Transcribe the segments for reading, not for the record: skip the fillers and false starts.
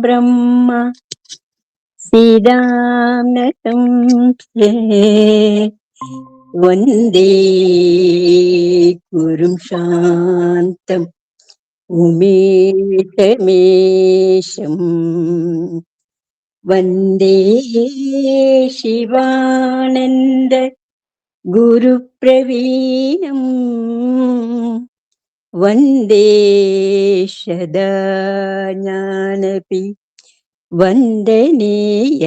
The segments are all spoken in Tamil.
ब्रह्म सीदानकं वन्दे गुरुं शान्तम् उमेशमेशम् वन्दे शिवानन्द गुरुप्रवीणम् वन्दे सदा ज्ञानपि वन्दनीय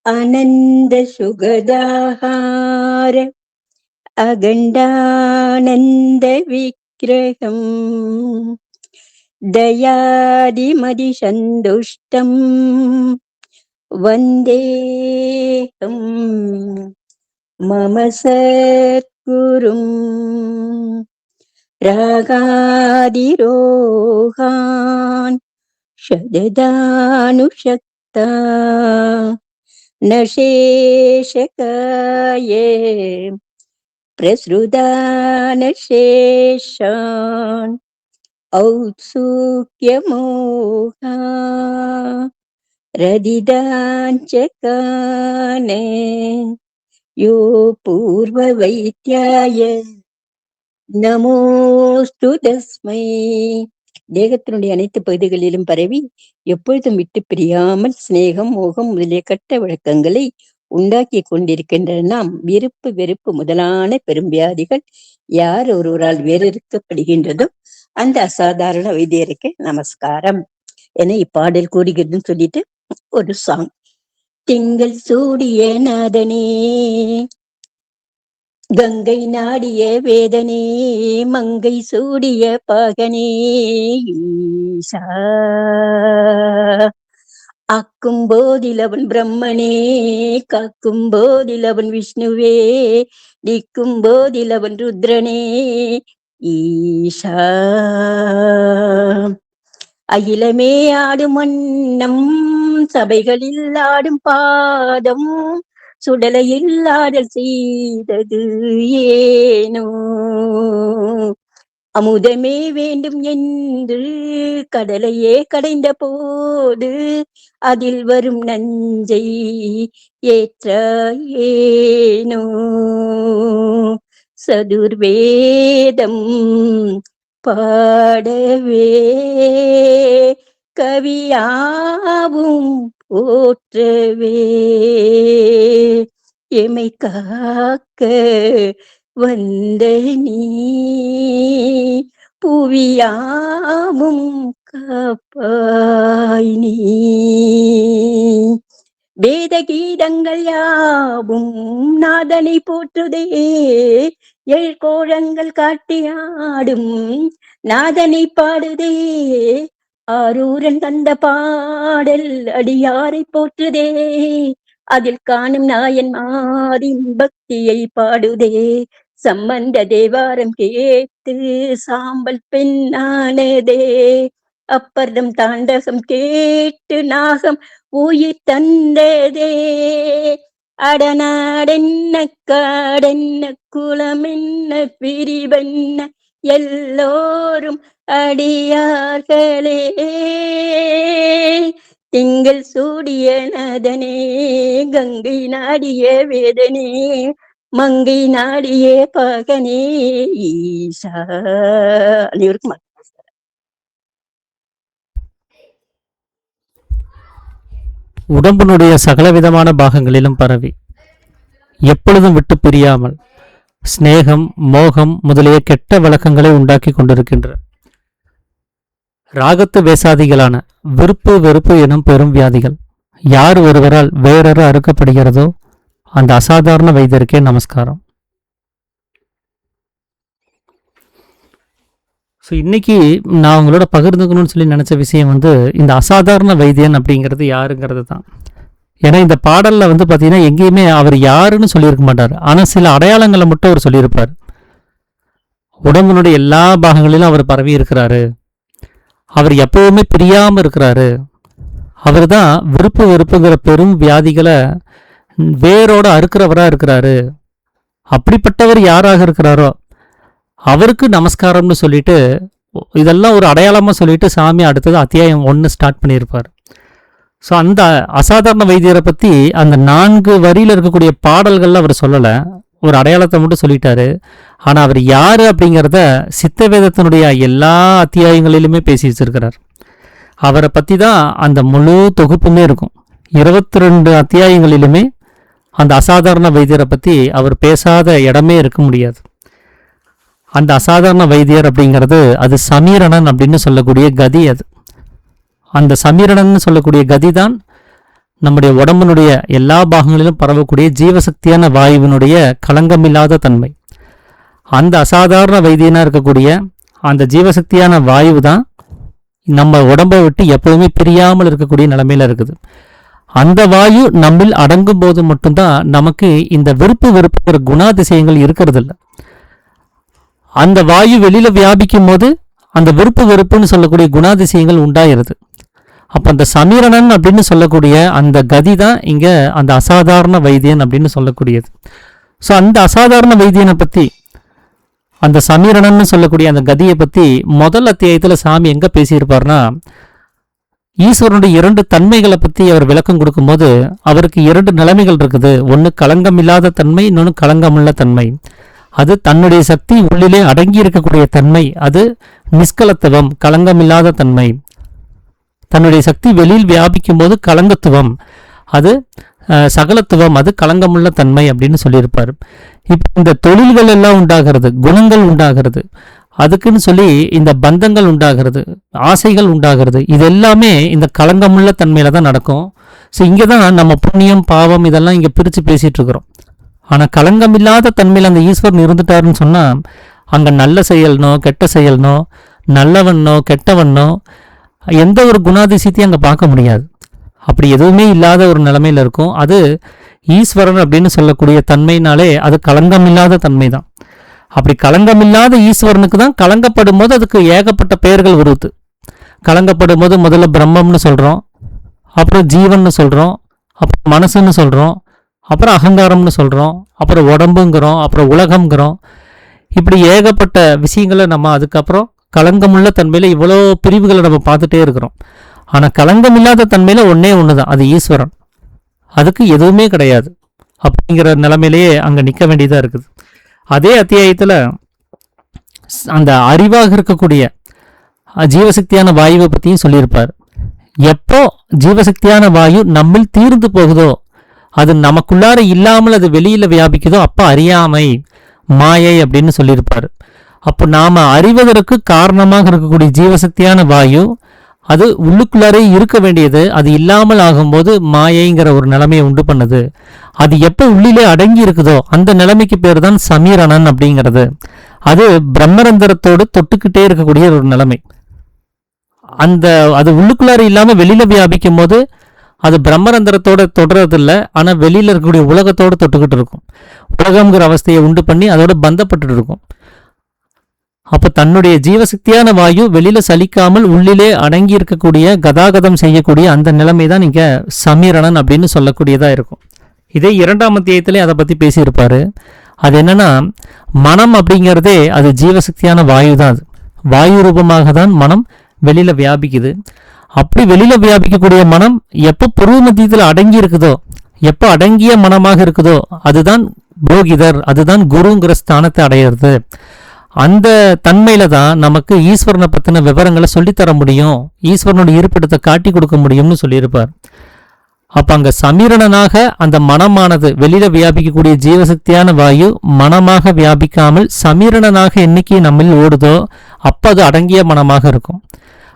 आनन्दसुगदाहार अगण्डानन्दविग्रहम् दयादिमदिसन्तुष्टम् वन्देऽहं मम सद्गुरुं रागादिरोहान् शतदानुशक्ता न शेषकाये प्रसृतान् औत्सुक्यमोहा रदिदाञ्चकाने यो पूर्ववैत्याय நமோஸ்து தஸ்மை. தேகத்தினுடைய அனைத்து பகுதிகளிலும் பரவி எப்பொழுதும் விட்டு பிரியாமல் சிநேகம் மோகம் முதலிய கட்ட வழக்கங்களை உண்டாக்கி கொண்டிருக்கின்றன. நாம் விருப்பு வெறுப்பு முதலான பெரும்பியாதிகள் யார் ஒருவரால் வேறறுக்கப்படுகின்றதோ அந்த அசாதாரண வைத்தியருக்கு நமஸ்காரம் என இப்பாடல் கூறுகிறதுன்னு சொல்லிட்டு ஒரு சாங். திங்கள் சூடிய நாதனே கங்கை நாடிய வேதனே மங்கை சூடிய பாகனே ஈசா ஆக்கும் போதில் அவன் பிரம்மனே காக்கும் போதில் அவன் விஷ்ணுவே நீக்கும் போதில் அவன் ருத்ரனே ஈசா அகிலமே ஆடும் வண்ணம் சபைகளில் ஆடும் பாதம் சுடலையில் ஆடல் செய்தது ஏனோ அமுதமே வேண்டும் என்று கடலையே கடைந்த போது அதில் வரும் நஞ்சை ஏற்றாயேனோ சதுர்வேதம் பாடவே கவியாவும் போற்றவே எமை காக்க வந்த நீ புவியாவும் காப்பாய் நீ. வேத கீதங்கள் யாவும் நாதனை போற்றுதே கோழங்கள் காட்டியாடும் நாதனை பாடுதே ஆரூரன் தந்த பாடல் அடியாரை போற்றுதே அதில் காணும் நாயன் மாதின் பக்தியை பாடுதே சம்பந்த தேவாரம் கேட்டு சாம்பல் பெண்ணானதே அப்பர்தம் தாண்டகம் கேட்டு நாகம் உயிர் தந்ததே அடநாடென்ன காடென்ன குலமென்ன பிரிவென்ன எல்லோரும் அடியார்களே திங்கள் சூடிய நாதனே கங்கை நாடிய வேதனே மங்கை நாடிய பாகனே ஈசா. அனைவருக்கும் உடம்பினுடைய சகலவிதமான பாகங்களிலும் பரவி எப்பொழுதும் விட்டு பிரியாமல் ஸ்நேகம் மோகம் முதலிய கெட்ட வழக்கங்களை உண்டாக்கி கொண்டிருக்கின்ற ராகத்து வேசாதிகளான விருப்பு வெறுப்பு எனும் பெரும் வியாதிகள் யார் ஒருவரால் வேறொரு அறுக்கப்படுகிறதோ அந்த அசாதாரண வைத்தியருக்கே நமஸ்காரம். ஸோ இன்னைக்கு நான் உங்களோட பகிர்ந்துக்கணும்னு சொல்லி நினச்ச விஷயம் இந்த அசாதாரண வைத்தியன் அப்படிங்கிறது யாருங்கிறது தான். ஏன்னா இந்த பாடலில் பார்த்தீங்கன்னா எங்கேயுமே அவர் யாருன்னு சொல்லியிருக்க மாட்டார். ஆனால் சில அடையாளங்களை மட்டும் அவர் சொல்லியிருப்பார். உடம்பினுடைய எல்லா பாகங்களிலும் அவர் பரவி இருக்கிறாரு, அவர் எப்பவுமே பிரியாமல் இருக்கிறாரு, அவர் தான் விருப்பு வெறுப்புங்கிற பெரும் வியாதிகளை வேரோட அறுக்கிறவராக இருக்கிறாரு. அப்படிப்பட்டவர் யாராக இருக்கிறாரோ அவருக்கு நமஸ்காரம்னு சொல்லிட்டு இதெல்லாம் ஒரு அடையாளமாக சொல்லிட்டு சாமி அடுத்தது அத்தியாயம் 1 ஸ்டார்ட் பண்ணியிருப்பார். ஸோ அந்த அசாதாரண வைத்தியரை பற்றி அந்த 4 வரியில் இருக்கக்கூடிய பாடல்களில் அவர் சொல்லலை, ஒரு அடையாளத்தை மட்டும் சொல்லிட்டாரு. ஆனால் அவர் யார் அப்படிங்கிறத சித்த வேதத்தினுடைய எல்லா அத்தியாயங்களிலுமே பேசி வச்சிருக்கிறார். அவரை பற்றி தான் அந்த முழு தொகுப்புமே இருக்கும். 22 அத்தியாயங்களிலுமே அந்த அசாதாரண வைத்தியரை பற்றி அவர் பேசாத இடமே இருக்க முடியாது. அந்த அசாதாரண வைத்தியர் அப்படிங்கிறது அது சமீரணன் அப்படின்னு சொல்லக்கூடிய கதி. அது அந்த சமீரணன் சொல்லக்கூடிய கதி தான் நம்முடைய உடம்பினுடைய எல்லா பாகங்களிலும் பரவக்கூடிய ஜீவசக்தியான வாயுவினுடைய களங்கமில்லாத தன்மை. அந்த அசாதாரண வைத்தியனாக இருக்கக்கூடிய அந்த ஜீவசக்தியான வாயு தான் நம்ம உடம்பை விட்டு எப்போதுமே பிரியாமல் இருக்கக்கூடிய நிலைமையில் இருக்குது. அந்த வாயு நம்மில் அடங்கும் போது மட்டும்தான் நமக்கு இந்த வெறுப்புங்கிற குணாதிசயங்கள் இருக்கிறது இல்லை. அந்த வாயு வெளியில் வியாபிக்கும் போது அந்த வெறுப்புன்னு சொல்லக்கூடிய குணாதிசயங்கள் உண்டாயிருது. அப்போ அந்த சமீரணன் அப்படின்னு சொல்லக்கூடிய அந்த கதி தான் இங்கே அந்த அசாதாரண வைத்தியன் அப்படின்னு சொல்லக்கூடியது. ஸோ அந்த அசாதாரண வைத்தியனை பற்றி, அந்த சமீரணன்னு சொல்லக்கூடிய அந்த கதியை பற்றி முதல் அத்தியாயத்தில் சாமி எங்கே பேசியிருப்பார்னா, ஈஸ்வரனுடைய 2 தன்மைகளை பற்றி அவர் விளக்கம் கொடுக்கும்போது அவருக்கு 2 நிலைமைகள் இருக்குது. ஒன்று களங்கமில்லாத தன்மை, இன்னொன்று களங்கமுள்ள தன்மை. அது தன்னுடைய சக்தி உள்ளிலே அடங்கி இருக்கக்கூடிய தன்மை, அது நிஷ்கலத்துவம், களங்கமில்லாத தன்மை. தன்னுடைய சக்தி வெளியில் வியாபிக்கும் போது களங்கத்துவம், அது சகலத்துவம், அது களங்கமுள்ள தன்மை அப்படின்னு சொல்லியிருப்பார். இப்போ இந்த தொழில்கள் எல்லாம் உண்டாகிறது, குணங்கள் உண்டாகிறது, அதுக்குன்னு சொல்லி இந்த பந்தங்கள் உண்டாகிறது, ஆசைகள் உண்டாகிறது, இது எல்லாமே இந்த களங்கமுள்ள தன்மையில தான் நடக்கும். ஸோ இங்கே தான் நம்ம புண்ணியம் பாவம் இதெல்லாம் இங்கே பிரித்து பேசிகிட்டு இருக்கிறோம். ஆனால் களங்கமில்லாத தன்மையில் அந்த ஈஸ்வரன் இருந்துட்டாருன்னு சொன்னால் அங்கே நல்ல செயல்னோ கெட்ட செயல்னோ நல்லவனோ கெட்டவனோ எந்த ஒரு குணாதிசயத்தையும் அங்கே பார்க்க முடியாது. அப்படி எதுவுமே இல்லாத ஒரு நிலைமையில் இருக்கும். அது ஈஸ்வரன் அப்படின்னு சொல்லக்கூடிய தன்மைனாலே அது களங்கமில்லாத தன்மை தான். அப்படி களங்கமில்லாத ஈஸ்வரனுக்கு தான் கலங்கப்படும் போது அதுக்கு ஏகப்பட்ட பெயர்கள் வருது. கலங்கப்படும் போது முதல்ல பிரம்மம்னு சொல்கிறோம், அப்புறம் ஜீவன்னு சொல்கிறோம், அப்புறம் மனசுன்னு சொல்கிறோம், அப்புறம் அகங்காரம்னு சொல்கிறோம், அப்புறம் உடம்புங்கிறோம், அப்புறம் உலகம்ங்கிறோம். இப்படி ஏகப்பட்ட விஷயங்களை நம்ம அதுக்கப்புறம் களங்கமுள்ள தன்மையில் இவ்வளோ பிரிவுகளை நம்ம பார்த்துட்டே இருக்கிறோம். ஆனால் களங்கமில்லாத தன்மையில் ஒன்றே ஒன்று தான், அது ஈஸ்வரன். அதுக்கு எதுவுமே கிடையாது அப்படிங்கிற நிலைமையிலேயே அங்கே நிற்க வேண்டியதாக இருக்குது. அதே அத்தியாயத்தில் அந்த அறிவாக இருக்கக்கூடிய ஜீவசக்தியான வாயுவை பற்றியும் சொல்லியிருப்பார். எப்போ ஜீவசக்தியான வாயு நம்மில் தீர்ந்து போகுதோ, அது நமக்குள்ளார இல்லாமல் அது வெளியில் வியாபிக்குதோ, அப்போ அறியாமை மாயை அப்படின்னு சொல்லியிருப்பார். அப்போ நாம் அறிவதற்கு காரணமாக இருக்கக்கூடிய ஜீவசக்தியான வாயு அது உள்ளுக்குள்ளாரே இருக்க வேண்டியது, அது இல்லாமல் ஆகும்போது மாயைங்கிற ஒரு நிலைமையை உண்டு பண்ணுது. அது எப்போ உள்ளிலே அடங்கி இருக்குதோ அந்த நிலைமைக்கு பேர் தான் சமீரணன் அப்படிங்கிறது. அது பிரம்மரந்திரத்தோடு தொட்டுக்கிட்டே இருக்கக்கூடிய ஒரு நிலைமை. அது உள்ளுக்குள்ளார இல்லாமல் வெளியில் வியாபிக்கும் போது அது பிரம்மரந்திரத்தோட தொடுறதில்லை, ஆனால் வெளியில் இருக்கக்கூடிய உலகத்தோடு தொட்டுக்கிட்டு இருக்கும். உலகம்ங்கிற அவஸ்தையை உண்டு பண்ணி அதோட பந்தப்பட்டு இருக்கும். அப்போ தன்னுடைய ஜீவசக்தியான வாயு வெளியில் சலிக்காமல் உள்ளிலே அடங்கி இருக்கக்கூடிய கதாகதம் செய்யக்கூடிய அந்த நிலைமை தான் இங்கே சமீரணன் அப்படின்னு சொல்லக்கூடியதாக இருக்கும். இதே 2ஆம் அத்தியாயத்திலே அதை பற்றி பேசியிருப்பார். அது என்னன்னா, மனம் அப்படிங்கிறதே அது ஜீவசக்தியான வாயு தான். அது வாயு ரூபமாக தான் மனம் வெளியில் வியாபிக்குது. அப்படி வெளியில் வியாபிக்கக்கூடிய மனம் எப்போ பூர்வ மத்தியத்தில் அடங்கி இருக்குதோ, எப்போ அடங்கிய மனமாக இருக்குதோ, அதுதான் புரோகிதர், அதுதான் குருங்கிற ஸ்தானத்தை அடையிறது. அந்த தன்மையில தான் நமக்கு ஈஸ்வரனை பற்றின விவரங்களை சொல்லித்தர முடியும், ஈஸ்வரனோட இருப்பிடத்தை காட்டி கொடுக்க முடியும்னு சொல்லியிருப்பார். அப்போ அங்கே சமீரணனாக அந்த மனமானது வெளியில் வியாபிக்கக்கூடிய ஜீவசக்தியான வாயு மனமாக வியாபிக்காமல் சமீரணனாக என்னைக்கு நம்மில் ஓடுதோ அப்போ அது அடங்கிய மனமாக இருக்கும்.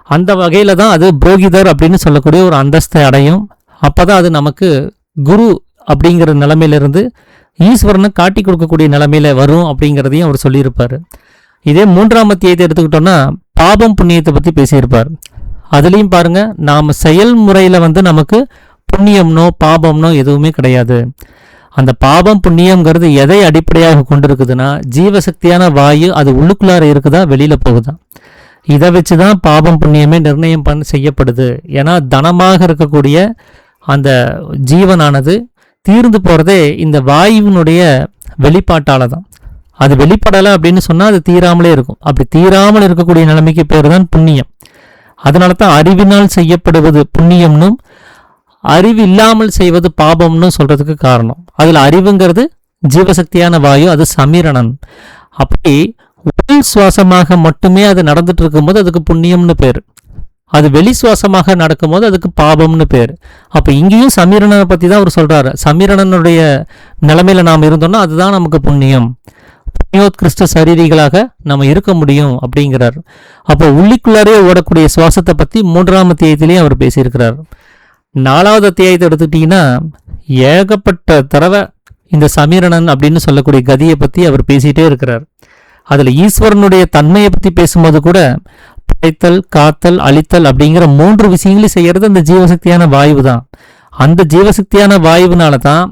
அந்த வகையில் தான் அது புரோகிதர் அப்படின்னு சொல்லக்கூடிய ஒரு அந்தஸ்தை அடையும். அப்போ தான் அது நமக்கு குரு அப்படிங்கிற நிலைமையிலிருந்து ஈஸ்வரனை காட்டி கொடுக்கக்கூடிய நிலைமையில வரும் அப்படிங்கிறதையும் அவர் சொல்லியிருப்பார். இதே 3ஆம் அத்தியாயத்தை எடுத்துக்கிட்டோம்னா பாபம் புண்ணியத்தை பற்றி பேசியிருப்பார். அதுலேயும் பாருங்க, நாம் செயல்முறையில் நமக்கு புண்ணியம்னோ பாபம்னோ எதுவுமே கிடையாது. அந்த பாபம் புண்ணியம்ங்கிறது எதை அடிப்படையாக கொண்டிருக்குதுன்னா, ஜீவசக்தியான வாயு அது உள்ளுக்குள்ளார இருக்குதா வெளியில் போகுதா, இதை வச்சு தான் பாபம் புண்ணியமே நிர்ணயம் செய்யப்படுது. ஏன்னா தனமாக இருக்கக்கூடிய அந்த ஜீவனானது தீர்ந்து போகிறதே இந்த வாயுவினுடைய வெளிப்பாட்டால் தான். அது வெளிப்படலை அப்படின்னு சொன்னால் அது தீராமலே இருக்கும். அப்படி தீராமல் இருக்கக்கூடிய நிலைமைக்கு பேர் தான் புண்ணியம். அதனால தான் அறிவினால் செய்யப்படுவது புண்ணியம்னும் அறிவு இல்லாமல் செய்வது பாபம்னு சொல்றதுக்கு காரணம். அதில் அறிவுங்கிறது ஜீவசக்தியான வாயு, அது சமீரணன். அப்படி உள் சுவாசமாக மட்டுமே அது நடந்துட்டு இருக்கும்போது அதுக்கு புண்ணியம்னு பேர். அது வெளி சுவாசமாக நடக்கும்போது அதுக்கு பாபம்னு பேர். அப்போ இங்கேயும் சமீரணனை பற்றி தான் அவர் சொல்கிறாரு. சமீரணனுடைய நிலைமையில் நாம் இருந்தோம்னா அதுதான் நமக்கு புண்ணியம், புண்ணியோத்கிருஷ்ட சரீரிகளாக நம்ம இருக்க முடியும் அப்படிங்கிறார். அப்போ உள்ளிக்குள்ளாரே ஓடக்கூடிய சுவாசத்தை பற்றி 3ஆம் அத்தியாயத்திலையும் அவர் பேசியிருக்கிறார். 4வது அத்தியாயத்தை எடுத்துக்கிட்டிங்கன்னா ஏகப்பட்ட தடவை இந்த சமீரணன் அப்படின்னு சொல்லக்கூடிய கதியை பற்றி அவர் பேசிகிட்டே இருக்கிறார். அதில் ஈஸ்வரனுடைய தன்மையை பற்றி பேசும்போது கூட படைத்தல், காத்தல், அழித்தல் அப்படிங்கிற 3 விஷயங்களையும் செய்கிறது அந்த ஜீவசக்தியான வாயு தான். அந்த ஜீவசக்தியான வாயுனால தான்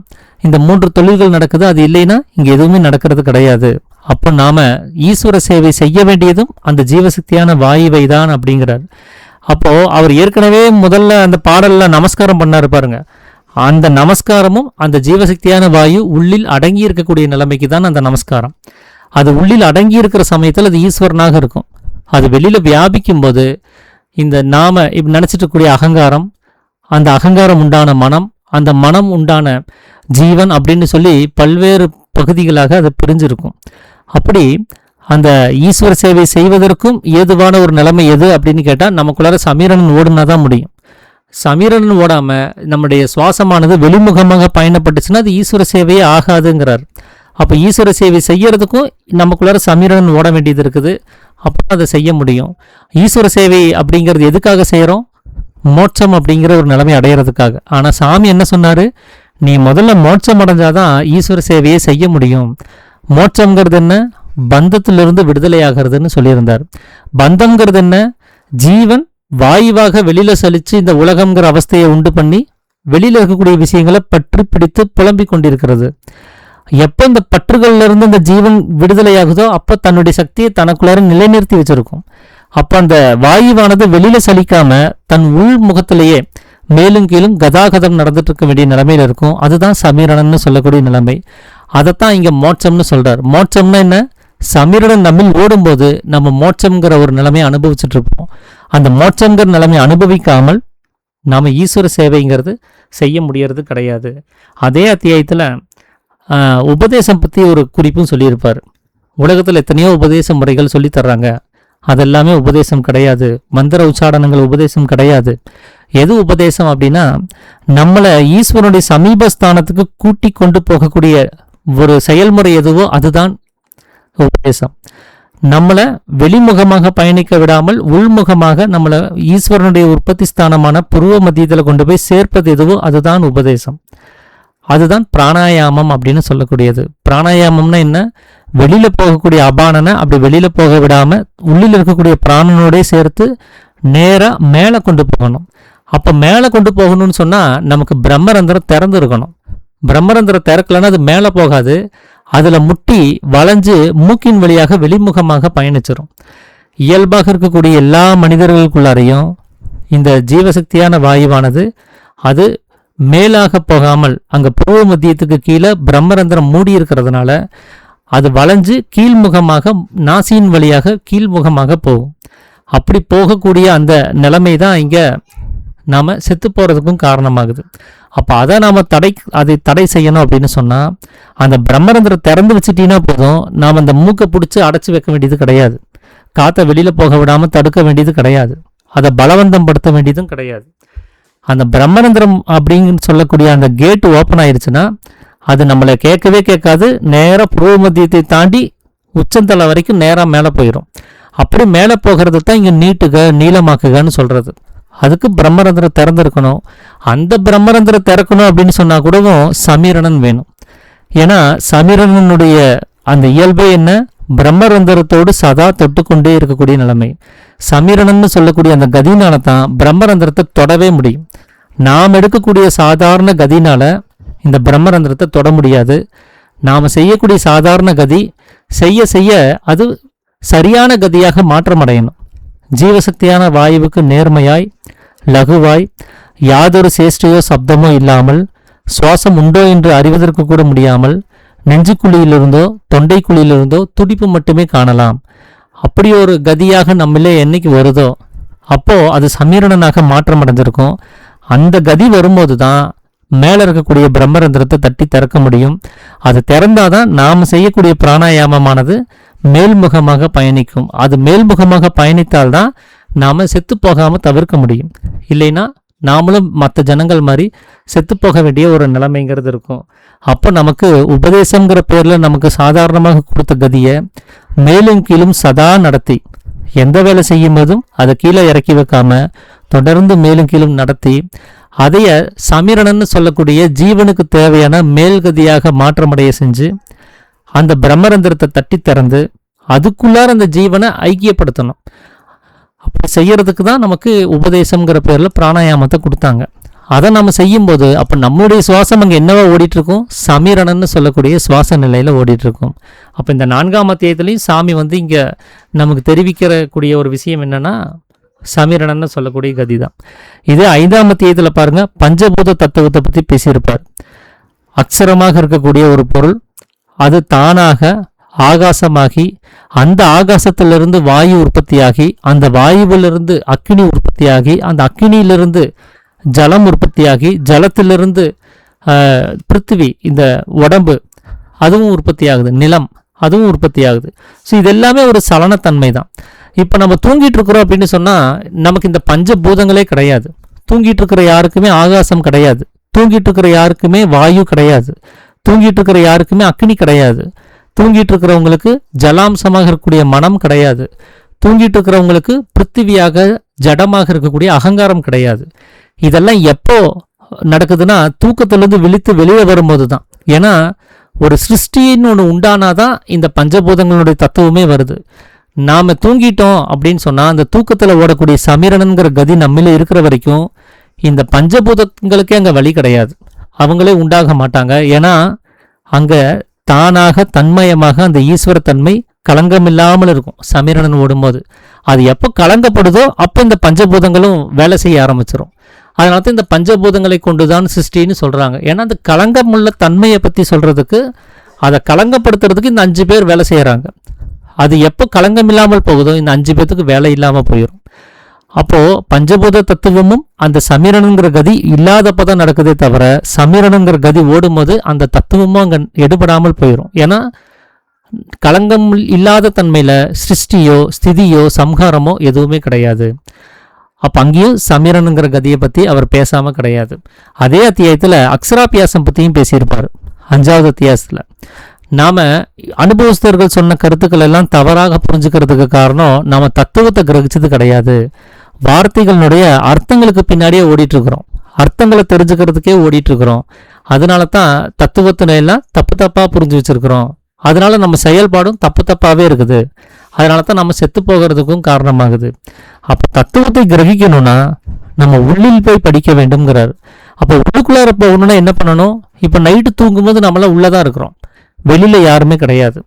இந்த 3 தொழில்கள் நடக்குது. அது இல்லைன்னா இங்கே எதுவுமே நடக்கிறது கிடையாது. அப்போ நாம் ஈஸ்வர சேவை செய்ய வேண்டியதும் அந்த ஜீவசக்தியான வாயுவை தான் அப்படிங்கிறார். அப்போது அவர் ஏற்கனவே முதல்ல அந்த பாடலில் நமஸ்காரம் பண்ணார் பாருங்க. அந்த நமஸ்காரமும் அந்த ஜீவசக்தியான வாயு உள்ளில் அடங்கி இருக்கக்கூடிய நிலைமைக்கு தான் அந்த நமஸ்காரம். அது உள்ளில் அடங்கி இருக்கிற சமயத்தில் அது ஈஸ்வரனாக இருக்கும். அது வெளியில் வியாபிக்கும் போது இந்த நாம இப்படி நினச்சிட்டு இருக்கக்கூடிய அகங்காரம், அந்த அகங்காரம் உண்டான மனம், அந்த மனம் உண்டான ஜீவன் அப்படின்னு சொல்லி பல்வேறு பகுதிகளாக அது பிரிஞ்சிருக்கும். அப்படி அந்த ஈஸ்வர சேவை செய்வதற்கும் ஏதுவான ஒரு நிலைமை எது அப்படின்னு கேட்டால் நமக்குள்ளார சமீரணன் ஓடுனா தான் முடியும். சமீரணன் ஓடாமல் நம்முடைய சுவாசமானது வெளிமுகமாக பயணப்பட்டுச்சுன்னா அது ஈஸ்வர சேவையே ஆகாதுங்கிறார். அப்போ ஈஸ்வர சேவை செய்யறதுக்கும் நமக்குள்ளார சமீரணன் ஓட வேண்டியது இருக்குது. அப்போ அதை செய்ய முடியும். ஈஸ்வர சேவை அப்படிங்கிறது எதுக்காக செய்கிறோம்? மோட்சம் அப்படிங்கிற ஒரு நிலைமை அடையிறதுக்காக. ஆனால் சாமி என்ன சொன்னார்? நீ முதல்ல மோட்சம் அடைஞ்சாதான் ஈஸ்வர சேவையை செய்ய முடியும். மோட்சங்கிறது என்ன? பந்தத்திலிருந்து விடுதலையாகிறதுன்னு சொல்லியிருந்தார். பந்தம்ங்கிறது என்ன? ஜீவன் வாயுவாக வெளியில சலிச்சு இந்த உலகம்ங்கிற அவஸ்தையை உண்டு பண்ணி வெளியில இருக்கக்கூடிய விஷயங்களை பற்றி பிடித்து புலம்பிக் கொண்டிருக்கிறது. எப்போ இந்த பற்றுகள்ல இருந்து இந்த ஜீவன் விடுதலையாகுதோ அப்போ தன்னுடைய சக்தியை தனக்குள்ளார நிலைநிறுத்தி வச்சிருக்கும். அப்போ அந்த வாயுவானது வெளியில சலிக்காம தன் உள் முகத்திலேயே மேலும் கீழும் கதாகதம் நடந்துட்டு இருக்க வேண்டிய நிலைமையில இருக்கும். அதுதான் சமீரணன்னு சொல்லக்கூடிய நிலைமை. அதைத்தான் இங்க மோட்சம்னு சொல்றார். மோட்சம்னா என்ன? சமீரணன் நம்மில் ஓடும்போது நம்ம மோட்சம்ங்கிற ஒரு நிலைமையை அனுபவிச்சுட்டு இருப்போம். அந்த மோட்சங்கிற நிலைமையை அனுபவிக்காமல் நாம் ஈஸ்வர சேவைங்கிறது செய்ய முடியறது கிடையாது. அதே அத்தியாயத்தில் உபதேசம் பற்றி ஒரு குறிப்பும் சொல்லியிருப்பார். உலகத்தில் எத்தனையோ உபதேச முறைகள் சொல்லித்தர்றாங்க. அதெல்லாமே உபதேசம் கிடையாது. மந்திர உச்சாடனங்கள் உபதேசம் கிடையாது. எது உபதேசம் அப்படின்னா நம்மளை ஈஸ்வரனுடைய சமீபஸ்தானத்துக்கு கூட்டி கொண்டு போகக்கூடிய ஒரு செயல்முறை எதுவோ அதுதான் உபதேசம். நம்மளை வெளிமுகமாக பயணிக்க விடாமல் உள்முகமாக நம்மளை ஈஸ்வரனுடைய உற்பத்தி ஸ்தானமான புருவ மத்தியத்தில் கொண்டு போய் சேர்ப்பது எதுவோ அதுதான் உபதேசம். அதுதான் பிராணாயாமம் அப்படின்னு சொல்லக்கூடியது. பிராணாயாமம்னா என்ன? வெளியில போகக்கூடிய அபானனை அப்படி வெளியில போக விடாம உள்ளில் இருக்கக்கூடிய பிராணனோடய சேர்த்து நேராக மேலே கொண்டு போகணும். அப்போ மேலே கொண்டு போகணும்னு சொன்னால் நமக்கு பிரம்மரந்திரம் திறந்து இருக்கணும். பிரம்மரந்திரம் திறக்கலன்னா அது மேலே போகாது. அதில் முட்டி வளைஞ்சு மூக்கின் வழியாக வெளிமுகமாக பயணிச்சிடும். இயல்பாக இருக்கக்கூடிய எல்லா மனிதர்களுக்குள்ளாரையும் இந்த ஜீவசக்தியான வாயுவானது அது மேலாக போகாமல் அங்கே பூர்வ மத்தியத்துக்கு கீழே பிரம்மரந்திரம் மூடி இருக்கிறதுனால அது வளைஞ்சு கீழ்முகமாக நாசியின் வழியாக கீழ்முகமாக போகும். அப்படி போகக்கூடிய அந்த நிலைமை தான் இங்கே நாம் செத்து போகிறதுக்கும் காரணமாகுது. அப்போ அதை நாம் அதை தடை செய்யணும் அப்படின்னு சொன்னால் அந்த பிரம்மரந்திரம் திறந்து வச்சுட்டீங்கன்னா போதும். நாம் அந்த மூக்கை பிடிச்சி அடைச்சி வைக்க வேண்டியது கிடையாது. காற்றை வெளியில் போக விடாமல் தடுக்க வேண்டியது கிடையாது. அதை பலவந்தம் படுத்த வேண்டியதும் கிடையாது. அந்த பிரம்மரந்திரம் அப்படின்னு சொல்லக்கூடிய அந்த கேட்டு ஓப்பன் ஆயிடுச்சுன்னா அது நம்மளை கேட்கவே கேட்காது. நேராக பூர்வ மத்தியத்தை தாண்டி உச்சந்தலை வரைக்கும் நேராக மேலே போயிடும். அப்படி மேலே போகிறது தான் இங்கே நீட்டுக நீளமாக்குகன்னு சொல்கிறது. அதுக்கு பிரம்மரந்திரம் திறந்துருக்கணும். அந்த பிரம்மரந்திரம் திறக்கணும் அப்படின்னு சொன்னால் கூடவும் சமீரணன் வேணும். ஏன்னா சமீரணனுடைய அந்த இயல்பே என்ன? பிரம்மரந்திரத்தோடு சதா தொட்டுக்கொண்டே இருக்கக்கூடிய நிலைமை. சமீரணன்னு சொல்லக்கூடிய அந்த கதினால தான் பிரம்மரந்திரத்தை தொடவே முடியும். நாம் எடுக்கக்கூடிய சாதாரண கதினால இந்த பிரம்மரந்திரத்தை தொட முடியாது. நாம் செய்யக்கூடிய சாதாரண கதி செய்ய செய்ய அது சரியான கதியாக மாற்றமடையணும். ஜீவசக்தியான வாயுவுக்கு நேர்மையாய் லகுவாய் யாதொரு சேஷ்டையோ சப்தமோ இல்லாமல் சுவாசம் உண்டோ என்று அறிவதற்கு கூட முடியாமல் நெஞ்சுக்குழியிலிருந்தோ தொண்டைக்குழியிலிருந்தோ துடிப்பு மட்டுமே காணலாம். அப்படி ஒரு கதியாக நம்மளே என்னைக்கு வருதோ அப்போ அது சமீரணனாக மாற்றம் அடைஞ்சிருக்கும். அந்த கதி வரும்போது தான் மேலே இருக்கக்கூடிய பிரம்மரந்திரத்தை தட்டி திறக்க முடியும். அது திறந்தாதான் நாம் செய்யக்கூடிய பிராணாயாமமானது மேல்முகமாக பயணிக்கும். அது மேல்முகமாக பயணித்தால்தான் நாம் செத்து போகாமல் தவிர்க்க முடியும். இல்லைன்னா நாமளும் மற்ற ஜனங்கள் மாதிரி செத்து போக வேண்டிய ஒரு நிலைமைங்கிறது இருக்கும். அப்போ நமக்கு உபதேசங்கிற பேரில் நமக்கு சாதாரணமாக கொடுத்த கதியை மேலும் கீழும் சதா நடத்தி, எந்த வேலை செய்யும் போதும் அதை கீழே இறக்கி வைக்காம தொடர்ந்து மேலும் கீழும் நடத்தி, அதைய சமீரணன்னு சொல்லக்கூடிய ஜீவனுக்கு தேவையான மேல்கதியாக மாற்றமடைய செஞ்சு அந்த பிரம்மரந்திரத்தை தட்டி திறந்து அதுக்குள்ளார அந்த ஜீவனை ஐக்கியப்படுத்தணும். அப்படி செய்யறதுக்கு தான் நமக்கு உபதேசம்ங்கிற பேரில் பிராணாயாமத்தை கொடுத்தாங்க. அதை நம்ம செய்யும்போது அப்போ நம்மளுடைய சுவாசம் அங்கே என்னவா ஓடிட்டுருக்கும்? சமீரணன்னு சொல்லக்கூடிய சுவாச நிலையில் ஓடிட்டுருக்கும். அப்போ இந்த 4ஆம் அத்தியாயத்துலேயும் சாமி இங்கே நமக்கு தெரிவிக்கக்கூடிய ஒரு விஷயம் என்னென்னா சமீரணன்னு சொல்லக்கூடிய கதி தான். இதே 5ஆம் அத்தியாயத்தில் பாருங்கள், பஞ்சபூத தத்துவத்தை பற்றி பேசியிருப்பார். அக்ஷரமாக இருக்கக்கூடிய ஒரு பொருள் அது தானாக ஆகாசமாகி, அந்த ஆகாசத்திலிருந்து வாயு உற்பத்தியாகி, அந்த வாயுவிலிருந்து அக்கினி உற்பத்தியாகி, அந்த அக்கினியிலிருந்து ஜலம் உற்பத்தியாகி, ஜலத்திலிருந்து பிருத்திவி இந்த உடம்பு அதுவும் உற்பத்தி ஆகுது, நிலம் அதுவும் உற்பத்தி ஆகுது. ஸோ இது எல்லாமே ஒரு சலனத்தன்மை தான். இப்போ நம்ம தூங்கிட்டு இருக்கிறோம் அப்படின்னு சொன்னால் நமக்கு இந்த பஞ்சபூதங்களே கிடையாது. தூங்கிட்டு இருக்கிற யாருக்குமே ஆகாசம் கிடையாது, தூங்கிட்டு இருக்கிற யாருக்குமே வாயு கிடையாது, தூங்கிட்டு இருக்கிற யாருக்குமே அக்கினி கிடையாது, தூங்கிட்டு இருக்கிறவங்களுக்கு ஜலாம்சமாக இருக்கக்கூடிய மனம் கிடையாது, தூங்கிட்டு இருக்கிறவங்களுக்கு பிருத்திவியாக ஜடமாக இருக்கக்கூடிய அகங்காரம் கிடையாது. இதெல்லாம் எப்போ நடக்குதுன்னா தூக்கத்திலிருந்து விழித்து வெளியே வரும்போது தான். ஏன்னா ஒரு சிருஷ்டின்னு ஒன்று உண்டானாதான் இந்த பஞ்சபூதங்களுடைய தத்துவமே வருது. நாம் தூங்கிட்டோம் அப்படின்னு சொன்னால் அந்த தூக்கத்தில் ஓடக்கூடிய சமீரணன்கிற கதி நம்மளே இருக்கிற வரைக்கும் இந்த பஞ்சபூதங்களுக்கே அங்கே வழி கிடையாது, அவங்களே உண்டாக மாட்டாங்க. ஏன்னா அங்கே தானாக தன்மயமாக அந்த ஈஸ்வரத்தன்மை களங்கமில்லாமல் இருக்கும் சமீரணன் ஓடும்போது. அது எப்போ கலங்கப்படுதோ அப்போ இந்த பஞ்சபூதங்களும் வேலை செய்ய ஆரம்பிச்சிடும். அதனால தான் இந்த பஞ்சபூதங்களை கொண்டுதான் சிருஷ்டின்னு சொல்கிறாங்க. ஏன்னா அந்த களங்கமுள்ள தன்மையை பற்றி சொல்கிறதுக்கு, அதை களங்கப்படுத்துறதுக்கு இந்த 5 பேர் வேலை செய்கிறாங்க. அது எப்போ களங்கம் இல்லாமல் போகுதோ இந்த 5 பேர்த்துக்கு வேலை இல்லாமல் போயிடும். அப்போது பஞ்சபூத தத்துவமும் அந்த சமீரணங்கிற கதி இல்லாதப்போ தான் நடக்குதே தவிர, சமீரணங்கிற கதி ஓடும்போது அந்த தத்துவமும் அங்கே எடுபடாமல் போயிடும். ஏன்னா களங்கம் இல்லாத தன்மையில் சிருஷ்டியோ ஸ்திதியோ சம்ஹாரமோ எதுவுமே கிடையாது. அப்போ அங்கேயும் சமீரணங்கிற கதியை பற்றி அவர் பேசாமல் கிடையாது. அதே அத்தியாயத்தில் அக்ஷராபியாசம் பற்றியும் பேசியிருப்பார். 5ஆவது அத்தியாயத்தில் நாம் அனுபவஸ்தர்கள் சொன்ன கருத்துக்கள் எல்லாம் தவறாக புரிஞ்சுக்கிறதுக்கு காரணம் நாம் தத்துவத்தை கிரகிச்சது கிடையாது, வார்த்தைகளுடைய அர்த்தங்களுக்கு பின்னாடியே ஓடிட்டுருக்குறோம், அர்த்தங்களை தெரிஞ்சுக்கிறதுக்கே ஓடிட்டுருக்குறோம். அதனால தான் தத்துவத்தினையெல்லாம் தப்பு தப்பாக புரிஞ்சு வச்சுருக்குறோம். அதனால நம்ம செயல்பாடும் தப்பு தப்பாகவே இருக்குது. அதனால தான் நம்ம செத்து போகிறதுக்கும் காரணமாகுது. அப்போ தத்துவத்தை கிரகிக்கணும்னா நம்ம உள்ளில் போய் படிக்க வேண்டும்ங்கிறார். அப்போ உள்ளுக்குள்ளார போகணுன்னா என்ன பண்ணணும்? இப்போ நைட்டு தூங்கும்போது நம்மளாம் உள்ளதான் இருக்கிறோம், வெளியில் யாருமே கிடையாது.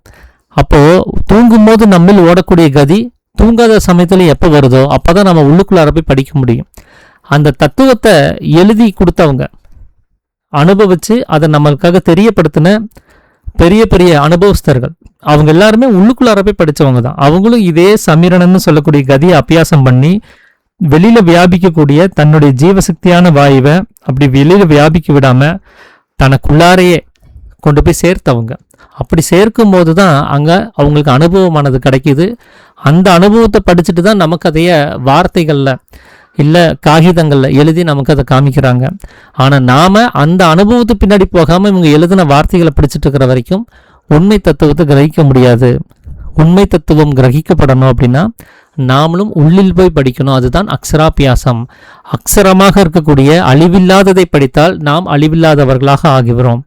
அப்போது தூங்கும்போது நம்மில் ஓடக்கூடிய கதி தூங்காத சமயத்தில் எப்போ வருதோ அப்போ தான் நம்ம உள்ளுக்குள்ளார போய் படிக்க முடியும். அந்த தத்துவத்தை எழுதி கொடுத்தவங்க, அனுபவித்து அதை நம்மளுக்காக தெரியப்படுத்தின பெரிய பெரிய அனுபவஸ்தர்கள், அவங்க எல்லாருமே உள்ளுக்குள்ளார போய் படித்தவங்க தான். அவங்களும் இதே சமீரணன்னு சொல்லக்கூடிய கதியை அபியாசம் பண்ணி வெளியில் வியாபிக்கக்கூடிய தன்னுடைய ஜீவசக்தியான வாயுவை அப்படி வெளியில் வியாபிக்க விடாமல் தனக்குள்ளாரையே கொண்டு போய் சேர்த்தவங்க. அப்படி சேர்க்கும் போது தான் அங்கே அவங்களுக்கு அனுபவமானது கிடைக்கிது. அந்த அனுபவத்தை படிச்சுட்டு தான் நமக்கு அதைய வார்த்தைகளில் இல்லை காகிதங்களில் எழுதி நமக்கு அதை காமிக்கிறாங்க. ஆனால் நாம் அந்த அனுபவத்து பின்னாடி போகாமல் இவங்க எழுதின வார்த்தைகளை படிச்சுட்டு இருக்கிற வரைக்கும் உண்மை தத்துவத்தை கிரகிக்க முடியாது. உண்மை தத்துவம் கிரகிக்கப்படணும் அப்படின்னா நாமளும் உள்ளில் போய் படிக்கணும். அதுதான் அக்ஷராபியாசம். அக்ஷரமாக இருக்கக்கூடிய அழிவில்லாததை படித்தால் நாம் அழிவில்லாதவர்களாக ஆகிவிடும்.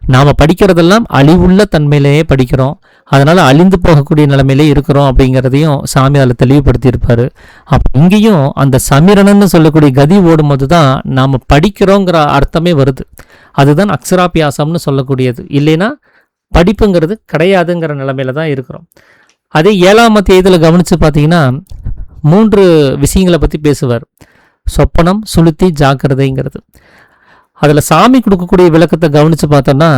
நாம் படிக்கிறதெல்லாம் அழிவுள்ள தன்மையிலேயே படிக்கிறோம், அதனால் அழிந்து போகக்கூடிய நிலைமையிலே இருக்கிறோம் அப்படிங்கிறதையும் சாமி அதில் தெளிவுபடுத்தியிருப்பார். அப்போ இங்கேயும் அந்த சமீரணன்னு சொல்லக்கூடிய கதி ஓடும்போது தான் நாம் படிக்கிறோங்கிற அர்த்தமே வருது. அதுதான் அக்ஷராபியாசம்னு சொல்லக்கூடியது. இல்லைன்னா படிப்புங்கிறது கிடையாதுங்கிற நிலைமையில தான் இருக்கிறோம். அதே 7ஆம் அத்தியாயத்தில் கவனித்து பார்த்தீங்கன்னா 3 விஷயங்களை பற்றி பேசுவார். சொப்பனம், சுளுத்தி, ஜாக்கிரதைங்கிறது. அதில் சாமி கொடுக்கக்கூடிய விளக்கத்தை கவனித்து பார்த்தோன்னா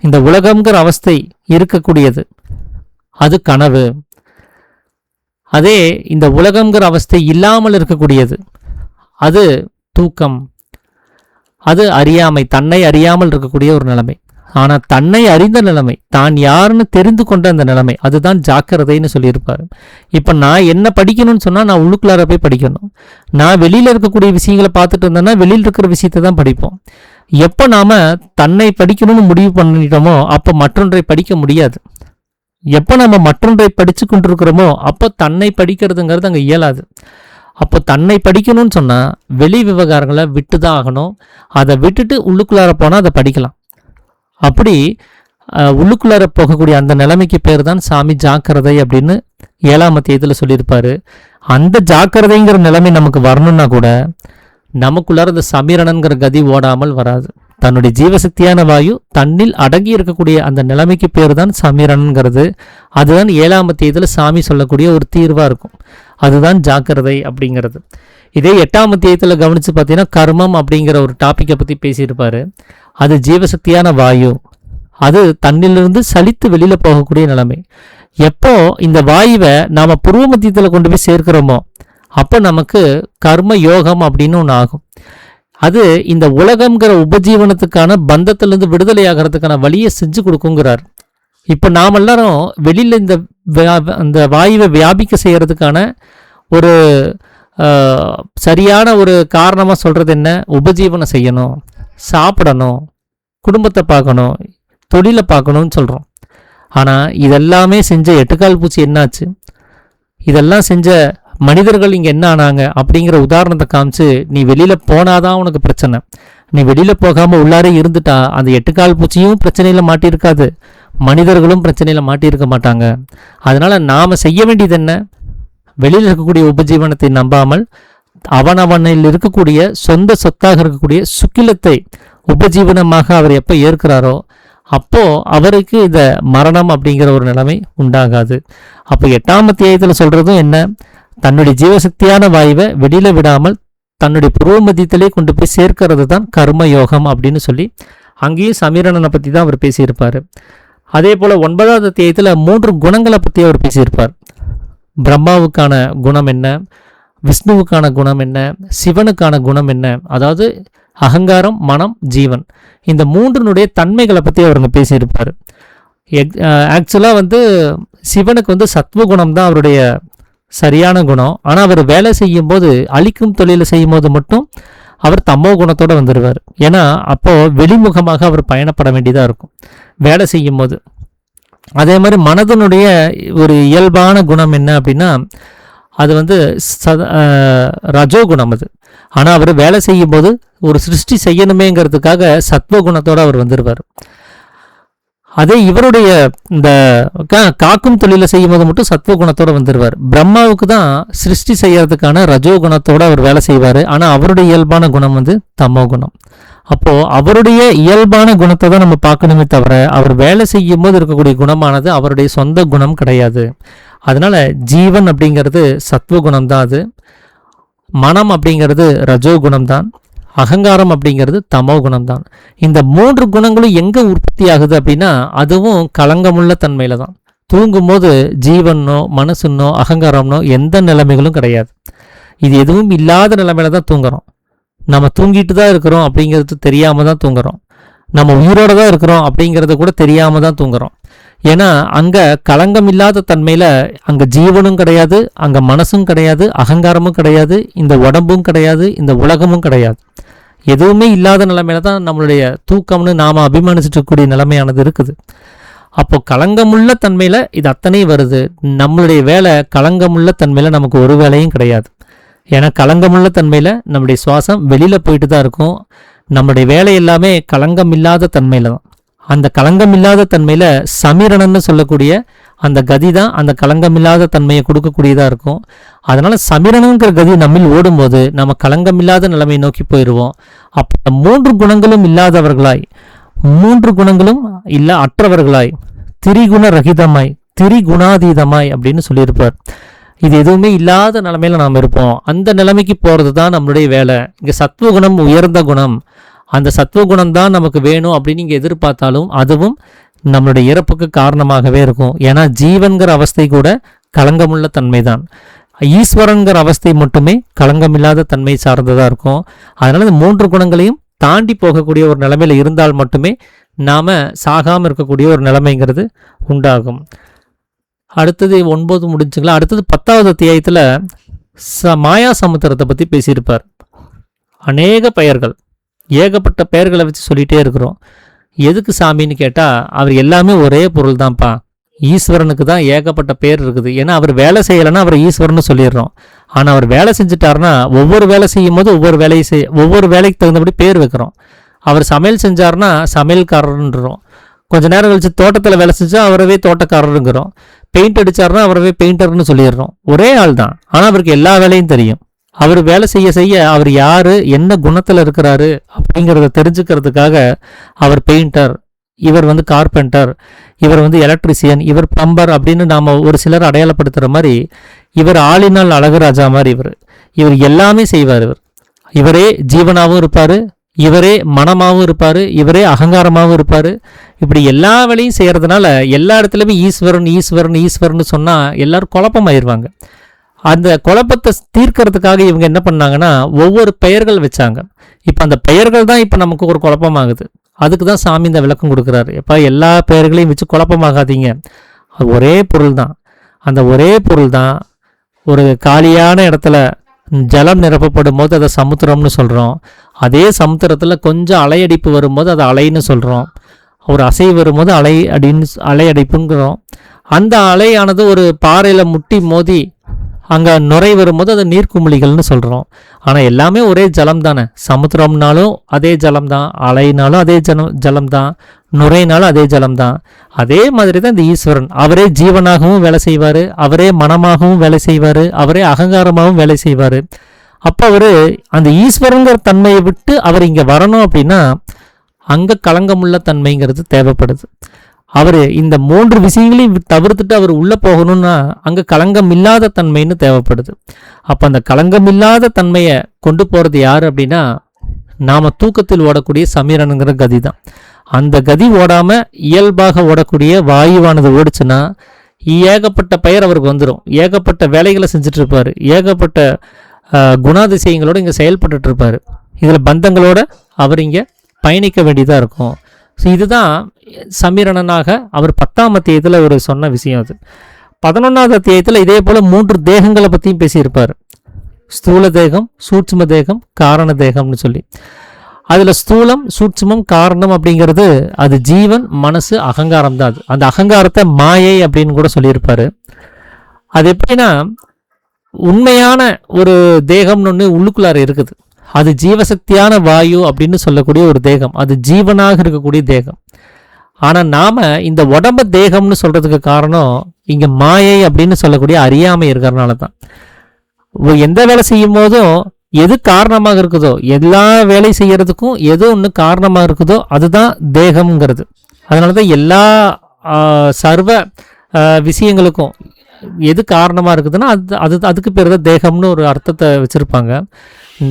இந்த உலகம்ங்கிற அவஸ்தை இருக்கக்கூடியது, அது கனவு. அதே இந்த உலகம்ங்கிற அவஸ்தை இல்லாமல் இருக்கக்கூடியது, அது தூக்கம், அது அறியாமை, தன்னை அறியாமல் இருக்கக்கூடிய ஒரு நிலைமை. ஆனால் தன்னை அறிந்த நிலைமை, தான் யாருன்னு தெரிந்து கொண்ட அந்த நிலைமை, அதுதான் ஜாக்கிரதைன்னு சொல்லியிருப்பாரு. இப்போ நான் என்ன படிக்கணும்னு சொன்னால் நான் உள்ளுக்குள்ளார போய் படிக்கணும். நான் வெளியில் இருக்கக்கூடிய விஷயங்களை பார்த்துட்டு இருந்தேன்னா வெளியில் இருக்கிற விஷயத்தை தான் படிப்போம். எப்போ நாம் தன்னை படிக்கணும்னு முடிவு பண்ணிட்டோமோ அப்போ மற்றொன்றை படிக்க முடியாது. எப்போ நம்ம மற்றொன்றை படித்து கொண்டிருக்கிறோமோ அப்போ தன்னை படிக்கிறதுங்கிறது அங்கே இயலாது. அப்போ தன்னை படிக்கணும்னு சொன்னால் வெளி விவகாரங்களை விட்டு தான் ஆகணும். அதை விட்டுட்டு உள்ளுக்குள்ளார போனால் அதை படிக்கலாம். அப்படி உள்ளுக்குள்ளார போகக்கூடிய அந்த நிலைமைக்கு பேர் தான் சாமி ஜாக்கிரதை அப்படின்னு 7ஆம் அத்தியாயத்தில் சொல்லியிருப்பாரு. அந்த ஜாக்கிரதைங்கிற நிலைமை நமக்கு வரணும்னா கூட நமக்குள்ளார அந்த சமீரணன்கிற கதி ஓடாமல் வராது. தன்னுடைய ஜீவசக்தியான வாயு தன்னில் அடங்கி இருக்கக்கூடிய அந்த நிலைமைக்கு பேர் தான் சமீரணன்கிறது. அதுதான் 7ஆம் அத்தியாயத்தில் சாமி சொல்லக்கூடிய ஒரு தீர்வாக இருக்கும். அதுதான் ஜாக்கிரதை அப்படிங்கிறது. இதே 8ஆம் அத்தியாயத்தில் கவனித்து பார்த்தீங்கன்னா கர்மம் அப்படிங்கிற ஒரு டாப்பிக்கை பற்றி பேசியிருப்பார். அது ஜீவசக்தியான வாயு, அது தன்னிலிருந்து சலித்து வெளியில் போகக்கூடிய நிலைமை. எப்போ இந்த வாயுவை நாம் புருவ மத்தியத்தில் கொண்டு போய் சேர்க்கிறோமோ அப்போ நமக்கு கர்ம யோகம் அப்படின்னு ஒன்று ஆகும். அது இந்த உலகம்ங்கிற உபஜீவனத்துக்கான பந்தத்திலிருந்து விடுதலை ஆகிறதுக்கான வழியை செஞ்சு கொடுக்குங்கிறார். இப்போ நாம் எல்லாரும் வெளியில் இந்த வாயுவை வியாபிக்க செய்கிறதுக்கான ஒரு சரியான ஒரு காரணமாக சொல்கிறது என்ன? உபஜீவனம் செய்யணும், சாப்பிடணும், குடும்பத்தை பார்க்கணும், தொழிலை பார்க்கணும்னு சொல்கிறோம். ஆனால் இதெல்லாமே செஞ்ச எட்டுக்கால் பூச்சி என்னாச்சு? இதெல்லாம் செஞ்ச மனிதர்கள் இங்கே என்ன ஆனாங்க அப்படிங்கிற உதாரணத்தை காமிச்சு, நீ வெளியில் போனாதான் உனக்கு பிரச்சனை, நீ வெளியில் போகாமல் உள்ளாரே இருந்துட்டா அந்த எட்டுக்கால் பூச்சியும் பிரச்சனையில் மாட்டியிருக்காது, மனிதர்களும் பிரச்சனையில் மாட்டியிருக்க மாட்டாங்க. அதனால் நாம் செய்ய வேண்டியது என்ன? வெளியில் இருக்கக்கூடிய உபஜீவனத்தை நம்பாமல் அவனவனில் இருக்கக்கூடிய சொந்த சொத்தாக இருக்கக்கூடிய சுக்கிலத்தை உபஜீவனமாக அவர் எப்போ ஏற்கிறாரோ அப்போ அவருக்கு இந்த மரணம் அப்படிங்கிற ஒரு நிலைமை உண்டாகாது. அப்போ 8ஆம் அத்தியாயத்தில் சொல்றதும் என்ன? தன்னுடைய ஜீவசக்தியான வாயுவை வெளியில விடாமல் தன்னுடைய புருவ மத்தியத்திலே கொண்டு போய் சேர்க்கிறது தான் கர்ம யோகம் அப்படின்னு சொல்லி அங்கேயும் சமீரணனை பற்றி தான் அவர் பேசியிருப்பார். அதே போல் 9ஆவது அத்தியாயத்தில் 3 குணங்களை பற்றி அவர் பேசியிருப்பார். பிரம்மாவுக்கான குணம் என்ன, விஷ்ணுவுக்கான குணம் என்ன, சிவனுக்கான குணம் என்ன, அதாவது அகங்காரம், மனம், ஜீவன், இந்த 3னுடைய தன்மைகளை பற்றி அவருங்க பேசியிருப்பார். ஆக்சுவலாக சிவனுக்கு சத்வகுணம் தான் அவருடைய சரியான குணம். ஆனால் அவர் வேலை செய்யும்போது, அழிக்கும் தொழிலை செய்யும் போது மட்டும் அவர் தமோ குணத்தோடு வந்துடுவார். ஏன்னா அப்போது வெளிமுகமாக அவர் பயணப்பட வேண்டியதாக இருக்கும் வேலை செய்யும் போது. அதே மாதிரி மனதனுடைய ஒரு இயல்பான குணம் என்ன அப்படின்னா அது ரஜோகுணம் அது. ஆனால் அவர் வேலை செய்யும் போது ஒரு சிருஷ்டி செய்யணுமேங்கிறதுக்காக சத்வகுணத்தோடு அவர் வந்துடுவார். அதே இவருடைய இந்த காக்கும் தொழிலை செய்யும் போது மட்டும் சத்வகுணத்தோடு வந்துடுவார். பிரம்மாவுக்கு தான் சிருஷ்டி செய்யறதுக்கான ரஜோகுணத்தோடு அவர் வேலை செய்வார். ஆனால் அவருடைய இயல்பான குணம் தமோ குணம். அப்போது அவருடைய இயல்பான குணத்தை தான் நம்ம பார்க்கணுமே தவிர அவர் வேலை செய்யும் போது இருக்கக்கூடிய குணமானது அவருடைய சொந்த குணம் கிடையாது. அதனால் ஜீவன் அப்படிங்கிறது சத்வகுணம் தான், அது மனம் அப்படிங்கிறது ரஜோகுணம் தான், அகங்காரம் அப்படிங்கிறது தமோ குணம் தான். இந்த 3 குணங்களும் எங்கே உற்பத்தி ஆகுது அப்படின்னா அதுவும் களங்கமுள்ள தன்மையில் தான். தூங்கும்போது ஜீவனோ மனசுன்னோ அகங்காரம்னோ எந்த நிலைமைகளும் கிடையாது. இது எதுவும் இல்லாத நிலைமையில தான் தூங்குறோம். நம்ம தூங்கிட்டு தான் இருக்கிறோம் அப்படிங்கிறது தெரியாமல் தான் தூங்குறோம். நம்ம உயிரோடு தான் இருக்கிறோம் அப்படிங்கிறத கூட தெரியாமல் தான் தூங்குறோம். ஏன்னா அங்கே களங்கம் இல்லாத தன்மையில் அங்கே ஜீவனும் கிடையாது, அங்கே மனசும் கிடையாது, அகங்காரமும் கிடையாது, இந்த உடம்பும் கிடையாது, இந்த உலகமும் கிடையாது. எதுவுமே இல்லாத நிலைமையில தான் நம்மளுடைய தூக்கம்னு நாம் அபிமானிச்சுட்டு இருக்கக்கூடிய நிலைமையானது இருக்குது. அப்போ களங்கமுள்ள தன்மையில் இது அத்தனை வருது. நம்மளுடைய வேலை களங்கமுள்ள தன்மையில் நமக்கு ஒரு வேலையும் கிடையாது. ஏன்னா களங்கமுள்ள தன்மையில் நம்முடைய சுவாசம் வெளியில் போயிட்டு தான் இருக்கும். நம்முடைய வேலை எல்லாமே களங்கம் இல்லாத தன்மையில் தான். அந்த களங்கம் இல்லாத தன்மையில் சமீரணன்னு சொல்லக்கூடிய அந்த கதி தான் அந்த களங்கம் இல்லாத தன்மையை கொடுக்கக்கூடியதாக இருக்கும். அதனால் சமீரணங்கிற கதி நம்மில் ஓடும்போது நம்ம களங்கம் இல்லாத நிலைமையை நோக்கி போயிடுவோம். அப்போ 3 குணங்களும் இல்லாதவர்களாய், 3 குணங்களும் அற்றவர்களாய், திரிகுண ரகிதமாய், திரிகுணாதீதமாய் அப்படின்னு சொல்லியிருப்பார். இது எதுவுமே இல்லாத நிலைமையில நாம் இருப்போம். அந்த நிலைமைக்கு போகிறது தான் நம்மளுடைய வேலை. இங்கே சத்வகுணம் உயர்ந்த குணம், அந்த சத்துவகுணம் தான் நமக்கு வேணும் அப்படின்னு நீங்கள் எதிர்பார்த்தாலும் அதுவும் நம்மளுடைய இறப்புக்கு காரணமாகவே இருக்கும். ஏன்னா ஜீவன்கிற அவஸ்தை கூட களங்கமுள்ள தன்மை தான். ஈஸ்வரன்கிற அவஸ்தை மட்டுமே களங்கமில்லாத தன்மை சார்ந்ததாக இருக்கும். அதனால் இந்த 3 குணங்களையும் தாண்டி போகக்கூடிய ஒரு நிலைமையில் இருந்தால் மட்டுமே நாம் சாகாமல் இருக்கக்கூடிய ஒரு நிலைமைங்கிறது உண்டாகும். அடுத்தது 9 முடிஞ்சுங்களா? அடுத்தது 10வது அத்தியாயத்தில் மாயா சமுத்திரத்தை பற்றி பேசியிருப்பார். அநேக பெயர்கள், ஏகப்பட்ட பெயர்களை வச்சு சொல்லிகிட்டே இருக்கிறோம். எதுக்கு சாமின்னு கேட்டால் அவர் எல்லாமே ஒரே பொருள் தான்ப்பா. ஈஸ்வரனுக்கு தான் ஏகப்பட்ட பேர் இருக்குது. ஏன்னா அவர் வேலை செய்யலைன்னா அவர் ஈஸ்வரன்னு சொல்லிடுறோம். ஆனால் அவர் வேலை செஞ்சுட்டாருன்னா ஒவ்வொரு வேலை செய்யும் போது ஒவ்வொரு வேலைக்கு தகுந்தபடி பேர் வைக்கிறோம். அவர் சமையல் செஞ்சார்னா சமையல்காரர்ன்றோம். கொஞ்ச நேரம் கழிச்சு தோட்டத்தில் வேலை செஞ்சா அவரவே தோட்டக்காரருங்கிறோம். பெயிண்ட் அடித்தார்னா அவரவே பெயிண்டர்னு சொல்லிடுறோம். ஒரே ஆள் தான், ஆனால் அவருக்கு எல்லா வேலையும் தெரியும். அவர் வேலை செய்ய செய்ய அவர் யார், என்ன குணத்தில் இருக்கிறாரு அப்படிங்கிறத தெரிஞ்சுக்கிறதுக்காக அவர் பெயிண்டர், இவர் கார்பெண்டர், இவர் எலக்ட்ரிசியன், இவர் பிளம்பர் அப்படின்னு நாம் ஒரு சிலர் அடையாளப்படுத்துகிற மாதிரி இவர் ஆளினால் அழகுராஜா மாதிரி இவர் எல்லாமே செய்வார். இவரே ஜீவனாகவும் இருப்பார், இவரே மனமாகவும் இருப்பார், இவரே அகங்காரமாகவும் இருப்பார். இப்படி எல்லா வேலையும் செய்கிறதுனால எல்லா இடத்துலையுமே ஈஸ்வரன் ஈஸ்வரன் ஈஸ்வரன் சொன்னால் எல்லோரும் குழப்பமாயிருவாங்க. அந்த குழப்பத்தை தீர்க்கறதுக்காக இவங்க என்ன பண்ணாங்கன்னா ஒவ்வொரு பெயர்கள் வச்சாங்க. இப்போ அந்த பெயர்கள் தான் இப்போ நமக்கு ஒரு குழப்பமாகுது. அதுக்கு தான் சாமி இந்த விளக்கம் கொடுக்குறாரு. எப்போ எல்லா பெயர்களையும் வச்சு குழப்பமாகாதீங்க, அது ஒரே பொருள் தான். அந்த ஒரே பொருள் தான் ஒரு காலியான இடத்துல ஜலம் நிரப்பப்படும் போது அதை சமுத்திரம்னு சொல்கிறோம். அதே சமுத்திரத்தில் கொஞ்சம் அலையடிப்பு வரும்போது அதை அலைன்னு சொல்கிறோம். ஒரு அசை வரும்போது அலையடிப்புங்கிறோம். அந்த அலையானது ஒரு பாறையில் முட்டி மோதி அங்கே நுரை வரும்போது அது நீர்க்குமிழிகள்னு சொல்கிறோம். ஆனால் எல்லாமே ஒரே ஜலம் தானே. சமுத்திரம்னாலும் அதே ஜலம் தான், அலைனாலும் அதே ஜலம் தான், நுரைனாலும் அதே ஜலம் தான். அதே மாதிரி தான் இந்த ஈஸ்வரன். அவரே ஜீவனாகவும் வேலை செய்வார், அவரே மனமாகவும் வேலை செய்வார், அவரே அகங்காரமாகவும் வேலை செய்வார். அப்போ அவர் அந்த ஈஸ்வரங்கிற தன்மையை விட்டு அவர் இங்கே வரணும் அப்படின்னா அங்கே களங்கமுள்ள தன்மைங்கிறது தேவைப்படுது. அவர் இந்த 3 விஷயங்களையும் தவிர்த்துட்டு அவர் உள்ளே போகணும்னா அங்கே களங்கம் இல்லாத தன்மைன்னு தேவைப்படுது. அப்போ அந்த களங்கம் இல்லாத தன்மையை கொண்டு போகிறது யார் அப்படின்னா நாம் தூக்கத்தில் ஓடக்கூடிய சமீரனுங்கிற கதி தான். அந்த கதி ஓடாமல் இயல்பாக ஓடக்கூடிய வாயுவானது ஓடிச்சுன்னா ஏகப்பட்ட பெயர் அவருக்கு வந்துடும். ஏகப்பட்ட வேலைகளை செஞ்சுட்டு இருப்பார், ஏகப்பட்ட குணாதிசயங்களோடு இங்கே செயல்பட்டு இருப்பார். இதில் பந்தங்களோட அவர் இங்கே பயணிக்க வேண்டியதாக இருக்கும். ஸோ இதுதான் சமீரணனாக அவர் 10ஆம் அத்தியாயத்தில் ஒரு சொன்ன விஷயம். அது 11வது அத்தியாயத்தில் இதே போல் 3 தேகங்களை பற்றியும் பேசியிருப்பார். ஸ்தூல தேகம், சூட்சும தேகம், காரண தேகம்னு சொல்லி. அதில் ஸ்தூலம், சூட்சுமம், காரணம் அப்படிங்கிறது அது ஜீவன், மனசு, அகங்காரம் தான். அது அந்த அகங்காரத்தை மாயை அப்படின்னு கூட சொல்லியிருப்பார். அது எப்படின்னா உண்மையான ஒரு தேகம்னு ஒன்று உள்ளுக்குள்ளார இருக்குது. அது ஜீவசக்தியான வாயு அப்படின்னு சொல்லக்கூடிய ஒரு தேகம், அது ஜீவனாக இருக்கக்கூடிய தேகம். ஆனால் நாம் இந்த உடம்பு தேகம்னு சொல்கிறதுக்கு காரணம் இங்கே மாயை அப்படின்னு சொல்லக்கூடிய அறியாமை இருக்கிறதுனால தான். எந்த வேலை செய்யும் போதும் எது காரணமாக இருக்குதோ, எல்லா வேலை செய்கிறதுக்கும் எது ஒன்று காரணமாக இருக்குதோ அதுதான் தேகம்ங்கிறது. அதனால தான் எல்லா சர்வ விஷயங்களுக்கும் எது காரணமாக இருக்குதுன்னா அதுக்கு பேர் தான் தேகம்னு ஒரு அர்த்தத்தை வச்சுருப்பாங்க.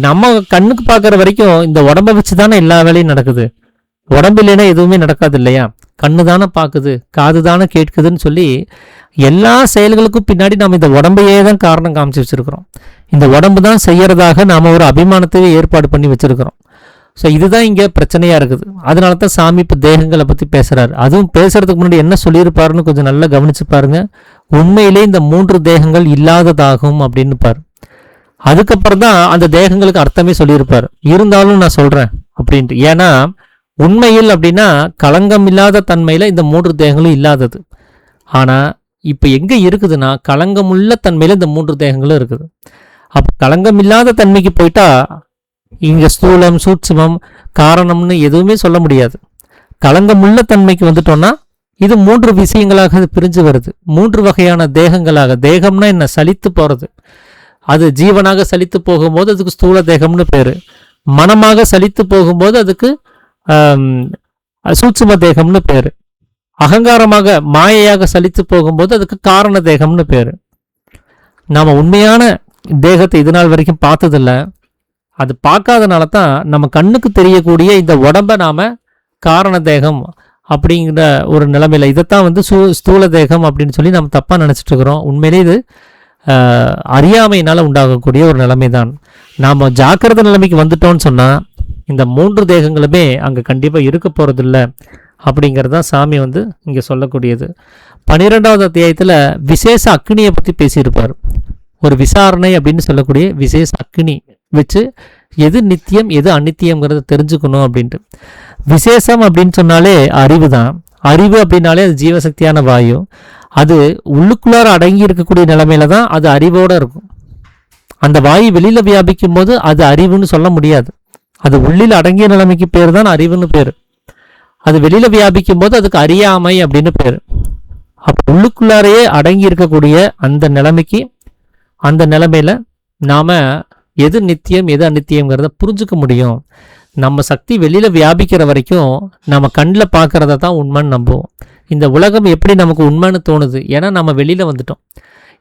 நம்ம கண்ணுக்கு பார்க்குற வரைக்கும் இந்த உடம்பை வச்சு தானே எல்லா வேலையும் நடக்குது. உடம்பு இல்லைன்னா எதுவுமே நடக்காது இல்லையா? கண்ணு தானே பார்க்குது, காது தானே கேட்குதுன்னு சொல்லி எல்லா செயல்களுக்கும் பின்னாடி நம்ம இந்த உடம்பையே தான் காரணம் காமிச்சு வச்சுருக்கிறோம். இந்த உடம்பு தான் செய்யறதாக நாம் ஒரு அபிமானத்தையே ஏற்பாடு பண்ணி வச்சுருக்கிறோம். ஸோ இதுதான் இங்கே பிரச்சனையாக இருக்குது. அதனால தான் சாமி இப்போ தேகங்களை பற்றி பேசுகிறார். அதுவும் பேசுகிறதுக்கு முன்னாடி என்ன சொல்லியிருப்பாருன்னு கொஞ்சம் நல்லா கவனிச்சு பாருங்க. உண்மையிலே இந்த 3 தேகங்கள் இல்லாததாகும் அப்படின்னு பாரு. அதுக்கப்புறம் தான் அந்த தேகங்களுக்கு அர்த்தமே சொல்லியிருப்பார். இருந்தாலும் நான் சொல்கிறேன் அப்படின்ட்டு. ஏன்னா உண்மையில் அப்படின்னா களங்கம் இல்லாத தன்மையில் இந்த 3 தேகங்களும் இல்லாதது. ஆனால் இப்போ எங்கே இருக்குதுன்னா களங்கமுள்ள தன்மையில் இந்த 3 தேகங்களும் இருக்குது. அப்போ களங்கம் இல்லாத தன்மைக்கு போயிட்டா இங்கே ஸ்தூலம், சூட்சுமம், காரணம்னு எதுவுமே சொல்ல முடியாது. களங்கமுள்ள தன்மைக்கு வந்துட்டோம்னா இது 3 விஷயங்களாக அது பிரிஞ்சு வருது. 3 வகையான தேகங்களாக. தேகம்னா என்ன? சலித்து போகிறது. அது ஜீவனாக சலித்து போகும்போது அதுக்கு ஸ்தூல தேகம்னு பேர். மனமாக சலித்து போகும்போது அதுக்கு சூட்சும தேகம்னு பேர். அகங்காரமாக மாயையாக சலித்து போகும்போது அதுக்கு காரண தேகம்னு பேர். நாம் உண்மையான தேகத்தை இது நாள் வரைக்கும் பார்த்ததில்ல. அது பார்க்காதனால தான் நம்ம கண்ணுக்கு தெரியக்கூடிய இந்த உடம்பை நாம் காரண தேகம் அப்படிங்கிற ஒரு நிலைமையில் இதைத்தான் வந்து ஸ்தூல தேகம் அப்படின்னு சொல்லி நம்ம தப்பாக நினச்சிட்டு இருக்கிறோம். உண்மையிலே இது அறியாமையினால் உண்டாகக்கூடிய ஒரு நிலைமை தான். நாம் ஜாக்கிரதை நிலைமைக்கு வந்துட்டோம்னு சொன்னால் இந்த 3 தேகங்களுமே அங்கே கண்டிப்பாக இருக்க போகிறதில்ல அப்படிங்கிறது தான் சாமி வந்து இங்கே சொல்லக்கூடியது. 12வது அத்தியாயத்தில் விசேஷ அக்னியை பற்றி பேசியிருப்பார். ஒரு விசாரணை அப்படின்னு சொல்லக்கூடிய விசேஷ அக்னி வச்சு எது நித்தியம் எது அநித்தியம்ங்கிறத தெரிஞ்சுக்கணும் அப்படின்ட்டு. விசேஷம் அப்படின்னு சொன்னாலே அறிவு தான். அறிவு அப்படின்னாலே அது ஜீவசக்தியான வாயு. அது உள்ளுக்குள்ளார அடங்கி இருக்கக்கூடிய நிலைமையில தான் அது அறிவோடு இருக்கும். அந்த வாயு வெளியில் வியாபிக்கும் போது அது அறிவுன்னு சொல்ல முடியாது. அது உள்ளில் அடங்கிய நிலைமைக்கு பேர் தான் அறிவுன்னு பேர். அது வெளியில் வியாபிக்கும் போது அதுக்கு அறியாமை அப்படின்னு பேர். அப்போ உள்ளுக்குள்ளாரையே அடங்கி இருக்கக்கூடிய அந்த நிலைமைக்கு அந்த நிலைமையில நாம் எது நித்தியம் எது அநித்தியங்கிறத புரிஞ்சுக்க முடியும். நம்ம சக்தி வெளியில் வியாபிக்கிற வரைக்கும் நம்ம கண்ணில் பார்க்குறத தான் உண்மைன்னு நம்புவோம். இந்த உலகம் எப்படி நமக்கு உண்மைன்னு தோணுது, ஏன்னா நம்ம வெளியில் வந்துட்டோம்.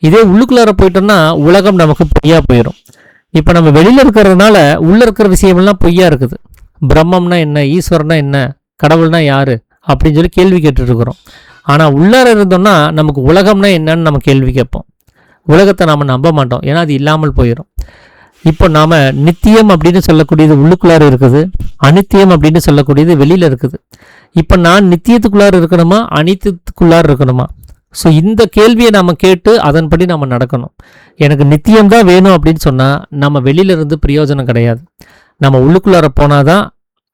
இதே உள்ளுக்குள்ளார போயிட்டோம்னா உலகம் நமக்கு பொய்யா போயிடும். இப்போ நம்ம வெளியில் இருக்கிறதுனால உள்ளே இருக்கிற விஷயமெல்லாம் பொய்யா இருக்குது. பிரம்மம்னா என்ன, ஈஸ்வரனா என்ன, கடவுள்னா யார் அப்படின்னு சொல்லி கேள்வி கேட்டுருக்குறோம். ஆனால் உள்ளார இருந்தோம்னா நமக்கு உலகம்னா என்னன்னு நம்ம கேள்வி கேட்போம். உலகத்தை நாம் நம்ப மாட்டோம், ஏன்னா அது இல்லாமல் போயிடும். இப்போ நாம் நித்தியம் அப்படின்னு சொல்லக்கூடியது உள்ளுக்குள்ளார இருக்குது, அநித்தியம் அப்படின்னு சொல்லக்கூடியது வெளியில் இருக்குது. இப்போ நான் நித்தியத்துக்குள்ளார இருக்கணுமா அநித்தியத்துக்குள்ளார இருக்கணுமா? ஸோ இந்த கேள்வியை நாம் கேட்டு அதன்படி நம்ம நடக்கணும். எனக்கு நித்தியம்தான் வேணும் அப்படின்னு சொன்னால் நம்ம வெளியிலிருந்து பிரயோஜனம் கிடையாது. நம்ம உள்ளுக்குள்ளார போனால் தான்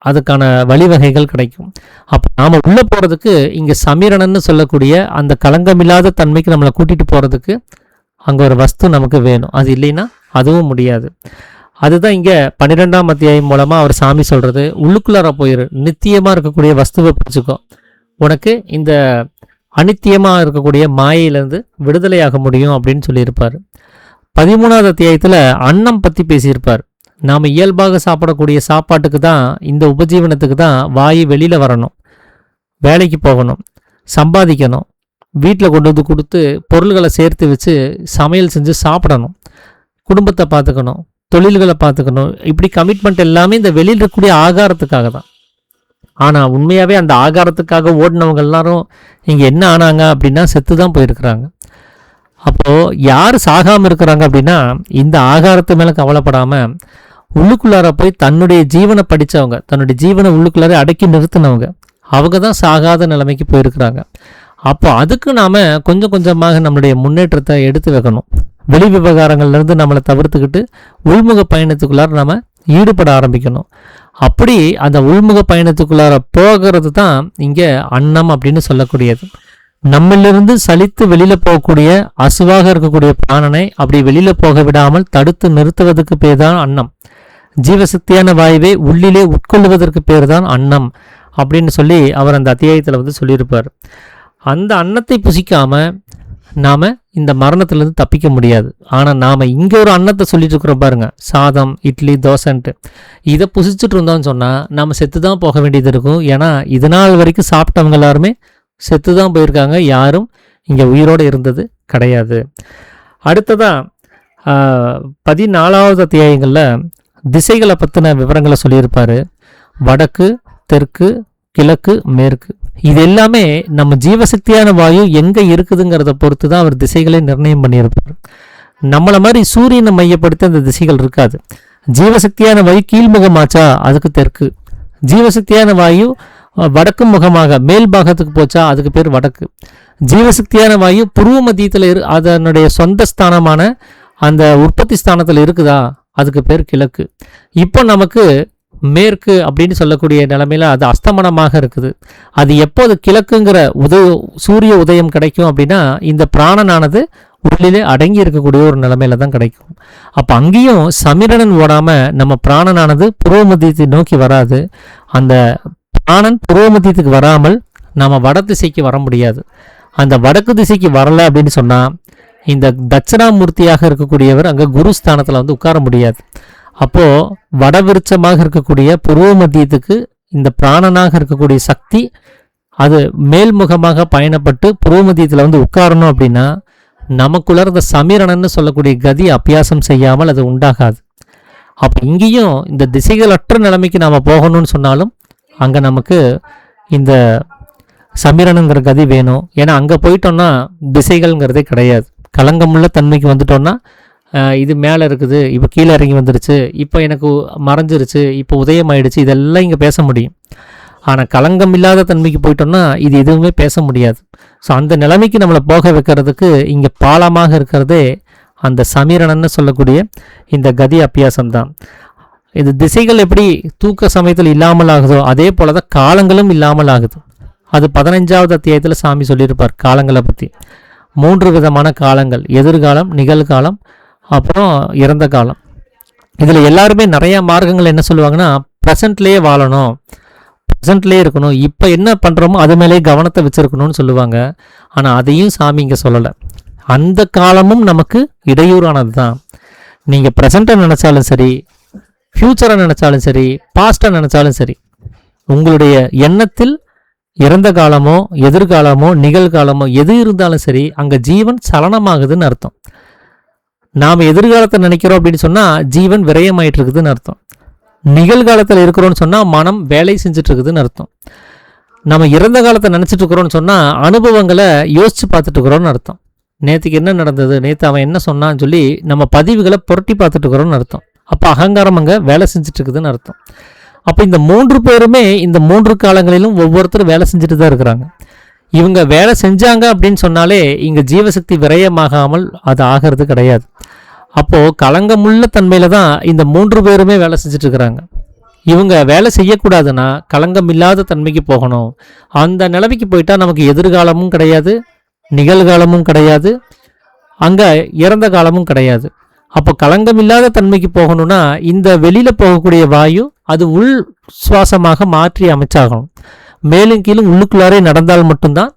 அதுக்கான வழிவகைகள் கிடைக்கும். அப்போ நாம் உள்ளே போகிறதுக்கு இங்கே சமீரணன்னு சொல்லக்கூடிய அந்த களங்கமில்லாத தன்மைக்கு நம்மளை கூட்டிகிட்டு போகிறதுக்கு அங்கே ஒரு வஸ்து நமக்கு வேணும். அது இல்லைன்னா அதுவும் முடியாது. அதுதான் இங்கே 12ஆம் அத்தியாயம் மூலமாக அவர் சாமி சொல்கிறது, உள்ளுக்குள்ளார போயிரு, நித்தியமாக இருக்கக்கூடிய வஸ்துவை பிடிச்சிக்கோ, உனக்கு இந்த அநித்தியமாக இருக்கக்கூடிய மாயையிலேருந்து விடுதலையாக முடியும் அப்படின்னு சொல்லியிருப்பார். 13வது அத்தியாயத்தில் அன்னம் பற்றி பேசியிருப்பார். நாம் இயல்பாக சாப்பிடக்கூடிய சாப்பாட்டுக்கு தான், இந்த உபஜீவனத்துக்கு தான் வாயு வெளியில் வரணும், வேலைக்கு போகணும், சம்பாதிக்கணும், வீட்டில் கொண்டு வந்து கொடுத்து பொருள்களை சேர்த்து வச்சு சமையல் செஞ்சு சாப்பிடணும், குடும்பத்தை பார்த்துக்கணும், தொழில்களை பார்த்துக்கணும். இப்படி கமிட்மெண்ட் எல்லாமே இந்த வெளியில் இருக்கக்கூடிய ஆகாரத்துக்காக தான். ஆனால் உண்மையாகவே அந்த ஆகாரத்துக்காக ஓடினவங்க எல்லாரும் இங்கே என்ன ஆனாங்க அப்படின்னா செத்து தான் போயிருக்கிறாங்க. அப்போது யார் சாகாமல் இருக்கிறாங்க அப்படின்னா இந்த ஆகாரத்து மேலே கவலைப்படாமல் உள்ளுக்குள்ளார போய் தன்னுடைய ஜீவனை படித்தவங்க, தன்னுடைய ஜீவனை உள்ளுக்குள்ளார அடக்கி நிறுத்தினவங்க, அவங்க தான் சாகாத நிலைமைக்கு போயிருக்கிறாங்க. அப்போ அதுக்கு நாம் கொஞ்சம் கொஞ்சமாக நம்மளுடைய முன்னேற்றத்தை எடுத்து வைக்கணும். வெளி விவகாரங்கள்லேருந்து நம்மளை தவிர்த்துக்கிட்டு உள்முக பயணத்துக்குள்ளார நம்ம ஈடுபட ஆரம்பிக்கணும். அப்படி அந்த உள்முக பயணத்துக்குள்ளார போகிறது தான் இங்கே அன்னம் அப்படின்னு சொல்லக்கூடியது. நம்மளிலிருந்து சலித்து வெளியில் போகக்கூடிய அசுவாக இருக்கக்கூடிய பிராணனை அப்படி வெளியில் போக விடாமல் தடுத்து நிறுத்துவதற்கு பேர் தான் அன்னம். ஜீவசக்தியான வாயுவை உள்ளிலே உட்கொள்வதற்கு பேர் தான் அன்னம் அப்படின்னு சொல்லி அவர் அந்த அத்தியாயத்தில் வந்து சொல்லியிருப்பார். அந்த அன்னத்தை புசிக்காமல் நாம் இந்த மரணத்திலேருந்து தப்பிக்க முடியாது. ஆனால் நாம் இங்கே ஒரு அன்னத்தை சொல்லிட்டு இருக்கிறோம் பாருங்க, சாதம், இட்லி, தோசைன்ட்டு. இதை புசிச்சுட்டு இருந்தோம்னு சொன்னால் நம்ம செத்து தான் போக வேண்டியது இருக்கும். ஏன்னா இது நாள் வரைக்கும் சாப்பிட்டவங்க எல்லாருமே செத்து தான் போயிருக்காங்க, யாரும் இங்கே உயிரோடு இருந்தது கிடையாது. அடுத்ததாக 14வது அத்தியாயங்களில் திசைகளை பற்றின விவரங்களை சொல்லியிருப்பார். வடக்கு, தெற்கு, கிழக்கு, மேற்கு, இது எல்லாமே நம்ம ஜீவசக்தியான வாயு எங்கே இருக்குதுங்கிறத பொறுத்து தான் அவர் திசைகளை நிர்ணயம் பண்ணியிருப்பார். நம்மளை மாதிரி சூரியனை மையப்படுத்தி அந்த திசைகள் இருக்காது. ஜீவசக்தியான வாயு கீழ்முகமாச்சா அதுக்கு தெற்கு, ஜீவசக்தியான வாயு வடக்கு முகமாக மேல் பாகத்துக்கு போச்சா அதுக்கு பேர் வடக்கு, ஜீவசக்தியான வாயு புருவ மத்தியத்தில் அதனுடைய சொந்த ஸ்தானமான அந்த உற்பத்தி ஸ்தானத்தில் இருக்குதா அதுக்கு பேர் கிழக்கு. இப்போ நமக்கு மேற்கு அப்படின்னு சொல்லக்கூடிய நிலைமையில் அது அஸ்தமனமாக இருக்குது. அது எப்போது கிழக்குங்கிற சூரிய உதயம் கிடைக்கும் அப்படின்னா இந்த பிராணனானது உள்ளிலே அடங்கி இருக்கக்கூடிய ஒரு நிலைமையில தான் கிடைக்கும். அப்போ அங்கேயும் சமிரணன் ஓடாமல் நம்ம பிராணனானது புருவ மத்தியத்தை நோக்கி வராது. அந்த பிராணன் புருவ மத்தியத்துக்கு வராமல் நம்ம வட திசைக்கு வர முடியாது. அந்த வடக்கு திசைக்கு வரலை அப்படின்னு சொன்னால் இந்த தட்சிணாமூர்த்தியாக இருக்கக்கூடியவர் அங்கே குருஸ்தானத்தில் வந்து உட்கார முடியாது. அப்போது வடவிருச்சமாக இருக்கக்கூடிய புருவ மத்தியத்துக்கு இந்த பிராணனாக இருக்கக்கூடிய சக்தி அது மேல்முகமாக பயணப்பட்டு புருவ மத்தியத்தில் வந்து உட்காரணும் அப்படின்னா நமக்குள்ள இந்த சமீரணன்னு சொல்லக்கூடிய கதி அபியாசம் செய்யாமல் அது உண்டாகாது. அப்போ இங்கேயும் இந்த திசைகளற்ற நிலைமைக்கு நாம் போகணும்னு சொன்னாலும் அங்கே நமக்கு இந்த சமீரணங்கிற கதி வேணும். ஏன்னா அங்கே போயிட்டோம்னா திசைகள்ங்கிறதே கிடையாது. களங்கமுள்ள தன்மைக்கு வந்துட்டோம்னா இது மேலே இருக்குது, இப்போ கீழே இறங்கி வந்துருச்சு, இப்போ எனக்கு மறைஞ்சிருச்சு, இப்போ உதயம் ஆயிடுச்சு, இதெல்லாம் இங்கே பேச முடியும். ஆனால் களங்கம் இல்லாத தன்மைக்கு போயிட்டோம்னா இது எதுவுமே பேச முடியாது. ஸோ அந்த நிலைமைக்கு நம்மளை போக வைக்கிறதுக்கு இங்கே பாலமாக இருக்கிறதே அந்த சமீரணன்னு சொல்லக்கூடிய இந்த கதி அபியாசம்தான். இது திசைகள் எப்படி தூக்க சமயத்தில் இல்லாமல் ஆகுதோ அதே போல தான் காலங்களும் இல்லாமல் ஆகுது. அது 15வது அத்தியாயத்தில் சாமி சொல்லியிருப்பார் காலங்களை பற்றி. 3 விதமான காலங்கள், எதிர்காலம், நிகழ்காலம், அப்புறம் இறந்த காலம். இதில் எல்லாருமே நிறையா மார்க்கங்கள் என்ன சொல்லுவாங்கன்னா, ப்ரெசண்ட்லேயே வாழணும், ப்ரெசண்ட்லேயே இருக்கணும், இப்போ என்ன பண்ணுறோமோ அது மேலேயே கவனத்தை வச்சுருக்கணும்னு சொல்லுவாங்க. ஆனால் அதையும் சாமி இங்கே சொல்லலை. அந்த காலமும் நமக்கு இடையூறானது தான். நீங்கள் ப்ரெசண்ட்டை நினச்சாலும் சரி, ஃப்யூச்சரை நினச்சாலும் சரி, பாஸ்ட்டை நினச்சாலும் சரி, உங்களுடைய எண்ணத்தில் இறந்த காலமோ எதிர்காலமோ நிகழ்காலமோ எது இருந்தாலும் சரி அங்கே ஜீவன் சலனமாகுதுன்னு அர்த்தம். நாம் எதிர்காலத்தை நினைக்கிறோம் அப்படின்னு சொன்னால் ஜீவன் விரயமாயிட்டு இருக்குதுன்னு அர்த்தம். நிகழ்காலத்தில் இருக்கிறோன்னு சொன்னால் மனம் வேலை செஞ்சுட்டு இருக்குதுன்னு அர்த்தம். நம்ம இறந்த காலத்தை நினச்சிட்டு இருக்கிறோன்னு சொன்னால் அனுபவங்களை யோசித்து பார்த்துட்டு இருக்கிறோன்னு அர்த்தம். நேற்றுக்கு என்ன நடந்தது, நேற்று அவன் என்ன சொன்னான்னு சொல்லி நம்ம பதிவுகளை புரட்டி பார்த்துட்டு இருக்கிறோன்னு அர்த்தம். அப்போ அகங்காரம் அங்கே வேலை செஞ்சுட்டு இருக்குதுன்னு அர்த்தம். அப்போ இந்த 3 பேருமே இந்த 3 காலங்களிலும் ஒவ்வொருத்தரும் வேலை செஞ்சுட்டு தான் இருக்கிறாங்க. இவங்க வேலை செஞ்சாங்க அப்படின்னு சொன்னாலே இங்கே ஜீவசக்தி விரயமாகாமல் அது ஆகிறது கிடையாது. அப்போது களங்கமுள்ள தன்மையில் தான் இந்த 3 பேருமே வேலை செஞ்சுட்டு இருக்கிறாங்க. இவங்க வேலை செய்யக்கூடாதுன்னா களங்கம் இல்லாத தன்மைக்கு போகணும். அந்த நிலைமைக்கு போயிட்டா நமக்கு எதிர்காலமும் கிடையாது, நிகழ்காலமும் கிடையாது, அங்கே இறந்த காலமும் கிடையாது. அப்போ களங்கம் இல்லாத தன்மைக்கு போகணும்னா இந்த வெளியில் போகக்கூடிய வாயு அது உள் சுவாசமாக மாற்றி அமைச்சாகணும். மேலும் கீழும் உள்ளுக்குள்ளாரே நடந்தால் மட்டும்தான்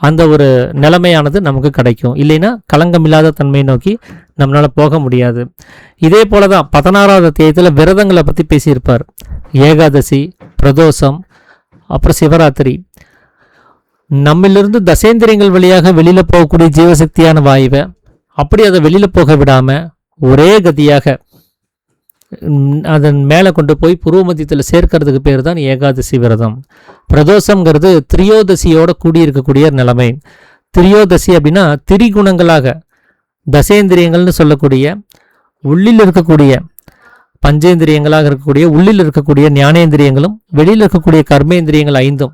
அந்த ஒரு நிலைமையானது நமக்கு கிடைக்கும். இல்லைன்னா களங்கம் இல்லாத தன்மையை நோக்கி நம்மளால் போக முடியாது. இதே போல தான் 16வது அத்தியாயத்தில் விரதங்களை பற்றி பேசியிருப்பார். ஏகாதசி, பிரதோஷம், அப்புறம் சிவராத்திரி. நம்மிலிருந்து தசேந்திரியங்கள் வழியாக வெளியில் போகக்கூடிய ஜீவசக்தியான வாயுவை அப்படி அதை வெளியில் போக விடாமல் ஒரே கதியாக அதன் மேலே கொண்டு போய் புருவ மத்தியத்தில் சேர்க்கறதுக்கு பேர் தான் ஏகாதசி விரதம். பிரதோஷங்கிறது திரியோதசியோட கூடியிருக்கக்கூடிய நிலைமை. திரியோதசி அப்படின்னா திரிகுணங்களாக தசேந்திரியங்கள்னு சொல்லக்கூடிய உள்ளில் இருக்கக்கூடிய பஞ்சேந்திரியங்களாக இருக்கக்கூடிய உள்ளில் இருக்கக்கூடிய ஞானேந்திரியங்களும் வெளியில் இருக்கக்கூடிய கர்மேந்திரியங்கள் 5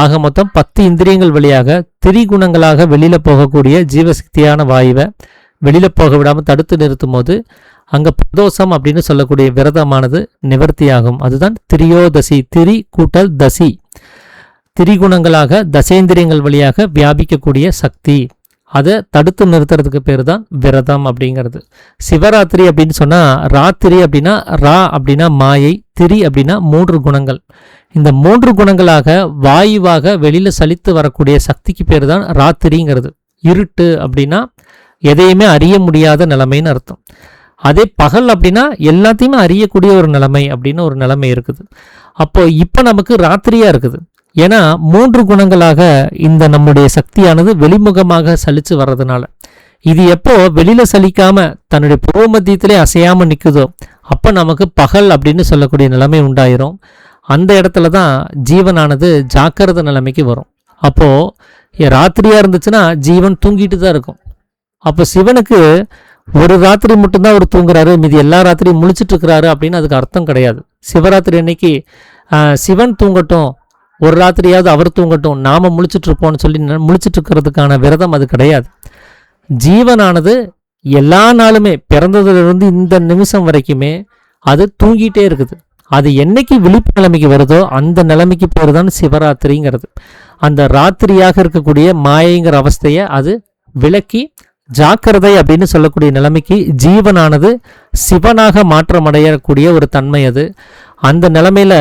ஆக மொத்தம் 10 இந்திரியங்கள் வழியாக திரிகுணங்களாக வெளியில் போகக்கூடிய ஜீவசக்தியான வாயுவை வெளியில் போக விடாமல் தடுத்து நிறுத்தும் போது அங்கே பிரதோஷம் அப்படின்னு சொல்லக்கூடிய விரதமானது நிவர்த்தியாகும். அதுதான் திரியோதசி. திரி கூட்டல் தசி, திரிகுணங்களாக தசேந்திரியங்கள் வழியாக வியாபிக்கக்கூடிய சக்தி. அதை தடுத்து நிறுத்துறதுக்கு பேர் தான் விரதம் அப்படிங்கிறது. சிவராத்திரி அப்படின்னு சொன்னால் ராத்திரி அப்படின்னா ரா அப்படின்னா மாயை, திரி அப்படின்னா 3 குணங்கள். இந்த 3 குணங்களாக வாயுவாக வெளியில் சலித்து வரக்கூடிய சக்திக்கு பேர் தான் ராத்திரிங்கிறது. இருட்டு அப்படின்னா எதையுமே அறிய முடியாத நிலைமைன்னு அர்த்தம். அதே பகல் அப்படின்னா எல்லாத்தையுமே அறியக்கூடிய ஒரு நிலைமை அப்படின்னு ஒரு நிலைமை இருக்குது. அப்போ இப்போ நமக்கு ராத்திரியாக இருக்குது. ஏன்னா 3 குணங்களாக இந்த நம்முடைய சக்தியானது வெளிமுகமாக சலித்து வர்றதுனால. இது எப்போ வெளியில் சலிக்காம தன்னுடைய புருவ மத்தியத்திலே அசையாமல் நிற்குதோ அப்போ நமக்கு பகல் அப்படின்னு சொல்லக்கூடிய நிலைமை உண்டாயிரும். அந்த இடத்துல தான் ஜீவனானது ஜாக்கிரத நிலைமைக்கு வரும். அப்போது ராத்திரியாக இருந்துச்சுன்னா ஜீவன் தூங்கிட்டு தான் இருக்கும். அப்போ சிவனுக்கு ஒரு ராத்திரி மட்டும்தான் அவர் தூங்குறாரு, மீதி எல்லா ராத்திரியும் முழிச்சிட்டு இருக்கிறாரு அப்படின்னு அதுக்கு அர்த்தம் கிடையாது. சிவராத்திரி அன்னைக்கு சிவன் தூங்கட்டும், ஒரு ராத்திரியாவது அவர் தூங்கட்டும், நாம முழிச்சிட்டு இருப்போம்னு சொல்லி முழிச்சிட்டு இருக்கிறதுக்கான விரதம் அது கிடையாது. ஜீவனானது எல்லா நாளுமே பிறந்ததுலேருந்து இந்த நிமிஷம் வரைக்குமே அது தூங்கிட்டே இருக்குது. அது என்னைக்கு விழிப்பு நிலைமைக்கு வருதோ அந்த நிலைமைக்கு பேர் தான் சிவராத்திரிங்கிறது. அந்த ராத்திரியாக இருக்கக்கூடிய மாயைங்கிற அவஸ்தையை அது விலக்கி ஜாக்கிரதை அப்படின்னு சொல்லக்கூடிய நிலைமைக்கு ஜீவனானது சிவனாக மாற்றமடையக்கூடிய ஒரு தன்மை அது. அந்த நிலைமையில்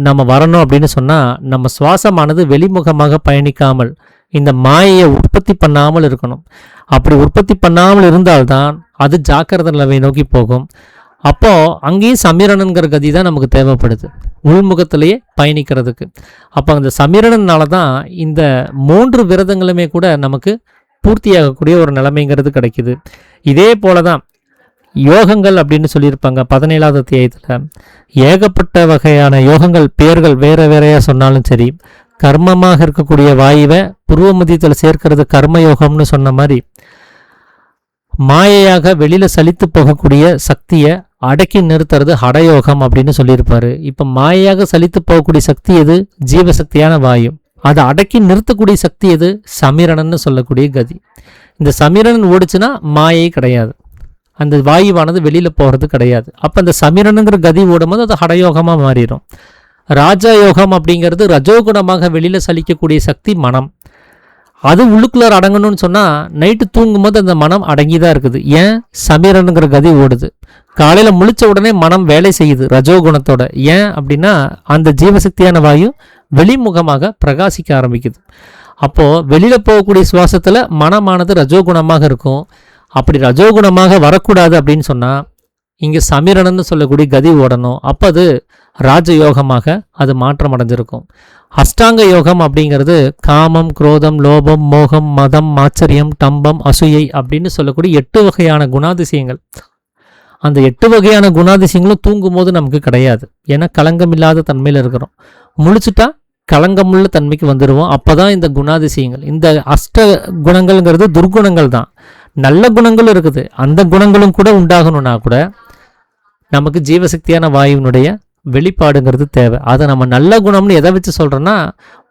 நம்ம வரணும் அப்படின்னு சொன்னால் நம்ம சுவாசமானது வெளிமுகமாக பயணிக்காமல் இந்த மாயையை உற்பத்தி பண்ணாமல் இருக்கணும். அப்படி உற்பத்தி பண்ணாமல் இருந்தால்தான் அது ஜாக்கிரதை நிலைமை நோக்கி போகும். அப்போது அங்கேயும் சமீரணன்கிற கதி தான் நமக்கு தேவைப்படுது உள்முகத்திலேயே பயணிக்கிறதுக்கு. அப்போ அந்த சமீரணனால தான் இந்த 3 விரதங்களுமே கூட நமக்கு பூர்த்தியாகக்கூடிய ஒரு நிலைமைங்கிறது கிடைக்குது. இதே போல தான் யோகங்கள் அப்படின்னு சொல்லியிருப்பாங்க 17வது அத்தியாயத்தில். ஏகப்பட்ட வகையான யோகங்கள் பேர்கள் வேற வேறையா சொன்னாலும் சரி, கர்மமாக இருக்கக்கூடிய வாயுவை புருவ மத்தியத்தில் சேர்க்கிறது கர்ம யோகம்னு சொன்ன மாதிரி, மாயையாக வெளியில சலித்து போகக்கூடிய சக்தியை அடக்கி நிறுத்துறது ஹடயோகம் அப்படின்னு சொல்லியிருப்பாரு. இப்போ மாயையாக சலித்து போகக்கூடிய சக்தி எது? ஜீவசக்தியான வாயு. அதை அடக்கி நிறுத்தக்கூடிய சக்தி எது? சமிரணன்னு சொல்லக்கூடிய கதி. இந்த சமிரணன் ஓடிச்சுன்னா மாயை கிடையாது, அந்த வாயுவானது வெளியில போகிறது கிடையாது. அப்போ அந்த சமிரணங்கிற கதி ஓடும்போது அது ஹடயோகமாக மாறிடும். ராஜயோகம் அப்படிங்கிறது ரஜோகுணமாக வெளியில சலிக்கக்கூடிய சக்தி மனம். அது உள்ளுக்குள்ளார அடங்கணும்னு சொன்னால் நைட்டு தூங்கும்போது அந்த மனம் அடங்கி தான் இருக்குது. ஏன்? சமிரனுங்கிற கதி ஓடுது. காலையில் முழிச்ச உடனே மனம் வேலை செய்யுது ரஜோகுணத்தோட. ஏன் அப்படின்னா அந்த ஜீவசக்தியான வாயு வெளிமுகமாக பிரகாசிக்க ஆரம்பிக்குது. அப்போது வெளியில் போகக்கூடிய சுவாசத்தில் மனமானது ரஜோகுணமாக இருக்கும். அப்படி ரஜோகுணமாக வரக்கூடாது அப்படின்னு சொன்னால் இங்கே சமிரணன்னு சொல்லக்கூடிய கதி ஓடணும். அப்போ அது ராஜயோகமாக அது மாற்றம் அடைஞ்சிருக்கும். அஷ்டாங்க யோகம் அப்படிங்கிறது காமம், குரோதம், லோபம், மோகம், மதம், ஆச்சரியம், டம்பம், அசூயை அப்படின்னு சொல்லக்கூடிய 8 வகையான குணாதிசயங்கள். அந்த 8 வகையான குணாதிசயங்களும் தூங்கும் போது நமக்கு கிடையாது. ஏன்னா களங்கம் இல்லாத தன்மையில் இருக்கிறோம். முழிச்சுட்டா களங்கமுள்ள தன்மைக்கு வந்துடுவோம். அப்போ தான் இந்த குணாதிசயங்கள், இந்த அஷ்ட குணங்கள்ங்கிறது துர்குணங்கள் தான். நல்ல குணங்கள் இருக்குது, அந்த குணங்களும் கூட உண்டாகணும்னா கூட நமக்கு ஜீவசக்தியான வாயுவினுடைய வெளிப்பாடுங்கிறது தேவை. அதை நம்ம நல்ல குணம்னு எதை வச்சு சொல்கிறோன்னா,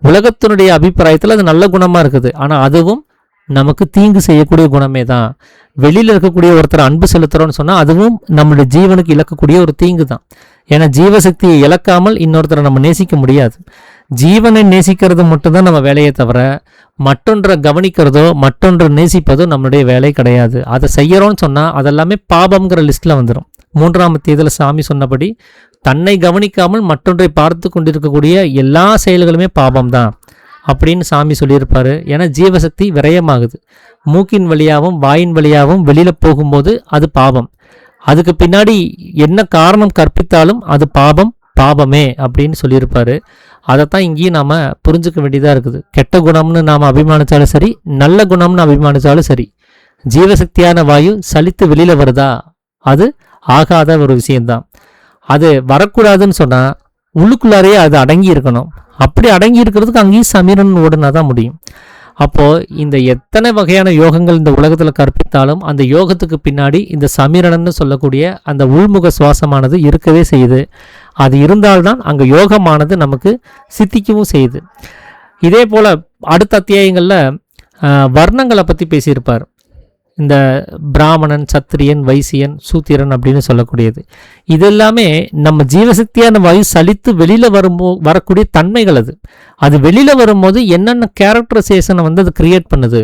உலகத்தினுடைய அபிப்பிராயத்தில் அது நல்ல குணமாக இருக்குது. ஆனால் அதுவும் நமக்கு தீங்கு செய்யக்கூடிய குணமே தான். வெளியில் இருக்கக்கூடிய ஒருத்தர் அன்பு செலுத்துகிறோன்னு சொன்னால் அதுவும் நம்மளுடைய ஜீவனுக்கு இழக்கக்கூடிய ஒரு தீங்கு தான். ஏன்னா ஜீவசக்தியை இழக்காமல் இன்னொருத்தரை நம்ம நேசிக்க முடியாது. ஜீவனை நேசிக்கிறது மட்டும்தான் நம்ம வேலையை தவிர மற்றொன்றை கவனிக்கிறதோ மற்றொன்றை நேசிப்பதோ நம்மளுடைய வேலை கிடையாது. அதை செய்யறோம்னு சொன்னால் அதெல்லாமே பாபம்ங்கிற லிஸ்ட்டில் வந்துடும். 3ஆம் அத்தியாயத்தில் சாமி சொன்னபடி தன்னை கவனிக்காமல் மற்றொன்றை பார்த்து கொண்டிருக்கக்கூடிய எல்லா செயல்களுமே பாபம்தான் அப்படின்னு சாமி சொல்லியிருப்பாரு. ஏன்னா ஜீவசக்தி விரயமாகுது. மூக்கின் வழியாகவும் வாயின் வழியாகவும் வெளியில் போகும்போது அது பாபம். அதுக்கு பின்னாடி என்ன காரணம் கற்பித்தாலும் அது பாபமே அப்படின்னு சொல்லியிருப்பாரு. அதைத்தான் இங்கேயும் நாம் புரிஞ்சுக்க வேண்டியதாக இருக்குது. கெட்ட குணம்னு நாம் அபிமானித்தாலும் சரி, நல்ல குணம்னு அபிமானித்தாலும் சரி, ஜீவசக்தியான வாயு சலித்து வெளியில் வருதா, அது ஆகாத ஒரு விஷயம்தான். அது வரக்கூடாதுன்னு சொன்னால் உள்ளுக்குள்ளாரையே அது அடங்கி இருக்கணும். அப்படி அடங்கி இருக்கிறதுக்கு அங்கேயும் சமிரன் ஓடுனா தான் முடியும். அப்போது இந்த எத்தனை வகையான யோகங்கள் இந்த உலகத்தில் கற்பித்தாலும் அந்த யோகத்துக்கு பின்னாடி இந்த சமிரணன்னு சொல்லக்கூடிய அந்த உள்முக சுவாசமானது இருக்கவே செய்யுது. அது இருந்தால்தான் அங்கே யோகமானது நமக்கு சித்திக்கவும் செய்யுது. இதே போல் அடுத்த அத்தியாயங்களில் வர்ணங்களை பற்றி பேசியிருப்பார். இந்த பிராமணன், சத்திரியன், வைசியன், சூத்திரன் அப்படின்னு சொல்லக்கூடியது இதெல்லாமே நம்ம ஜீவசக்தியான வாயு சலித்து வெளியில் வரக்கூடிய தன்மைகள். அது வெளியில் வரும்போது என்னென்ன கேரக்டரைசேஷனை வந்து அது கிரியேட் பண்ணுது.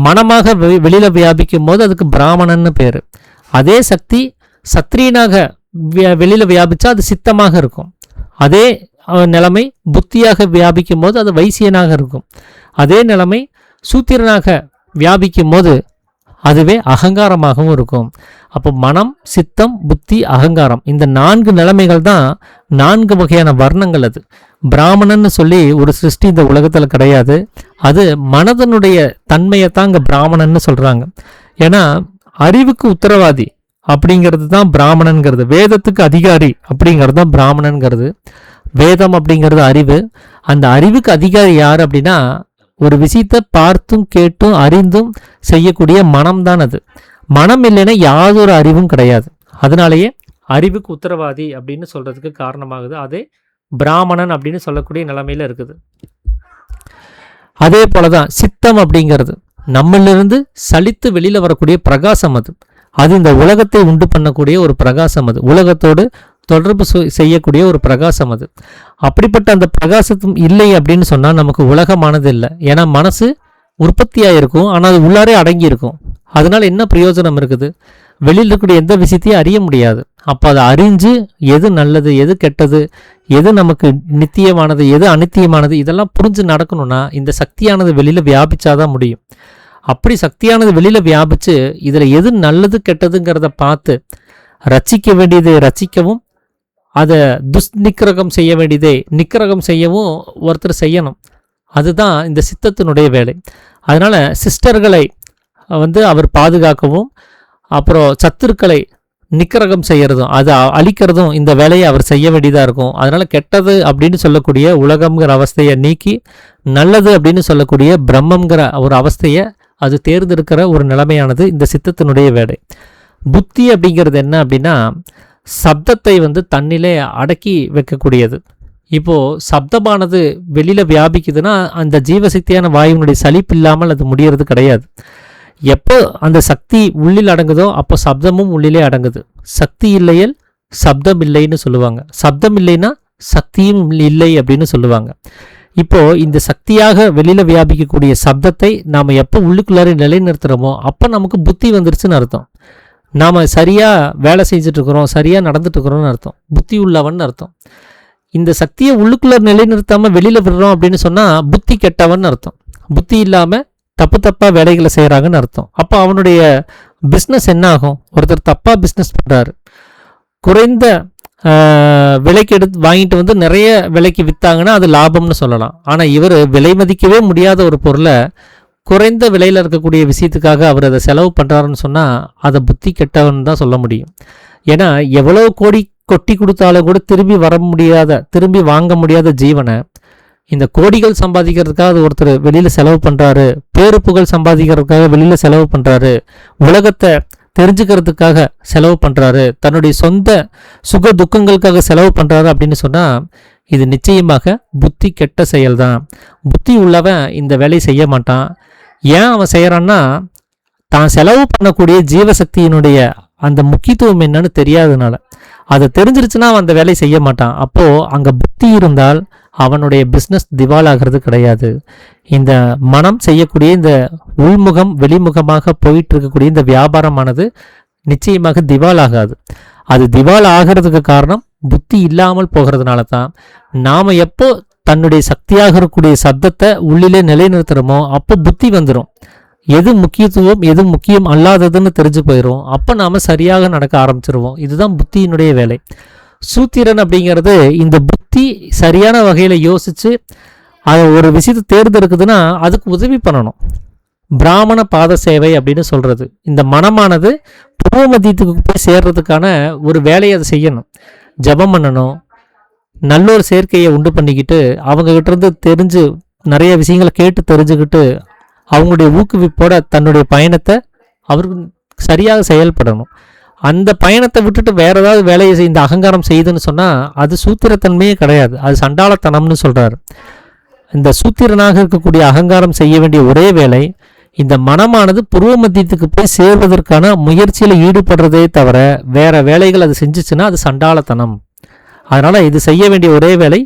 மனமாக வெளியில் வியாபிக்கும் போது அதுக்கு பிராமணன்னு பேர். அதே சக்தி சத்திரியனாக வெளியில் வியாபிச்சா அது சித்தமாக இருக்கும். அதே நிலைமை புத்தியாக வியாபிக்கும் போது அது வைசியனாக இருக்கும். அதே நிலைமை சூத்திரனாக வியாபிக்கும் போது அதுவே அகங்காரமாகவும் இருக்கும். அப்போ மனம், சித்தம், புத்தி, அகங்காரம் இந்த 4 நிலைமைகள் தான் 4 வகையான வர்ணங்கள். அது பிராமணன்னு சொல்லி ஒரு சிருஷ்டி இந்த உலகத்தில் கிடையாது. அது மனதனுடைய தன்மையை தான் இங்கே பிராமணன்னு சொல்கிறாங்க. ஏன்னா அறிவுக்கு உத்தரவாதி அப்படிங்கிறது தான் பிராமணன்கிறது. வேதத்துக்கு அதிகாரி அப்படிங்கிறது தான் பிராமணன்கிறது. வேதம் அப்படிங்கிறது அறிவு. அந்த அறிவுக்கு அதிகாரி யார் அப்படின்னா ஒரு விஷயத்தை பார்த்தும் கேட்டும் அறிந்தும் செய்யக்கூடிய மனம்தான். அது மனம் இல்லைன்னா யாதொரு அறிவும் கிடையாது. அதனாலேயே அறிவுக்கு உத்தரவாதி அப்படின்னு சொல்றதுக்கு காரணமாகுது. அதே பிராமணன் அப்படின்னு சொல்லக்கூடிய நிலைமையில இருக்குது. அதே போலதான் சித்தம் அப்படிங்கிறது நம்மளிருந்து சலித்து வெளியில வரக்கூடிய பிரகாசம். அது இந்த உலகத்தை உண்டு பண்ணக்கூடிய ஒரு பிரகாசம். அது உலகத்தோடு தொடர்பு செய்யக்கூடிய ஒரு பிரகாசம். அது அப்படிப்பட்ட அந்த பிரகாசத்தும் இல்லை அப்படின்னு சொன்னால் நமக்கு உலகமானது இல்லை. ஏன்னா மனசு உற்பத்தியாக இருக்கும், ஆனால் அது உள்ளாரே அடங்கி இருக்கும். அதனால என்ன பிரயோஜனம் இருக்குது? வெளியில் இருக்கக்கூடிய எந்த விஷயத்தையும் அறிய முடியாது. அப்போ அதை அறிஞ்சு எது நல்லது, எது கெட்டது, எது நமக்கு நித்தியமானது, எது அநித்தியமானது இதெல்லாம் புரிஞ்சு நடக்கணும்னா இந்த சக்தியானது வெளியில் வியாபிச்சாதான் முடியும். அப்படி சக்தியானது வெளியில் வியாபிச்சு இதில் எது நல்லது கெட்டதுங்கிறத பார்த்து ரட்சிக்க வேண்டியது ரட்சிக்கவும், அதை துஷ்நிக்கிரகம் செய்ய வேண்டியதை நிக்கிரகம் செய்யவும் ஒருத்தர் செய்யணும். அதுதான் இந்த சித்தத்தினுடைய வேலை. அதனால் சிஸ்டர்களை வந்து அவர் பாதுகாக்கவும், அப்புறம் சத்துருக்களை நிக்கிரகம் செய்யறதும் அதை அழிக்கிறதும் இந்த வேலையை அவர் செய்ய வேண்டியதாக இருக்கும். அதனால் கெட்டது அப்படின்னு சொல்லக்கூடிய உலகம்ங்கிற அவஸ்தையை நீக்கி நல்லது அப்படின்னு சொல்லக்கூடிய பிரம்மங்கிற ஒரு அவஸ்தையை அது தேர்ந்தெடுக்கிற ஒரு நிலைமையானது இந்த சித்தத்தினுடைய வேலை. புத்தி அப்படிங்கிறது என்ன அப்படின்னா சப்தத்தை தன்னிலே அடக்கி வைக்கக்கூடியது. இப்போது சப்தமானது வெளியில் வியாபிக்குதுன்னா அந்த ஜீவசக்தியான வாயுவினுடைய சலிப்பு இல்லாமல் அது முடியறது கிடையாது. எப்போ அந்த சக்தி உள்ளில் அடங்குதோ அப்போ சப்தமும் உள்ளிலே அடங்குது. சக்தி இல்லையல் சப்தம் இல்லைன்னு சொல்லுவாங்க. சப்தம் இல்லைன்னா சக்தியும் இல்லை அப்படின்னு சொல்லுவாங்க. இப்போது இந்த சக்தியாக வெளியில் வியாபிக்கக்கூடிய சப்தத்தை நாம் எப்போ உள்ளுக்குள்ளார நிலைநிறுத்துகிறோமோ அப்போ நமக்கு புத்தி வந்துருச்சுன்னு அர்த்தம். நாம் சரியாக வேலை செஞ்சிட்ருக்குறோம், சரியாக நடந்துட்டுருக்குறோன்னு அர்த்தம். புத்தி உள்ளவன் அர்த்தம். இந்த சக்தியை உள்ளுக்குள்ளே நிலைநிறுத்தாமல் வெளியில் விடுறோம் அப்படின்னு சொன்னால் புத்தி கெட்டவன் அர்த்தம். புத்தி இல்லாமல் தப்பாக வேலைகளை செய்கிறாங்கன்னு அர்த்தம். அப்போ அவனுடைய பிஸ்னஸ் என்ன ஆகும்? ஒருத்தர் தப்பாக பிஸ்னஸ் பண்ணுறாரு, குறைந்த விலைக்கு எடுத்து வாங்கிட்டு நிறைய விலைக்கு விற்றாங்கன்னா அது லாபம்னு சொல்லலாம். ஆனால் இவர் விலை மதிக்கவே முடியாத ஒரு பொருளை குறைந்த விலையில் இருக்கக்கூடிய விஷயத்துக்காக அவர் அதை செலவு பண்ணுறாருன்னு சொன்னால் அதை புத்தி கெட்டவன் தான் சொல்ல முடியும். ஏன்னா எவ்வளோ கோடி கொட்டி கொடுத்தாலும் கூட திரும்பி வாங்க முடியாத ஜீவனை இந்த கோடிகள் சம்பாதிக்கிறதுக்காக அது ஒருத்தர் வெளியில் செலவு பண்ணுறாரு, பேரு புகழ் சம்பாதிக்கிறதுக்காக வெளியில் செலவு பண்ணுறாரு, உலகத்தை தெரிஞ்சுக்கிறதுக்காக செலவு பண்ணுறாரு, தன்னுடைய சொந்த சுக துக்கங்களுக்காக செலவு பண்ணுறாரு அப்படின்னு சொன்னால் இது நிச்சயமாக புத்தி கெட்ட செயல் தான். புத்தி உள்ளவன் இந்த வேலையை செய்ய மாட்டான். ஏன் அவன் செய்கிறான்னா தான் செலவு பண்ணக்கூடிய ஜீவசக்தியினுடைய அந்த முக்கியத்துவம் என்னன்னு தெரியாததுனால. அதை தெரிஞ்சிருச்சுன்னா அவன் அந்த வேலையை செய்ய மாட்டான். அப்போது அங்கே புத்தி இருந்தால் அவனுடைய பிஸ்னஸ் திவாலாகிறது கிடையாது. இந்த மனம் செய்யக்கூடிய இந்த உள்முகம் வெளிமுகமாக போயிட்டு இருக்கக்கூடிய இந்த வியாபாரமானது நிச்சயமாக திவாலாகாது. அது திவால் ஆகிறதுக்கு காரணம் புத்தி இல்லாமல் போகிறதுனால தான். நாம் எப்போ தன்னுடைய சக்தியாக இருக்கக்கூடிய சப்தத்தை உள்ளிலே நிலைநிறுத்துகிறோமோ அப்போ புத்தி வந்துடும். எது முக்கியத்துவம் எது முக்கியம் அல்லாததுன்னு தெரிஞ்சு போயிடும். அப்போ நாம் சரியாக நடக்க ஆரம்பிச்சிருவோம். இதுதான் புத்தியினுடைய வேலை. சூத்திரன் அப்படிங்கிறது இந்த புத்தி சரியான வகையில் யோசித்து அதை ஒரு விஷயத்தை தேர்ந்தெடுக்குதுன்னா அதுக்கு உதவி பண்ணணும். பிராமண பாத சேவை அப்படின்னு சொல்கிறது. இந்த மனமானது பூர்வ மத்தியத்துக்கு போய் சேர்றதுக்கான ஒரு வேலையை அதை செய்யணும். ஜபம் பண்ணணும், நல்லொரு சேர்க்கையை உண்டு பண்ணிக்கிட்டு அவங்ககிட்ட தெரிஞ்சு நிறைய விஷயங்களை கேட்டு தெரிஞ்சுக்கிட்டு அவங்களுடைய ஊக்குவிப்போட தன்னுடைய பயணத்தை அவருக்கு சரியாக செயல்படணும். அந்த பயணத்தை விட்டுட்டு வேற ஏதாவது வேலையை இந்த அகங்காரம் செய்யுதுன்னு சொன்னால் அது சூத்திரத்தன்மையே கிடையாது, அது சண்டாளத்தனம்னு சொல்கிறாரு. இந்த சூத்திரனாக இருக்கக்கூடிய அகங்காரம் செய்ய வேண்டிய ஒரே வேலை இந்த மனமானது பூர்வ மத்தியத்துக்கு போய் சேர்வதற்கான முயற்சியில் ஈடுபடுறதே தவிர வேற வேலைகள் அது செஞ்சிச்சுன்னா அது சண்டாளத்தனம். அதனால் இது செய்ய வேண்டிய ஒரே வேலை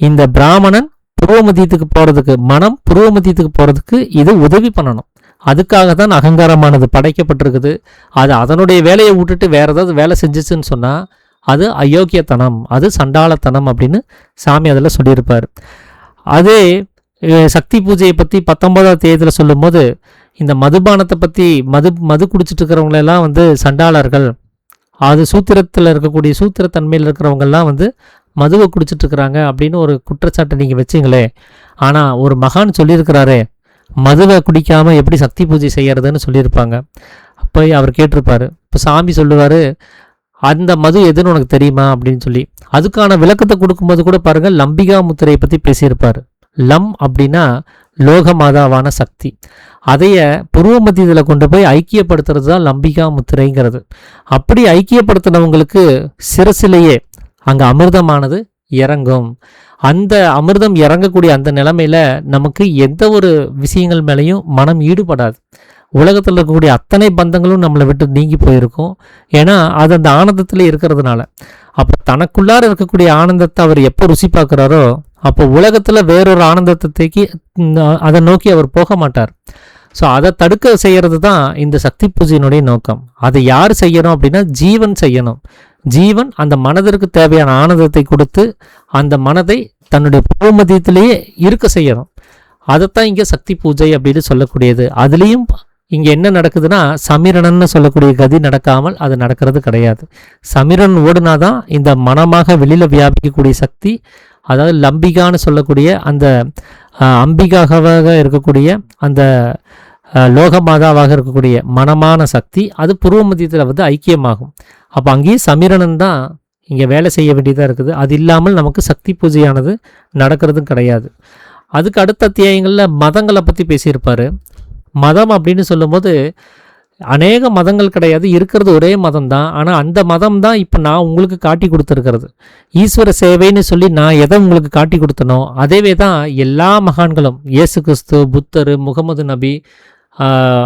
இந்த பிராமணன் பூர்வ மத்தியத்துக்கு போகிறதுக்கு, மனம் பூர்வ மத்தியத்துக்கு போகிறதுக்கு இது உதவி பண்ணணும். அதுக்காக தான் அகங்காரமானது படைக்கப்பட்டிருக்குது. அது அதனுடைய வேலையை விட்டுட்டு வேற ஏதாவது வேலை செஞ்சிச்சுன்னு சொன்னால் அது அயோக்கியத்தனம், அது சண்டாளத்தனம் அப்படின்னு சாமி அதில் சொல்லியிருப்பார். அதே சக்தி பூஜையை பற்றி 19ஆம் தேதியில் சொல்லும்போது இந்த மதுபானத்தை பற்றி மது குடிச்சிட்டு இருக்கிறவங்களெல்லாம் சண்டாளர்கள், அது சூத்திரத்தில் இருக்கக்கூடிய சூத்திரத்தன்மையில் இருக்கிறவங்கெல்லாம் மதுவை குடிச்சிட்ருக்குறாங்க அப்படின்னு ஒரு குற்றச்சாட்டை நீங்கள் வச்சிங்களே. ஆனால் ஒரு மகான் சொல்லியிருக்கிறாரே மதுவை குடிக்காமல் எப்படி சக்தி பூஜை செய்யறதுன்னு சொல்லியிருப்பாங்க. அப்போ அவர் கேட்டிருப்பார். இப்போ சாமி சொல்லுவார், அந்த மது எதுன்னு உனக்கு தெரியுமா அப்படின்னு சொல்லி. அதுக்கான விளக்கத்தை கொடுக்கும்போது கூட பாருங்கள், லம்பிகா முத்திரையை பற்றி பேசியிருப்பார். லம் அப்படின்னா லோக மாதாவான சக்தி. அதைய பூர்வ மத்தியத்தில் கொண்டு போய் ஐக்கியப்படுத்துறது தான் லம்பிகா முத்திரைங்கிறது. அப்படி ஐக்கியப்படுத்தினவங்களுக்கு சிரசிலேயே அங்கே அமிர்தமானது இறங்கும். அந்த அமிர்தம் இறங்கக்கூடிய அந்த நிலைமையில நமக்கு எந்த ஒரு விஷயங்கள் மேலேயும் மனம் ஈடுபடாது. உலகத்தில் இருக்கக்கூடிய அத்தனை பந்தங்களும் நம்மளை விட்டு நீங்கி போயிருக்கும். ஏன்னா அது அந்த ஆனந்தத்தில் இருக்கிறதுனால. அப்போ தனக்குள்ளார இருக்கக்கூடிய ஆனந்தத்தை அவர் எப்போ ருசி பார்க்குறாரோ அப்போ உலகத்தில் வேறொரு ஆனந்தத்தை தேக்கி அதை நோக்கி அவர் போக மாட்டார். ஸோ அதை தடுக்க செய்கிறது தான் இந்த சக்தி பூஜையினுடைய நோக்கம். அதை யார் செய்யணும் அப்படின்னா ஜீவன் செய்யணும். ஜீவன் அந்த மனதிற்கு தேவையான ஆனந்தத்தை கொடுத்து அந்த மனதை தன்னுடைய பூர்வ மத்தியத்திலேயே இருக்க செய்யணும். அதைத்தான் இங்கே சக்தி பூஜை அப்படின்னு சொல்லக்கூடியது. அதுலேயும் இங்கே என்ன நடக்குதுன்னா சமிரணன்னு சொல்லக்கூடிய கதி நடக்காமல் அது நடக்கிறது கிடையாது. சமிரன் ஓடுனாதான் இந்த மனமாக வெளியில் வியாபிக்கக்கூடிய சக்தி, அதாவது லம்பிகான்னு சொல்லக்கூடிய அந்த அம்பிகாவாக இருக்கக்கூடிய அந்த லோகமாதாவாக இருக்கக்கூடிய மனமான சக்தி அது பூர்வ மத்தியத்தில் ஐக்கியமாகும். அப்போ அங்கேயும் சமீரணன் தான் இங்கே வேலை செய்ய வேண்டியதாக இருக்குது. அது இல்லாமல் நமக்கு சக்தி பூஜையானது நடக்கிறதும் கிடையாது. அதுக்கு அடுத்த அத்தியாயங்களில் மதங்களை பற்றி பேசியிருப்பார். மதம் அப்படின்னு சொல்லும்போது அநேக மதங்கள் கிடையாது, இருக்கிறது ஒரே மதம் தான். ஆனால் அந்த மதம் தான் இப்போ நான் உங்களுக்கு காட்டி கொடுத்துருக்கிறது. ஈஸ்வர சேவைன்னு சொல்லி நான் எதை உங்களுக்கு காட்டி கொடுத்தனோ அதேவே தான் எல்லா மகான்களும், இயேசு கிறிஸ்து, புத்தர், முகமது நபி,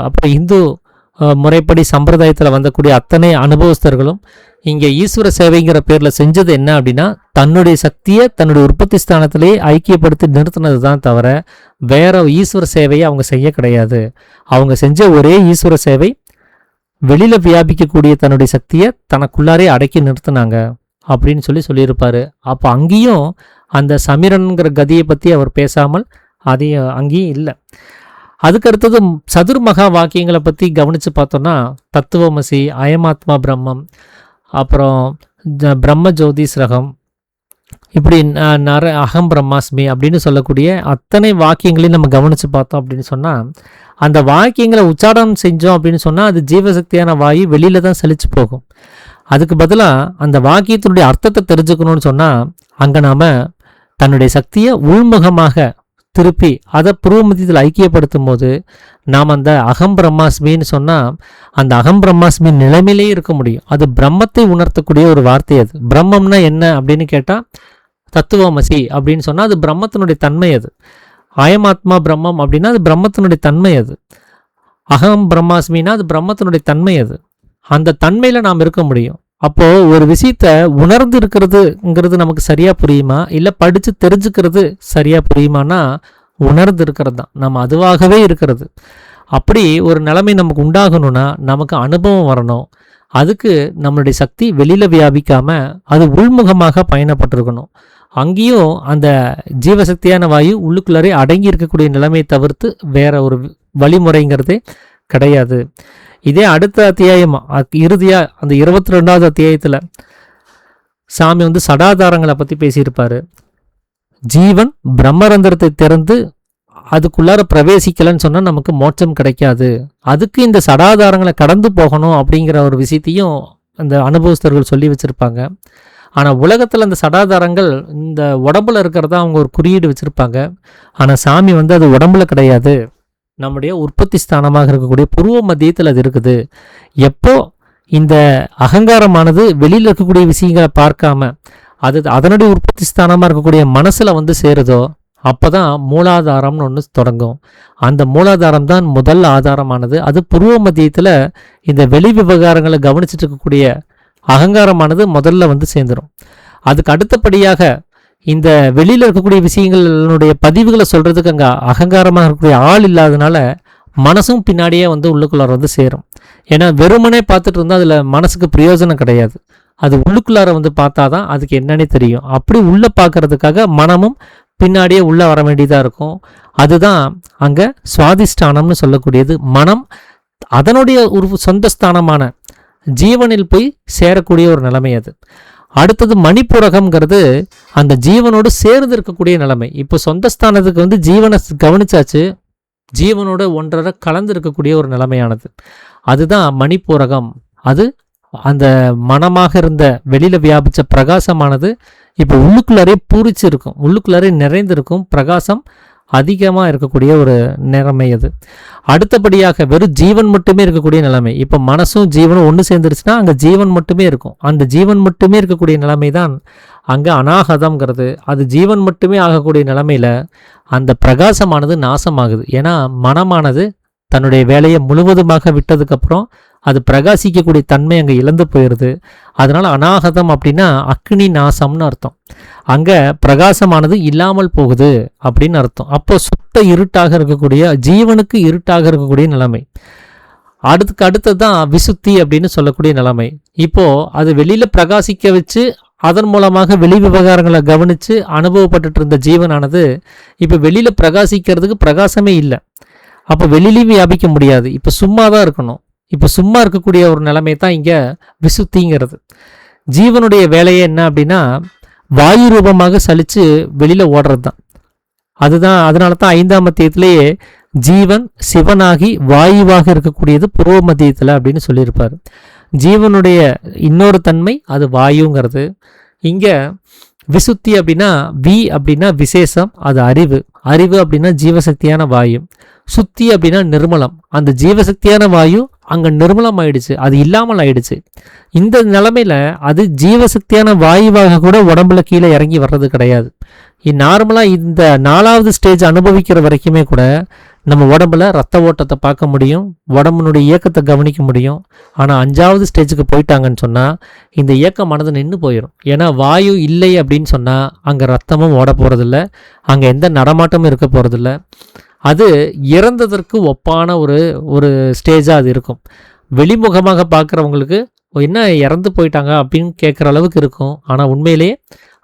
அப்புறம் இந்து முறைப்படி சம்பிரதாயத்தில் வந்தக்கூடிய அத்தனை அனுபவஸ்தர்களும் இங்கே ஈஸ்வர சேவைங்கிற பேரில் செஞ்சது என்ன அப்படின்னா, தன்னுடைய சக்தியை தன்னுடைய உற்பத்தி ஸ்தானத்திலேயே ஐக்கியப்படுத்தி நிறுத்தினது தான் தவிர வேற ஈஸ்வர சேவையை அவங்க செய்ய கிடையாது. அவங்க செஞ்ச ஒரே ஈஸ்வர சேவை வெளியில் வியாபிக்கக்கூடிய தன்னுடைய சக்தியை தனக்குள்ளாரே அடக்கி நிறுத்தினாங்க அப்படின்னு சொல்லியிருப்பார். அப்போ அங்கேயும் அந்த சமீரன்கிற கதியை பற்றி அவர் பேசாமல் அதையும் அங்கேயும் இல்லை. அதுக்கு அடுத்தது சதுர்மகா வாக்கியங்களை பற்றி கவனித்து பார்த்தோன்னா, தத்துவமசி, அயமாத்மா பிரம்மம், அப்புறம் பிரம்ம ஜோதிஸ்ரகம், இப்படி அகம் பிரம்மாஸ்மி அப்படின்னு சொல்லக்கூடிய அத்தனை வாக்கியங்களையும் நம்ம கவனித்து பார்த்தோம் அப்படின்னு சொன்னால், அந்த வாக்கியங்களை உச்சாரணம் செஞ்சோம் அப்படின்னு சொன்னால் அது ஜீவசக்தியான வாயு வெளியில் தான் செழிச்சு போகும். அதுக்கு பதிலாக அந்த வாக்கியத்தினுடைய அர்த்தத்தை தெரிஞ்சுக்கணும்னு சொன்னால் அங்கே நாம் தன்னுடைய சக்தியை உள்முகமாக திருப்பி அதை புருவமத்தியத்தில் ஐக்கியப்படுத்தும் போது நாம் அந்த அகம் பிரம்மாஸ்மின்னு சொன்னால் அந்த அகம் பிரம்மாஸ்மி நிலைமையிலே இருக்க முடியும். அது பிரம்மத்தை உணர்த்தக்கூடிய ஒரு வார்த்தை. அது பிரம்மம்னா என்ன அப்படின்னு கேட்டால் தத்துவமசி அப்படின்னு சொன்னால் அது பிரம்மத்தினுடைய தன்மை. அது அயமாத்மா பிரம்மம் அப்படின்னா அது பிரம்மத்தினுடைய தன்மை. அது அகம் பிரம்மாஸ்மின்னா அது பிரம்மத்தினுடைய தன்மை. அது அந்த தன்மையில் நாம் இருக்க முடியும். அப்போது ஒரு விஷயத்தை உணர்ந்து இருக்கிறதுங்கிறது நமக்கு சரியாக புரியுமா, இல்லை படித்து தெரிஞ்சுக்கிறது சரியாக புரியுமானா உணர்ந்து இருக்கிறது தான், நம்ம அதுவாகவே இருக்கிறது. அப்படி ஒரு நிலைமை நமக்கு உண்டாகணும்னா நமக்கு அனுபவம் வரணும். அதுக்கு நம்மளுடைய சக்தி வெளியில் வியாபிக்காமல் அது உள்முகமாக பயணப்பட்டிருக்கணும். அங்கேயும் அந்த ஜீவசக்தியான வாயு உள்ளுக்குள்ளாரே அடங்கி இருக்கக்கூடிய நிலைமையை தவிர்த்து வேற ஒரு வழிமுறைங்கிறதே கிடையாது. இதே அடுத்த அத்தியாயம் இறுதியாக அந்த 22வது அத்தியாயத்தில் சாமி சடாதாரங்களை பற்றி பேசியிருப்பார். ஜீவன் பிரம்மரந்திரத்தை திறந்து அதுக்குள்ளார பிரவேசிக்கலன்னு சொன்னால் நமக்கு மோட்சம் கிடைக்காது. அதுக்கு இந்த சடாதாரங்களை கடந்து போகணும் அப்படிங்கிற ஒரு விஷயத்தையும் அந்த அனுபவஸ்தர்கள் சொல்லி வச்சுருப்பாங்க. ஆனால் உலகத்தில் அந்த சடாதாரங்கள் இந்த உடம்புல இருக்கிறதா அவங்க ஒரு குறியீடு வச்சுருப்பாங்க. ஆனால் சாமி அது உடம்புல கிடையாது, நம்முடைய உற்பத்தி ஸ்தானமாக இருக்கக்கூடிய புருவ மத்தியத்தில் அது இருக்குது. எப்போ இந்த அகங்காரமானது வெளியில் இருக்கக்கூடிய விஷயங்களை பார்க்காம அது அதனுடைய உற்பத்தி ஸ்தானமாக இருக்கக்கூடிய மனசில் சேருதோ அப்போ தான் மூலாதாரம்னு ஒன்று தொடங்கும். அந்த மூலாதாரம் தான் முதல் ஆதாரமானது. அது புருவ மத்தியத்தில் இந்த வெளி விவகாரங்களை கவனிச்சுட்டு இருக்கக்கூடிய அகங்காரமானது முதல்ல சேர்ந்துடும். அதுக்கு அடுத்தபடியாக இந்த வெளியில் இருக்கக்கூடிய விஷயங்களுடைய பதிவுகளை சொல்கிறதுக்கு அங்கே அகங்காரமாக இருக்கக்கூடிய ஆள் இல்லாதனால மனசும் பின்னாடியே உள்ளுக்குள்ளார சேரும். ஏன்னா வெறுமனே பார்த்துட்டு இருந்தால் அதில் மனசுக்கு பிரயோஜனம் கிடையாது. அது உள்ளுக்குள்ளார பார்த்தா தான் அதுக்கு என்னன்னே தெரியும். அப்படி உள்ளே பார்க்கறதுக்காக மனமும் பின்னாடியே உள்ளே வர வேண்டியதாக இருக்கும். அதுதான் அங்கே சுவாதிஷ்டானம்னு சொல்லக்கூடியது. மனம் அதனுடைய ஒரு சொந்த ஸ்தானமான ஜீவனில் போய் சேரக்கூடிய ஒரு நிலைமை. அது அடுத்தது மணிப்புரகம்ங்கிறது அந்த ஜீவனோடு சேர்ந்து இருக்கக்கூடிய நிலைமை. இப்போ சொந்த ஸ்தானத்துக்கு ஜீவனை கவனிச்சாச்சு, ஜீவனோட ஒன்றரை கலந்து இருக்கக்கூடிய ஒரு நிலைமையானது. அதுதான் மணிப்புரகம். அது அந்த மனமாக இருந்த வெளியில் வியாபித்த பிரகாசமானது இப்போ உள்ளுக்குள்ளாரே பூரிச்சு இருக்கும், உள்ளுக்குள்ளாரே நிறைந்திருக்கும். பிரகாசம் அதிகமாக இருக்கக்கூடிய ஒரு நிலைமை அது. அடுத்தபடியாக வெறும் ஜீவன் மட்டுமே இருக்கக்கூடிய நிலைமை. இப்போ மனசும் ஜீவனும் ஒன்று சேர்ந்துருச்சுன்னா அங்கே ஜீவன் மட்டுமே இருக்கும். அந்த ஜீவன் மட்டுமே இருக்கக்கூடிய நிலைமை தான் அங்கே அநாகதம்ங்கிறது. அது ஜீவன் மட்டுமே ஆகக்கூடிய நிலைமையில் அந்த பிரகாசமானது நாசமாகுது. ஏன்னா மனமானது தன்னுடைய வேலையை முழுவதுமாக விட்டதுக்கப்புறம் அது பிரகாசிக்கக்கூடிய தன்மை அங்கே இழந்து போயிடுது. அதனால் அநாகதம் அப்படின்னா அக்னி நாசம்னு அர்த்தம். அங்கே பிரகாசமானது இல்லாமல் போகுது அப்படின்னு அர்த்தம். அப்போ சுத்த இருட்டாக இருக்கக்கூடிய ஜீவனுக்கு இருட்டாக இருக்கக்கூடிய நிலைமை. அடுத்தது தான் விசுத்தி அப்படின்னு சொல்லக்கூடிய நிலைமை. இப்போது அது வெளியில் பிரகாசிக்க வச்சு அதன் மூலமாக வெளி விவகாரங்களை கவனித்து அனுபவப்பட்டு இருந்த ஜீவனானது இப்போ வெளியில் பிரகாசிக்கிறதுக்கு பிரகாசமே இல்லை. அப்போ வெளியிலையும் வியாபிக்க முடியாது. இப்போ சும்மா தான் இருக்கணும். இப்போ சும்மா இருக்கக்கூடிய ஒரு நிலைமை தான் இங்கே விசுத்திங்கிறது. ஜீவனுடைய வேலையே என்ன அப்படின்னா வாயு ரூபமாக சலித்து வெளியில் ஓடுறது தான். அதுதான் அதனால தான் 5ஆம் அத்தியாயத்திலேயே ஜீவன் சிவனாகி வாயுவாக இருக்கக்கூடியது புருவ மத்தியத்தில் அப்படின்னு சொல்லியிருப்பார். ஜீவனுடைய இன்னொரு தன்மை அது வாயுங்கிறது. இங்கே விசுத்தி அப்படின்னா அப்படின்னா விசேஷம், அது அறிவு. அறிவு அப்படின்னா ஜீவசக்தியான வாயு. சுத்தி அப்படின்னா நிர்மலம். அந்த ஜீவசக்தியான வாயு அங்கே நிர்மலம் ஆயிடுச்சு, அது இல்லாமல் ஆயிடுச்சு. இந்த நிலைமையில அது ஜீவசக்தியான வாயுவாக கூட உடம்புல கீழே இறங்கி வர்றது கிடையாது. நார்மலாக இந்த 4வது ஸ்டேஜ் அனுபவிக்கிற வரைக்குமே கூட நம்ம உடம்புல ரத்த ஓட்டத்தை பார்க்க முடியும், உடம்புனுடைய இயக்கத்தை கவனிக்க முடியும். ஆனால் 5வது ஸ்டேஜுக்கு போயிட்டாங்கன்னு சொன்னால் இந்த இயக்கமானது நின்று போயிடும். ஏன்னா வாயு இல்லை அப்படின்னு சொன்னால் அங்கே ரத்தமும் ஓட போகிறதில்ல, அங்கே எந்த நடமாட்டமும் இருக்க போகிறதில்ல. அது இறந்ததற்கு ஒப்பான ஒரு ஸ்டேஜாக அது இருக்கும். வெளிமுகமாக பார்க்குறவங்களுக்கு என்ன இறந்து போயிட்டாங்க அப்படின்னு கேட்குற அளவுக்கு இருக்கும். ஆனால் உண்மையிலேயே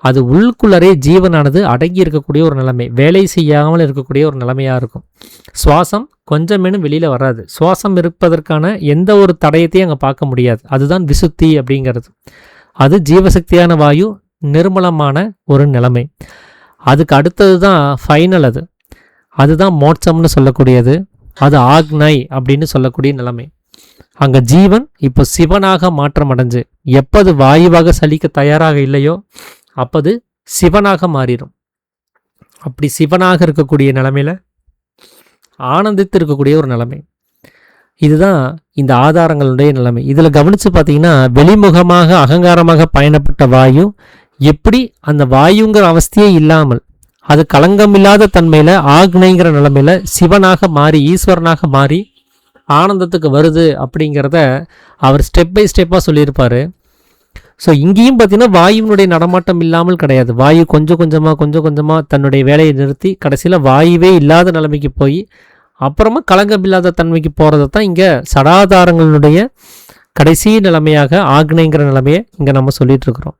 அது உள்ளுக்குள்ளரே ஜீவனானது அடங்கி இருக்கக்கூடிய ஒரு நிலைமை, வேலை செய்யாமல் இருக்கக்கூடிய ஒரு நிலைமையாக இருக்கும். சுவாசம் கொஞ்சமேனும் வெளியில் வராது. சுவாசம் இருப்பதற்கான எந்த ஒரு தடயத்தையும் அங்கே பார்க்க முடியாது. அதுதான் விசுத்தி அப்படிங்கிறது. அது ஜீவசக்தியான வாயு, நிர்மலமான ஒரு நிலைமை. அதுக்கு அடுத்தது தான் ஃபைனல். அதுதான் மோட்சம்னு சொல்லக்கூடியது. அது ஆக்னை அப்படின்னு சொல்லக்கூடிய நிலைமை. அங்கே ஜீவன் இப்போ சிவனாக மாற்றம் அடைஞ்சு, எப்போது வாயுவாக சலிக்க தயாராக இல்லையோ அப்போது சிவனாக மாறிடும். அப்படி சிவனாக இருக்கக்கூடிய நிலைமையில் ஆனந்தித்து இருக்கக்கூடிய ஒரு நிலைமை. இதுதான் இந்த ஆதாரங்களுடைய நிலைமை. இதில் கவனித்து பார்த்தீங்கன்னா வெளிமுகமாக அகங்காரமாக பயணப்பட்ட வாயு எப்படி அந்த வாயுங்கிற அவஸ்தையே இல்லாமல் அது களங்கம் இல்லாத தன்மையில் ஆக்னைங்கிற நிலைமையில் சிவனாக மாறி ஈஸ்வரனாக மாறி ஆனந்தத்துக்கு வருது அப்படிங்கிறத அவர் ஸ்டெப் பை ஸ்டெப்பாக சொல்லியிருப்பார். ஸோ இங்கேயும் பார்த்தீங்கன்னா வாயுவினுடைய நடமாட்டம் இல்லாமல் கிடையாது. வாயு கொஞ்சம் கொஞ்சமாக தன்னுடைய வேலையை நிறுத்தி கடைசியில் வாயுவே இல்லாத நிலைமைக்கு போய் அப்புறமா களங்கம் இல்லாத தன்மைக்கு போகிறத தான் இங்கே சடாதாரங்களுடைய கடைசி நிலைமையாக ஆக்னைங்கிற நிலைமையை இங்கே நம்ம சொல்லிகிட்ருக்குறோம்.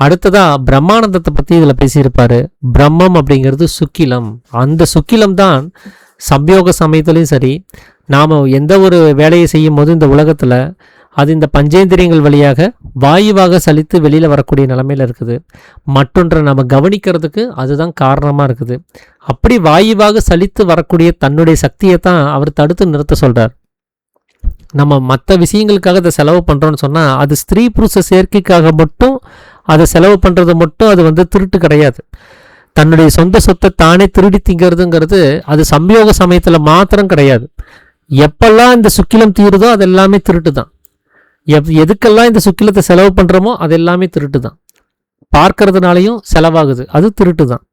அடுத்ததாக பிரம்மானந்தத்தை பற்றி இதில் பேசியிருப்பார். பிரம்மம் அப்படிங்கிறது சுக்கிலம். அந்த சுக்கிலம் தான் சம்யோக சமயத்துலேயும் சரி, நாம் எந்த ஒரு வேலையை செய்யும் போது இந்த உலகத்தில் அது இந்த பஞ்சேந்திரியங்கள் வழியாக வாயுவாக சலித்து வெளியில் வரக்கூடிய நிலைமையில் இருக்குது. மற்றொன்றை நம்ம கவனிக்கிறதுக்கு அதுதான் காரணமாக இருக்குது. அப்படி வாயுவாக சலித்து வரக்கூடிய தன்னுடைய சக்தியை தான் அவர் தடுத்து நிறுத்த சொல்கிறார். நம்ம மற்ற விஷயங்களுக்காக அதை செலவு பண்ணுறோன்னு சொன்னால் அது ஸ்திரீ புருஷ சேர்க்கைக்காக மட்டும் அதை செலவு பண்ணுறது மட்டும் அது திருட்டு கிடையாது. தன்னுடைய சொந்த சொத்தை தானே திருடி திங்கிறதுங்கிறது அது சம்யோக சமயத்தில் மாத்திரம் கிடையாது. எப்பெல்லாம் இந்த சுக்கிலம் தீருதோ அது எல்லாமே திருட்டு தான். எதுக்கெல்லாம் இந்த சுக்கிலத்தை செலவு பண்ணுறோமோ அது எல்லாமே திருட்டு தான். பார்க்கறதுனாலையும் செலவாகுது, அது திருட்டு தான்.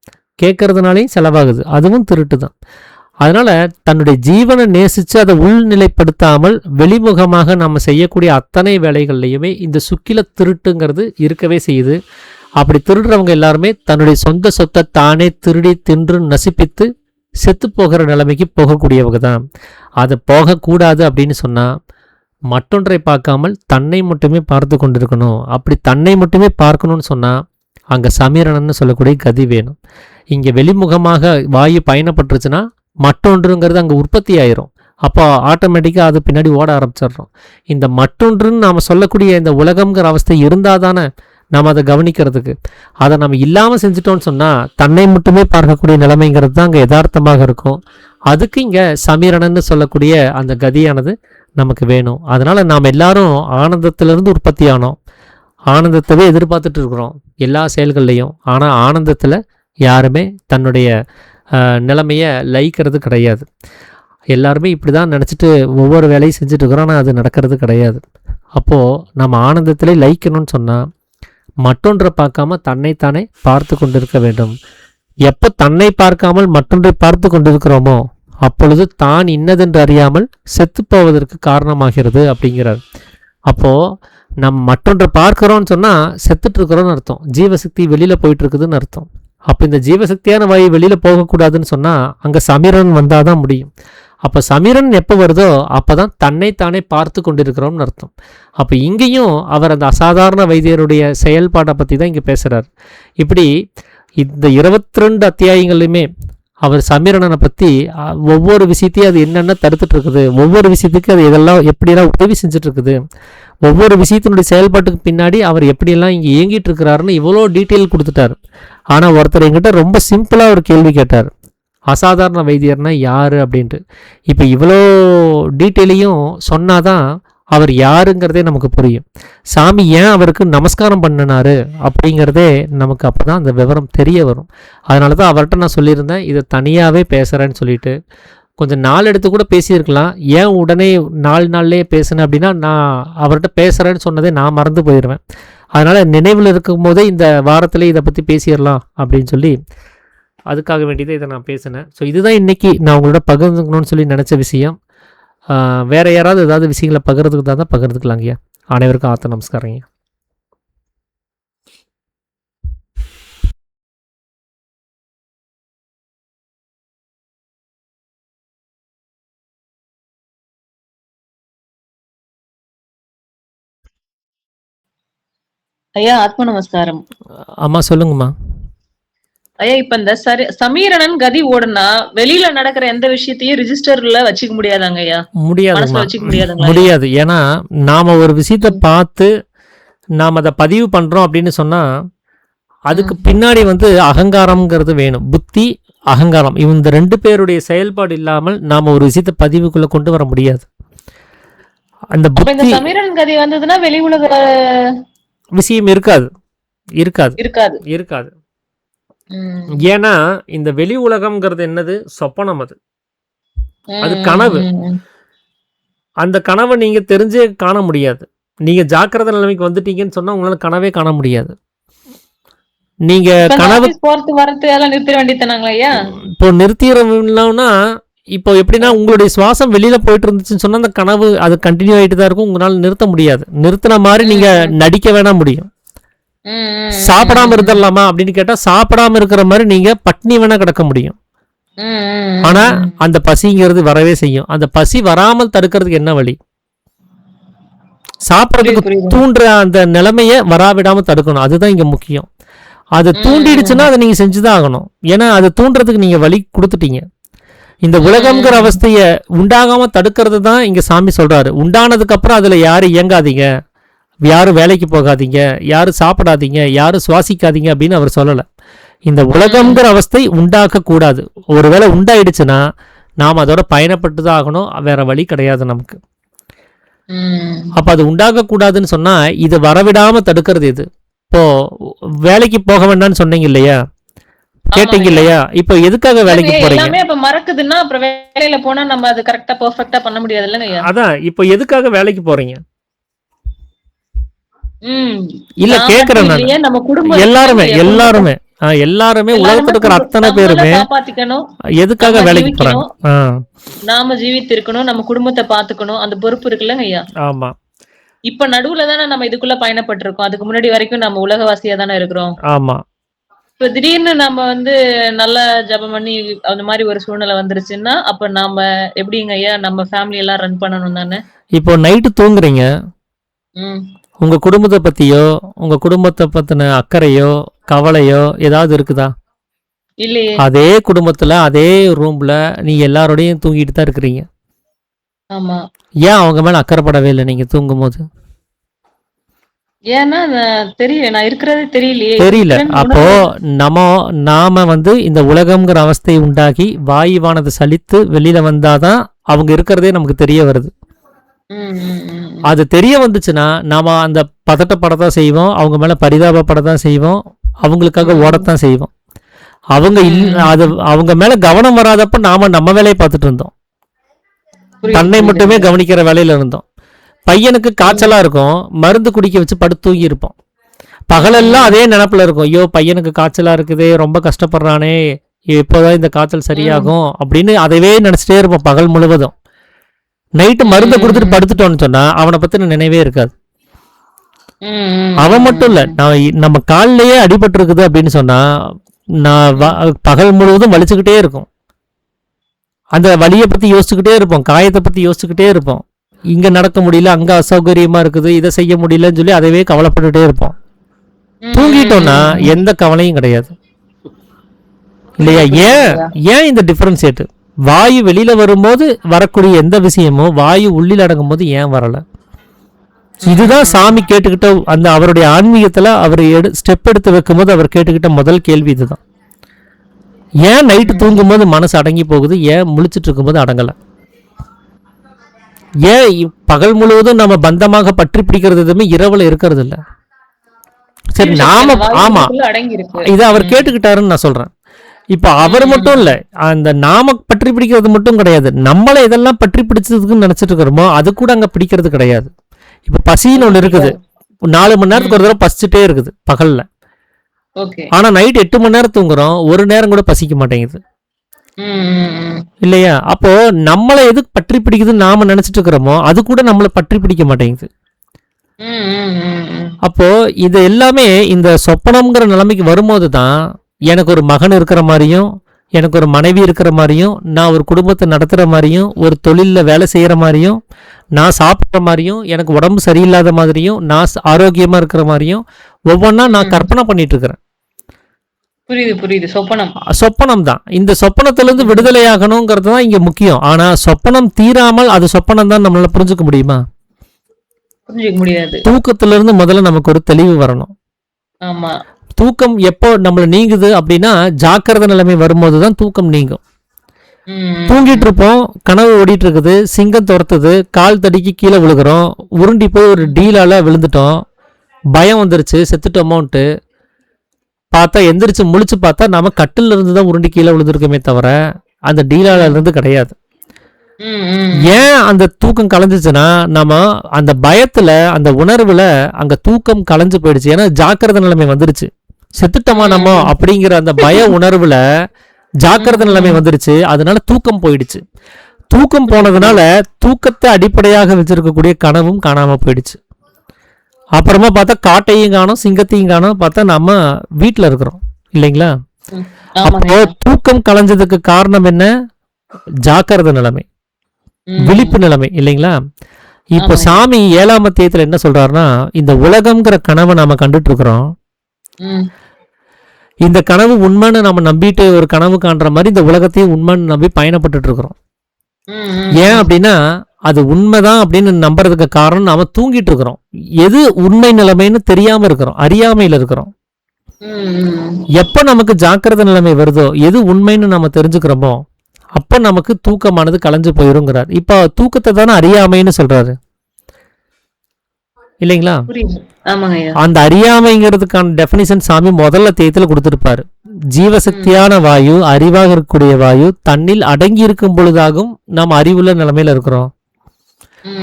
கேட்கறதுனாலையும் செலவாகுது, அதுவும் திருட்டு தான். அதனால் தன்னுடைய ஜீவனை நேசித்து அதை உள்நிலைப்படுத்தாமல் வெளிமுகமாக நம்ம செய்யக்கூடிய அத்தனை வேலைகள்லையுமே இந்த சுக்கில திருட்டுங்கிறது இருக்கவே செய்யுது. அப்படி திருடுறவங்க எல்லாருமே தன்னுடைய சொந்த சொத்தை தானே திருடி தின்று நசிப்பித்து செத்து போகிற நிலைமைக்கு போகக்கூடியவங்க தான். அது போகக்கூடாது அப்படின்னு சொன்னால் மற்றொன்றை பார்க்காமல் தன்னை மட்டுமே பார்த்து கொண்டிருக்கணும். அப்படி தன்னை மட்டுமே பார்க்கணும்னு சொன்னால் அங்கே சமீரணன்னு சொல்லக்கூடிய கதி வேணும். இங்கே வெளிமுகமாக வாயு பயணப்பட்டுருச்சுன்னா மற்றொன்றுங்கிறது அங்கே உற்பத்தி ஆயிரும். அப்போ ஆட்டோமேட்டிக்காக அது பின்னாடி ஓட ஆரம்பிச்சிடுறோம். இந்த மற்றொன்றுன்னு நாம் சொல்லக்கூடிய இந்த உலகம்ங்கிற அவஸ்தை இருந்தால் தானே நாம் அதை கவனிக்கிறதுக்கு. அதை நம்ம இல்லாமல் செஞ்சிட்டோன்னு சொன்னால் தன்னை மட்டுமே பார்க்கக்கூடிய நிலைமைங்கிறது தான் அங்கே யதார்த்தமாக இருக்கும். அதுக்கு இங்கே சமீரணன்னு சொல்லக்கூடிய அந்த கதியானது நமக்கு வேணும். அதனால் நாம் எல்லாரும் ஆனந்தத்திலிருந்து உற்பத்தி ஆனோம். ஆனந்தத்தவே எதிர்பார்த்துட்டு இருக்கிறோம் எல்லா செயல்கள்லையும். ஆனால் ஆனந்தத்தில் யாருமே தன்னுடைய நிலைமையை லயிக்கிறது கிடையாது. எல்லாருமே இப்படி தான் நினச்சிட்டு ஒவ்வொரு வேலையும் செஞ்சுட்டு இருக்கிறோம். ஆனால் அது நடக்கிறது கிடையாது. அப்போது நம்ம ஆனந்தத்திலே லயிக்கணும்னு சொன்னால் மற்றொன்றை பார்க்காம தன்னைத்தானே பார்த்து கொண்டிருக்க வேண்டும். எப்போ தன்னை பார்க்காமல் மற்றொன்றை பார்த்து கொண்டிருக்கிறோமோ அப்பொழுது தான் இன்னதென்று அறியாமல் செத்துப்போவதற்கு காரணமாகிறது அப்படிங்கிறார். அப்போது நம்ம மற்றொன்றை பார்க்குறோன்னு சொன்னால் செத்துட்ருக்குறோன்னு அர்த்தம். ஜீவசக்தி வெளியில் போயிட்டுருக்குதுன்னு அர்த்தம். அப்போ இந்த ஜீவசக்தியான வாயு வெளியில் போகக்கூடாதுன்னு சொன்னால் அங்கே சமீரன் வந்தால் தான் முடியும். அப்போ சமீரன் எப்போ வருதோ அப்போ தான் தன்னைத்தானே பார்த்து கொண்டிருக்கிறோம்னு அர்த்தம். அப்போ இங்கேயும் அவர் அந்த அசாதாரண வைத்தியருடைய செயல்பாட்டை பற்றி தான் இங்கே பேசுகிறார். இப்படி இந்த 22 அத்தியாயங்களையுமே அவர் சமீரணனை பற்றி ஒவ்வொரு விஷயத்தையும் அது என்னென்ன தடுத்துட்டு இருக்குது, ஒவ்வொரு விஷயத்துக்கு அது இதெல்லாம் எப்படியெல்லாம் உதவி செஞ்சுட்ருக்குது, ஒவ்வொரு விஷயத்தினுடைய செயல்பாட்டுக்கு பின்னாடி அவர் எப்படியெல்லாம் இங்கே இயங்கிட்டு இருக்கிறாருன்னு இவ்வளோ டீட்டெயில் கொடுத்துட்டார். ஆனால் ஒருத்தர் என்கிட்ட ரொம்ப சிம்பிளாக ஒரு கேள்வி கேட்டார், அசாதாரண வைத்தியர்னா யார் அப்படின்ட்டு. இப்போ இவ்வளோ டீட்டெயிலையும் சொன்னாதான் அவர் யாருங்கிறதே நமக்கு புரியும். சாமி ஏன் அவருக்கு நமஸ்காரம் பண்ணினாரு அப்படிங்கிறதே நமக்கு அப்போ தான் அந்த விவரம் தெரிய வரும். அதனால தான் அவர்கிட்ட நான் சொல்லியிருந்தேன், இதை தனியாகவே பேசுகிறேன்னு சொல்லிட்டு. கொஞ்சம் நாள் எடுத்து கூட பேசியிருக்கலாம். ஏன் உடனே 4 நாள்லேயே பேசினேன் அப்படின்னா, நான் அவர்கிட்ட பேசுகிறேன்னு சொன்னதே நான் மறந்து போயிடுவேன். அதனால் நினைவில் இருக்கும் போதே இந்த வாரத்திலே இதை பற்றி பேசிடலாம் அப்படின்னு சொல்லி அதுக்காக வேண்டியதை இதை நான் பேசினேன். ஸோ இதுதான் இன்றைக்கி நான் உங்களோட பகிர்ந்துக்கணும்னு சொல்லி நினச்ச விஷயம். வேறு யாராவது ஏதாவது விஷயங்களை பகிர்றதுக்கு தான் பகிர்ந்துக்கலாங்கய்யா. அனைவருக்கும் ஆத்த நமஸ்காரங்க. ஐயா ஆத்ம நமஸ்காரம். அம்மா சொல்லுங்கம்மா. ஐயா இப்ப இந்த சமீரணன் கதி ஓடுனா வெளியில நடக்கிற எந்த விஷயத்தையும் ரிஜிஸ்டர்ல வச்சுக்க முடியாதாங்க ஐயா? முடியாதும்மா, வச்சுக்க முடியாதுங்களா? முடியாது. ஏன்னா நாம ஒரு விஷயத்த பார்த்து நாம் அதை பதிவு பண்ணுறோம் அப்படின்னு சொன்னால் அதுக்கு பின்னாடி வந்து அகங்காரம்ங்கிறது வேணும். புத்தி அகங்காரம் இந்த 2 பேருடைய செயல்பாடு இல்லாமல் நாம் ஒரு விஷயத்தை பதிவுக்குள்ளே கொண்டு வர முடியாது. அந்த புத்தி சமீரன் கதி வந்ததுன்னா வெளி உலக விஷயம் இருக்காது இருக்காது இருக்காது இருக்காது. ஏன்னா இந்த வெளி உலகம்ங்கிறது என்னது? சொப்பனம். அது கனவு. அந்த கனவை நீங்க தெரிஞ்சே காண முடியாது. நீங்க ஜாக்கிரதை நிலைமைக்கு வந்துட்டீங்கன்னு சொன்னா உங்களால கனவே காண முடியாது. நீங்க கனவு போறது வரது எல்லாம் நிறுத்த வேண்டியதானாங்களா ஐயா? இப்போ நிறுத்திடணும்னா இப்போ எப்படின்னா உங்களுடைய சுவாசம் வெளியில போயிட்டு இருந்துச்சுன்னு சொன்னா அந்த கனவு அது கண்டினியூ ஆகிட்டு தான் இருக்கும். உங்களால நிறுத்த முடியாது. நிறுத்தின மாதிரி நீங்க நடிக்க வேணா முடியும். சாப்பிடாம இருந்துடலாமா அப்படின்னு கேட்டா சாப்பிடாம இருக்கிற மாதிரி நீங்க பட்னி வேணா கிடக்க முடியும். ஆனா அந்த பசிங்கிறது வரவே செய்யும். அந்த பசி வராமல் தடுக்கிறதுக்கு என்ன வழி? சாப்பிட்றதுக்கு தூண்டுற அந்த நிலைமைய வராவிடாம தடுக்கணும். அதுதான் இங்க முக்கியம். அது தூண்டிடுச்சுன்னா அதை நீங்க செஞ்சுதான் ஆகணும். ஏன்னா அதை தூண்டுறதுக்கு நீங்க வழி கொடுத்துட்டீங்க. இந்த உலகம்ங்கிற அவஸ்தைய உண்டாகாம தடுக்கிறது தான் இங்க சாமி சொல்றாரு. உண்டானதுக்கு அப்புறம் அதுல யாரும் இயங்காதீங்க, யாரும் வேலைக்கு போகாதீங்க, யாரும் சாப்பிடாதீங்க, யாரும் சுவாசிக்காதீங்க அப்படின்னு அவர் சொல்லலை. இந்த உலகம்ங்கிற அவஸ்தை உண்டாக்க கூடாது. ஒருவேளை உண்டாயிடுச்சுன்னா நாம் அதோட பயணப்பட்டு தான் ஆகணும். வேற வழி கிடையாது நமக்கு. அப்ப அது உண்டாக்க கூடாதுன்னு சொன்னா இது வரவிடாம தடுக்கிறது எது? இப்போ வேலைக்கு போக வேண்டாம்னு சொன்னீங்க இல்லையா, கேட்டீங்க இல்லையா? இப்போ எதுக்காக வேலைக்கு போறீங்க? இப்ப மறக்குதுன்னா அப்புறம் வேலையில போனா நம்ம அது கரெக்டா பெர்ஃபெக்ட்டா பண்ண முடியாது இல்லையா? அதான் இப்போ எதுக்காக வேலைக்கு போறீங்க? இல்ல கேக்குறேன் நான். நம்ம குடும்பம் எல்லாருமே உலகத்துல இருக்கிற அத்தனை பேருமே எதுக்காக வேலைக்கு போறாங்க? நாம ஜீவித்து இருக்கணும், நம்ம குடும்பத்தை பாத்துக்கணும், அந்த பொறுப்பு இருக்குல்லங்க ஐயா. ஆமா. இப்ப நடுவுல தானே நம்ம இதுக்குள்ள பயணப்பட்டு இருக்கோம். அதுக்கு முன்னாடி வரைக்கும் நம்ம உலகவாசியா தானே இருக்கிறோம். ஆமா. இப்ப திடீர்னு நம்ம வந்து நல்லா ஜபம் பண்ணி அந்த மாதிரி ஒரு சூழ்நிலை வந்துருச்சுன்னா அப்ப நாம எப்படிங்க ஐயா நம்ம ஃபேமிலி எல்லாம் ரன் பண்ணணும் தானே? இப்போ நைட்டு தூங்குறீங்க, உங்க குடும்பத்தை பத்தியோ உங்க குடும்பத்தை பத்தின அக்கறையோ கவலையோ ஏதாவது இருக்குதா? இல்லையே. அதே குடும்பத்துல அதே ரூம்ல நீங்க எல்லாரோடையும் தூங்கிட்டு தான் இருக்கிறீங்க. ஆமா. ஏன் அவங்க மேல அக்கறைப்படவே இல்லை நீங்க தூங்கும் போது? ஏன்னா தெரியல, நான் இருக்கிறதே தெரியல. அப்போ நாம வந்து இந்த உலகம்ங்கிற அவஸ்தையை உண்டாக்கி வாயுவானது சலித்து வெளியில வந்தாதான் அவங்க இருக்கிறதே நமக்கு தெரிய வருது. அது தெரிய வந்துச்சுன்னா நாம அந்த பதட்டப்படத்தான் செய்வோம், அவங்க மேல பரிதாபப்படத்தான் செய்வோம், அவங்களுக்காக ஓடத்தான் செய்வோம். அவங்க மேல கவனம் வராதப்ப நாம நம்ம வேலையை பார்த்துட்டு இருந்தோம், தன்னை மட்டுமே கவனிக்கிற வேலையில இருந்தோம். பையனுக்கு காய்ச்சலா இருக்கும், மருந்து குடிக்க வச்சு படுத்து தூங்கி இருப்போம். பகலெல்லாம் அதே நினப்புல இருக்கும், ஐயோ பையனுக்கு காய்ச்சலா இருக்குதே, ரொம்ப கஷ்டப்படுறானே, இப்போதான் இந்த காய்ச்சல் சரியாகும் அப்படின்னு அதவே நினைச்சிட்டே இருப்போம் பகல் முழுவதும். நைட்டு மருந்தை கொடுத்துட்டு படுத்துட்டோம்னு சொன்னா அவனை பத்தின நினைவே இருக்காது. அவன் மட்டும் இல்ல, நம்ம காலிலேயே அடிபட்டு இருக்குது அப்படின்னு சொன்னா நான் பகல் முழுவதும் வலிச்சுக்கிட்டே இருக்கும். அந்த வலியை பத்தி யோசிச்சுக்கிட்டே இருப்போம், காயத்தை பத்தி யோசிச்சுக்கிட்டே இருப்போம். இங்க நடக்க முடியல, அங்க அசௌகரியமா இருக்குது, இதை செய்ய முடியலன்னு சொல்லி அதவே கவலைப்பட்டுட்டே இருப்போம். தூங்கிட்டோம்னா எந்த கவலையும் கிடையாது இல்லையா? ஏன் இந்த டிஃபரன்ஷியேட்? வாயு வெளியில வரும்போது வரக்கூடிய எந்த விஷயமோ வாயு உள்ளில் அடங்கும் போது ஏன் வரல? இதுதான் சாமி கேட்டுக்கிட்ட அந்த அவருடைய ஆன்மீகத்துல அவர் ஸ்டெப் எடுத்து வைக்கும் போது அவர் கேட்டுக்கிட்ட முதல் கேள்வி இதுதான். ஏன் நைட்டு தூங்கும் போது மனசு அடங்கி போகுது, ஏன் முழிச்சிட்டு இருக்கும் போது அடங்கல? ஏன் பகல் முழுவதும் நம்ம பந்தமாக பற்றி பிடிக்கிறது எதுவுமே இரவுல இருக்கிறது இல்ல. சரி நாம ஆமா அடங்கி இருக்கு. இதை அவர் கேட்டுக்கிட்டாருன்னு நான் சொல்றேன். இப்ப அவர் மட்டும் இல்ல, அந்த நாம பற்றி பிடிக்கிறது மட்டும் கிடையாது, நம்மள இதெல்லாம் பற்றி பிடிச்சதுக்குன்னு நினைச்சிட்டு இருக்கிறோமோ அது கூட அங்க பிடிக்கிறது கிடையாது. இப்ப பசின்னு ஒண்ணு இருக்குது, 4 மணி நேரத்துக்கு ஒரு தடவை பசிச்சுட்டே இருக்குது பகல்ல. ஓகே. ஆனா நைட் 8 மணி நேரம் தூங்குறோம், ஒரு நேரம் கூட பசிக்க மாட்டேங்குது இல்லையா? அப்போ நம்மளை எதுக்கு பற்றி பிடிக்குதுன்னு நாம நினைச்சிட்டு இருக்கிறோமோ அது கூட நம்மளை பற்றி பிடிக்க மாட்டேங்குது. அப்போ இது எல்லாமே இந்த சொப்பனம்ங்கிற நிலைமைக்கு வரும்போது தான் எனக்கு ஒரு மகன் இருக்கிற மாதிரியும், எனக்கு ஒரு மனைவி இருக்கிற மாதிரியும், நான் ஒரு குடும்பத்தை நடத்துகிற மாதிரியும், ஒரு தொழிலில் வேலை செய்கிற மாதிரியும், நான் சாப்பிட்ற மாதிரியும், எனக்கு உடம்பு சரியில்லாத மாதிரியும், நான் ஆரோக்கியமாக இருக்கிற மாதிரியும் ஒவ்வொன்றா நான் கற்பனை பண்ணிட்டு இருக்கிறேன். புரியுது புரியுது. சொப்பனம் தான். இந்த சொப்பனத்திலிருந்து விடுதலையாகணுங்கிறது தான் இங்க முக்கியம். ஆனா சொப்பனம் தீராமல் அது சொப்பனம் தான் நம்மளால புரிஞ்சுக்க முடியுமா? புரிஞ்சுக்க முடியாது. தூக்கத்திலிருந்து முதல்ல நமக்கு ஒரு தெளிவு வரணும். ஆமா. தூக்கம் எப்போ நம்மள நீங்குது அப்படின்னா ஜாக்கிரதை நிலைமை வரும்போது தான் தூக்கம் நீங்கும். தூங்கிட்டு இருப்போம், கனவு ஓடிட்டு இருக்குது, சிங்கம் துரத்துது, கால் தடிக்கு கீழே விழுகிறோம், உருண்டி போய் ஒரு டீலால விழுந்துட்டோம், பயம் வந்துருச்சு, செத்துட்டோமோன்ட்டு பார்த்தா எந்திரிச்சு முழிச்சு பார்த்தா நாம கட்டில இருந்து தான் உருண்டி கீழே விழுந்திருக்கோமே தவிர அந்த டீலால இருந்து கிடையாது. ஏன் அந்த தூக்கம் கலைஞ்சிச்சுன்னா நம்ம அந்த பயத்துல அந்த உணர்வுல அங்க தூக்கம் கலைஞ்சு போயிடுச்சு. ஏன்னா ஜாக்கிரதை நிலைமை வந்துருச்சு, செத்துட்டோமா நம்ம அப்படிங்கிற அந்த பய உணர்வுல ஜாக்கிரதை நிலைமை வந்துருச்சு, அதனால தூக்கம் போயிடுச்சு. தூக்கம் போனதுனால தூக்கத்தை அடிப்படையாக வச்சிருக்கக்கூடிய கனவும் காணாம போயிடுச்சு. அப்புறமா பார்த்தா காட்டையும் காணும், சிங்கத்தையும் காணும், பார்த்தா நம்ம வீட்டில் இருக்கிறோம் இல்லைங்களா? அப்போ தூக்கம் கலைஞ்சதுக்கு காரணம் என்ன? ஜாக்கிரதை நிலைமை, விழிப்பு நிலைமை இல்லைங்களா? இப்போ சாமி 7ஆம் அத்தியாயத்துல என்ன சொல்றாருன்னா, இந்த உலகம்ங்கிற கனவை நாம கண்டுட்டு இருக்கிறோம், இந்த கனவு உண்மைன்னு நம்ம நம்பிட்டு ஒரு கனவு காண்ற மாதிரி இந்த உலகத்தையும் உண்மைன்னு நம்பி பயணப்பட்டு இருக்கிறோம். ஏன் அப்படின்னா அது உண்மைதான் அப்படின்னு நம்புறதுக்கு காரணம் நாம தூங்கிட்டு இருக்கிறோம், எது உண்மை நிலைமைன்னு தெரியாம இருக்கிறோம், அறியாமையில இருக்கிறோம். எப்ப நமக்கு ஜாக்கிரதை நிலைமை வருதோ, எது உண்மைன்னு நம்ம தெரிஞ்சுக்கிறோமோ அப்ப நமக்கு தூக்கமானது கலைஞ்சு போயிருங்கிறார். இப்ப தூக்கத்தை தானே அறியாமைன்னு சொல்றாரு இல்லைங்களா? அந்த அறியாமைங்கிறதுக்கான டெபினிஷன் சாமி முதல்ல தேயத்துல கொடுத்திருப்பாரு. ஜீவசக்தியான வாயு, அறிவாக இருக்கக்கூடிய வாயு தன்னில் அடங்கி இருக்கும் பொழுதாகும் நாம் அறிவுள்ள நிலைமையில இருக்கிறோம்,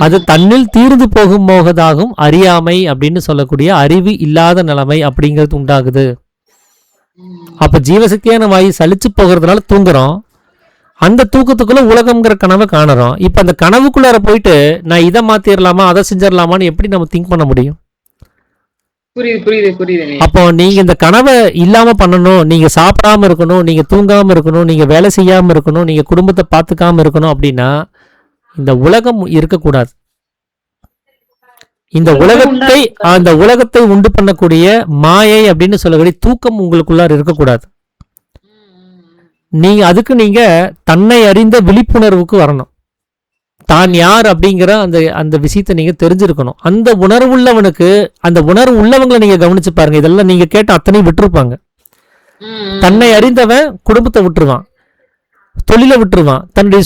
அது தன்னில் தீர்ந்து போகும் போகதாகும் அறியாமை அப்படின்னு சொல்லக்கூடிய அறிவு இல்லாத நிலைமை அப்படிங்கிறது உண்டாகுது. அப்ப ஜீவசக்தியான வாயு சலிச்சு போகிறதுனால தூங்குறோம், அந்த தூக்கத்துக்குள்ள உலகம்ங்கிற கனவை காணுறோம். இப்ப அந்த கனவுக்குள்ளார போயிட்டு நான் இதை மாத்திரலாமா அதை செஞ்சிடலாமான்னு எப்படி நம்ம திங்க் பண்ண முடியும்? அப்போ நீங்க இந்த கனவை இல்லாம பண்ணணும், நீங்க சாப்பிடாம இருக்கணும், நீங்க தூங்காம இருக்கணும், நீங்க வேலை செய்யாம இருக்கணும், நீங்க குடும்பத்தை பார்த்துக்காம இருக்கணும் அப்படின்னா இந்த உலகம் இருக்கக்கூடாது. இந்த உலகத்தை உண்டு பண்ணக்கூடிய மாயை அப்படின்னு சொல்லக்கூடிய தூக்கம் உங்களுக்குள்ளார இருக்கக்கூடாது. நீங்க தன்னை அறிந்த விழிப்புணர்வுக்கு வரணும். தான் யார் அப்படிங்கிற அந்த விஷயத்தை நீங்க தெரிஞ்சிருக்கணும். அந்த உணர்வு உள்ளவனுக்கு, அந்த உணர்வு உள்ளவங்களை நீங்க கவனிச்சு பாருங்க, இதெல்லாம் நீங்க கேட்ட அத்தனை விட்டுருப்பாங்க. தன்னை அறிந்தவன் குடும்பத்தை விட்டுருவான், தொழிலை விட்டுருவான், தன்னுடைய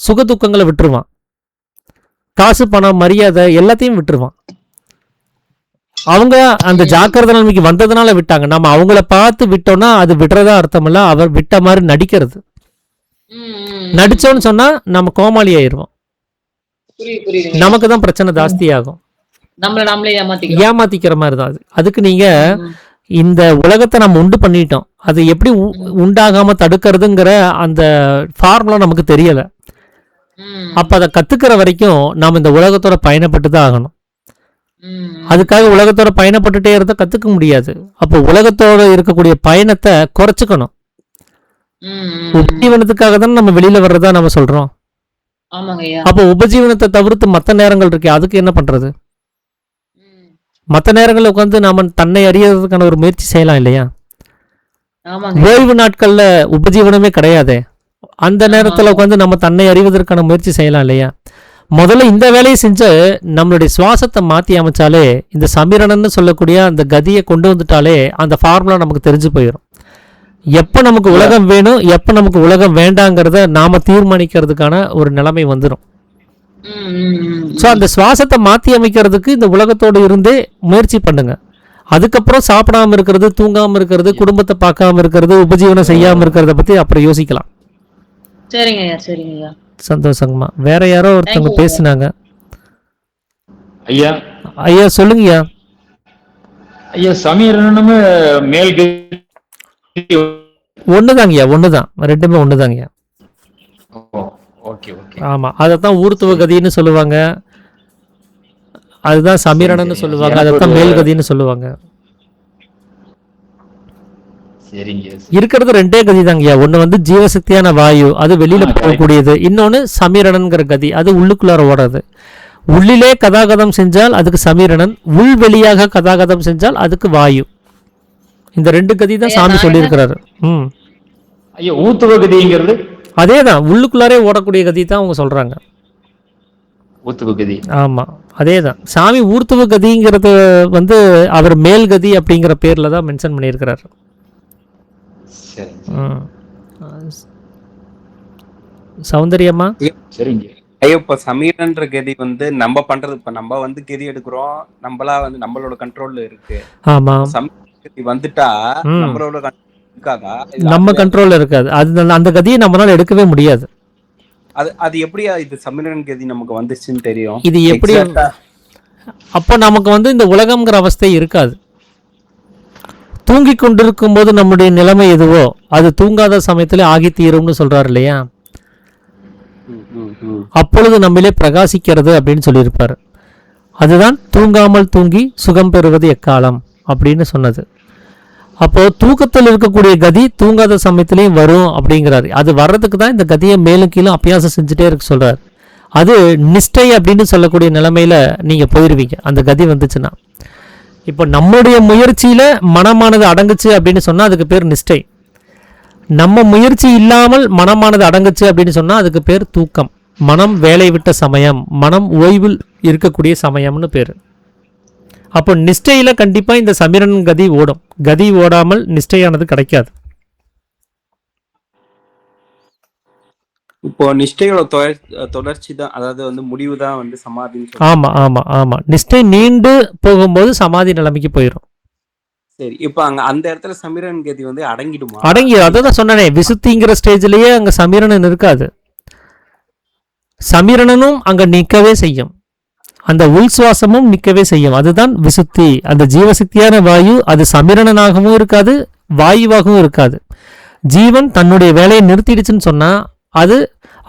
சுக துக்கங்களை விட்டுருவான், காசு பணம் மரியாதை எல்லாத்தையும் விட்டுருவான். அவங்க அந்த ஜாக்கிரதை நிலைமைக்கு வந்ததுனால விட்டாங்க. நம்ம அவங்கள பார்த்து விட்டோம்னா அது விடுறதா அர்த்தம் இல்ல, அவர் விட்ட மாதிரி நடிக்கிறது. நடிச்சோன்னு சொன்னா நம்ம கோமாளி ஆயிருவோம், நமக்கு தான் பிரச்சனை ஜாஸ்தி ஆகும், ஏமாத்திக்கிற மாதிரி தான் அது. அதுக்கு நீங்க இந்த உலகத்தை நம்ம உண்டு பண்ணிட்டோம், அது எப்படி உண்டாகாம தடுக்கிறதுங்கிற அந்த ஃபார்முலா நமக்கு தெரியல. அப்ப அதை கத்துக்கிற வரைக்கும் நாம இந்த உலகத்தோட பயணப்பட்டு தான் ஆகணும். அதுக்காக உலகத்தோட பயணப்பட்டுட்டே இருந்த கத்துக்க முடியாது. அப்போ உலகத்தோட இருக்கக்கூடிய பயணத்தை குறைச்சுக்கணும். உபஜீவனத்துக்காக தான் நம்ம வெளியில வர்றதா நம்ம சொல்றோம். அப்போ உபஜீவனத்தை தவிர்த்து மற்ற நேரங்கள் இருக்கு, அதுக்கு என்ன பண்றது? மற்ற நேரங்கள்ல உட்காந்து நாம தன்னை அறியறதுக்கான ஒரு முயற்சி செய்யலாம் இல்லையா? ஓய்வு நாட்கள்ல உபஜீவனமே கிடையாதே, அந்த நேரத்துல உட்காந்து நம்ம தன்னை அறிவதற்கான முயற்சி செய்யலாம் இல்லையா? முதல்ல இந்த வேலையை செஞ்சு நம்மளுடைய சுவாசத்தை மாற்றி அமைச்சாலே, இந்த சமீரணன்னு சொல்லக்கூடிய அந்த கதியை கொண்டு வந்துட்டாலே அந்த ஃபார்முலா நமக்கு தெரிஞ்சு போயிடும். எப்போ நமக்கு உலகம் வேணும், எப்போ நமக்கு உலகம் வேண்டாங்கிறத நாம தீர்மானிக்கிறதுக்கான ஒரு நிலைமை வந்துடும். ஸோ அந்த சுவாசத்தை மாற்றி அமைக்கிறதுக்கு இந்த உலகத்தோடு இருந்தே முயற்சி பண்ணுங்க. அதுக்கப்புறம் சாப்பிடாம இருக்கிறது, தூங்காமல் இருக்கிறது, குடும்பத்தை பார்க்காம இருக்கிறது, உபஜீவனம் செய்யாமல் இருக்கிறத பற்றி அப்புறம் யோசிக்கலாம். சரிங்கய்யா சரிங்கய்யா. சந்தோஷங்கம்மா. வேற யாரோ ஒருத்தவங்க பேசுனாங்க. ஐயா ஐயா சொல்லுங்கய்யா. ஐயா சமீரனுமே மேல் ஒண்ணுதாங்கய்யா, ஒண்ணுதான், ரெண்டுமே ஒண்ணுதாங்கய்யா. Okay okay. ஆமா, அதைத்தான் ஊர்த்துவ கதின்னு சொல்லுவாங்க, அதுதான் சமீரணன்னு சொல்லுவாங்க, அதைத்தான் மேல்கதின்னு சொல்லுவாங்க. சரிங்க. இருக்கிறது ரெண்டே கதி தாங்கய்யா. ஒன்று வந்து ஜீவசக்தியான வாயு, அது வெளியில போகக்கூடியது. இன்னொன்று சமீரணன்கிற கதி, அது உள்ளுக்குள்ளார ஓடுறது. உள்ளிலே கதாகதம் செஞ்சால் அதுக்கு சமீரணன், உள் வெளியாக கதாகதம் செஞ்சால் அதுக்கு வாயு. இந்த ரெண்டு கதி தான் சாமி சொல்லியிருக்கிறாரு. ஐயா ஊத்துவ கதிங்கிறது அதே தான், உள்ளுக்குள்ளாரே ஓடக்கூடிய கதி தான் அவங்க சொல்றாங்க. ஊத்துவ கதி. ஆமா, அதே தான். சாமி ஊர்த்துவ கதிங்கிறது வந்து அவர் மேல் கதி அப்படிங்கிற பேர்ல தான் மென்ஷன் பண்ணியிருக்கிறாரு. சௌந்தரியம்மா சரிங்க. ஐயோ இப்ப சமீரன்ற கதி வந்து நம்ம பண்றது, இப்ப நம்ம வந்து கதி எடுக்கிறோம், நம்மளா வந்து நம்மளோட கண்ட்ரோல்ல இருக்கு. ஆமா, கதி வந்துட்டா நம்மளோட இருக்காதா? நம்ம கண்ட்ரோல்ல இருக்காது. அது அந்த கதியை நம்மளால எடுக்கவே முடியாது. அது எப்படி இது சமீரன் கதி நமக்கு வந்துச்சுன்னு தெரியும்? இது எப்படி? அப்போ நமக்கு வந்து இந்த உலகம்ங்கிற அவஸ்தை இருக்காது. தூங்கி கொண்டிருக்கும் போது நம்முடைய நிலைமை எதுவோ அது தூங்காத சமயத்துல ஆகி தீரும்னு சொல்றாரு இல்லையா? அப்பொழுது நம்மளே பிரகாசிக்கிறது அப்படின்னு சொல்லியிருப்பாரு. அதுதான் தூங்காமல் தூங்கி சுகம் பெறுவது எக்காலம் அப்படின்னு சொன்னது. அப்போ தூக்கத்தில் இருக்கக்கூடிய கதி தூங்காத சமயத்திலையும் வரும் அப்படிங்கிறாரு. அது வர்றதுக்கு தான் இந்த கதியை மேலும் கீழும் அபியாசம் செஞ்சுட்டே இருக்க சொல்றாரு. அது நிஷ்டை அப்படின்னு சொல்லக்கூடிய நிலைமையில நீங்க போயிருவீங்க அந்த கதி வந்துச்சுன்னா. இப்போ நம்முடைய முயற்சியில மனமானது அடங்குச்சு அப்படின்னு சொன்னா அதுக்கு பேர் நிஷ்டை. நம்ம முயற்சி இல்லாமல் மனமானது அடங்குச்சு அப்படின்னு சொன்னா அதுக்கு பேர் தூக்கம். மனம் வேலை விட்ட சமயம், மனம் ஓய்வில் இருக்கக்கூடிய சமயம்னு பேரு. அப்போ நிஷ்டையில கண்டிப்பா இந்த சமீரன் கதி ஓடும். கதி ஓடாமல் நிஷ்டையானது கிடைக்காது. இப்போ நிஷ்டையோட தொடர்ச்சி தான், அதாவது வந்து முடிவு தான் வந்து சமாதி. ஆமா ஆமா ஆமா, நிஷ்டை நீண்டு போகும்போது சமாதி நிலைமைக்கு போயிடும். சரி, இப்போ அங்க அந்த இடத்துல சமீரன் கதி வந்து அடங்கிடுமா? அடங்கி, அதான் சொன்னனே, விசுத்திங்கிற ஸ்டேஜ்லயே அங்க சமீரணன் இருக்காது. சமீரணனும் அங்க நிற்கவே செய்யும், அந்த உள் சுவாசமும் நிற்கவே செய்யும். அதுதான் விசுத்தி. அந்த ஜீவசக்தியான வாயு அது சமீரணனாகவும் இருக்காது, வாயுவாகவும் இருக்காது. ஜீவன் தன்னுடைய வேலையை நிறுத்திடுச்சுன்னு சொன்னா அது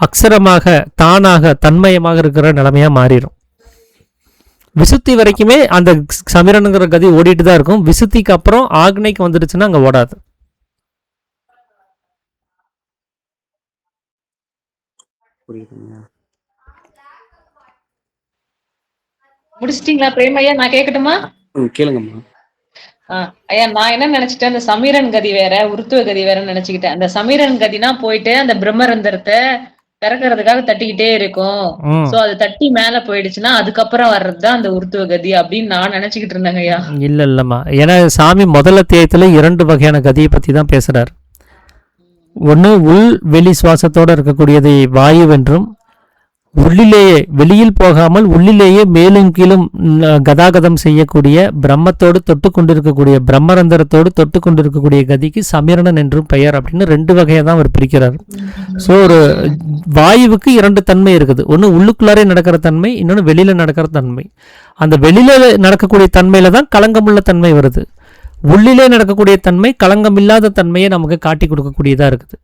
அக்ஷரமாக தானாக தன்மயமாக இருக்கிற நிலைமையா மாறிடும். விசுத்தி வரைக்குமே அந்த சமீரனுங்கிற கதி ஓடிட்டு தான் இருக்கும். விசுத்திக்கு அப்புறம் ஆக்னைக்கு வந்துடுச்சுன்னா அங்க ஓடாது. முடிச்சிட்டீங்களா பிரேம் ஐயா? நான் கேட்கட்டுமா? கேளுங்கம்மா. ஐயா, நான் என்ன நினைச்சிட்டேன், அந்த சமீரன் கதி வேற உருத்துவ கதி வேறன்னு நினைச்சுக்கிட்டேன். அந்த சமீரன் கதினா போயிட்டு அந்த பிரம்மரந்தரத்தை திறக்கிறதுக்காக தட்டிக்கிட்டே இருக்கும். சோ அது தட்டி மேல போயிடுச்சுன்னா அதுக்கப்புறம் வர்றதுதான் அந்த உருத்துவ கதி அப்படின்னு நான் நினைச்சுக்கிட்டு இருந்தேங்க ஐயா. இல்லம்மா, ஏன்னா சாமி முதல் அத்தியாயத்துல 2 வகையான கதியை பத்தி தான் பேசுறாரு. ஒண்ணு உள் வெளி சுவாசத்தோட இருக்கக்கூடியதை வாயு என்றும், உள்ளிலேயே வெளியில் போகாமல் உள்ளிலேயே மேலும் கீழும் கதாகதம் செய்யக்கூடிய பிரம்மத்தோடு தொட்டு கொண்டிருக்கக்கூடிய பிரம்மரந்தரத்தோடு தொட்டு கொண்டிருக்கக்கூடிய கதிக்கு சமீரணன் என்றும் பெயர் அப்படின்னு 2 வகையை தான் அவர் பிரிக்கிறார். ஸோ ஒரு வாயுவுக்கு 2 தன்மை இருக்குது. ஒன்று உள்ளுக்குள்ளாரே நடக்கிற தன்மை, இன்னொன்று வெளியில நடக்கிற தன்மை. அந்த வெளியில நடக்கக்கூடிய தன்மையில தான் களங்கமுள்ள தன்மை வருது. உள்ளிலே நடக்கக்கூடிய தன்மை களங்கமில்லாத தன்மையை நமக்கு காட்டி கொடுக்கக்கூடியதா இருக்குது.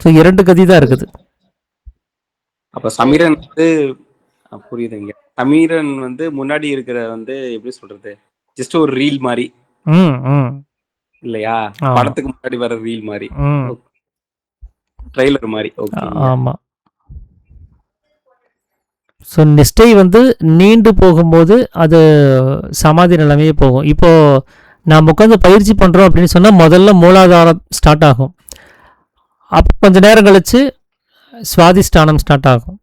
ஸோ 2 கதி தான் இருக்குது. அப்ப சமீரன் வந்து புரியுதுங்க. சமீரன் வந்து முன்னாடி இருக்கிற வந்து எப்படி சொல்றது, ஜஸ்ட் ஒரு ரீல் மாதிரி இல்லையா? படத்துக்கு முன்னாடி வர ரீல் மாதிரி, ட்ரெய்லர் மாதிரி. ஆமா. ஸோ நிஷ்டை வந்து நீண்டு போகும்போது அது சமாதி நிலைமையே போகும். இப்போ நாம் உட்காந்து பயிற்சி பண்ணுறோம் அப்படின்னு சொன்னால் முதல்ல மூலாதாரம் ஸ்டார்ட் ஆகும். அப்போ கொஞ்ச நேரம் கழிச்சு சுவாதிஷ்டானம் ஸ்டார்ட் ஆகும்.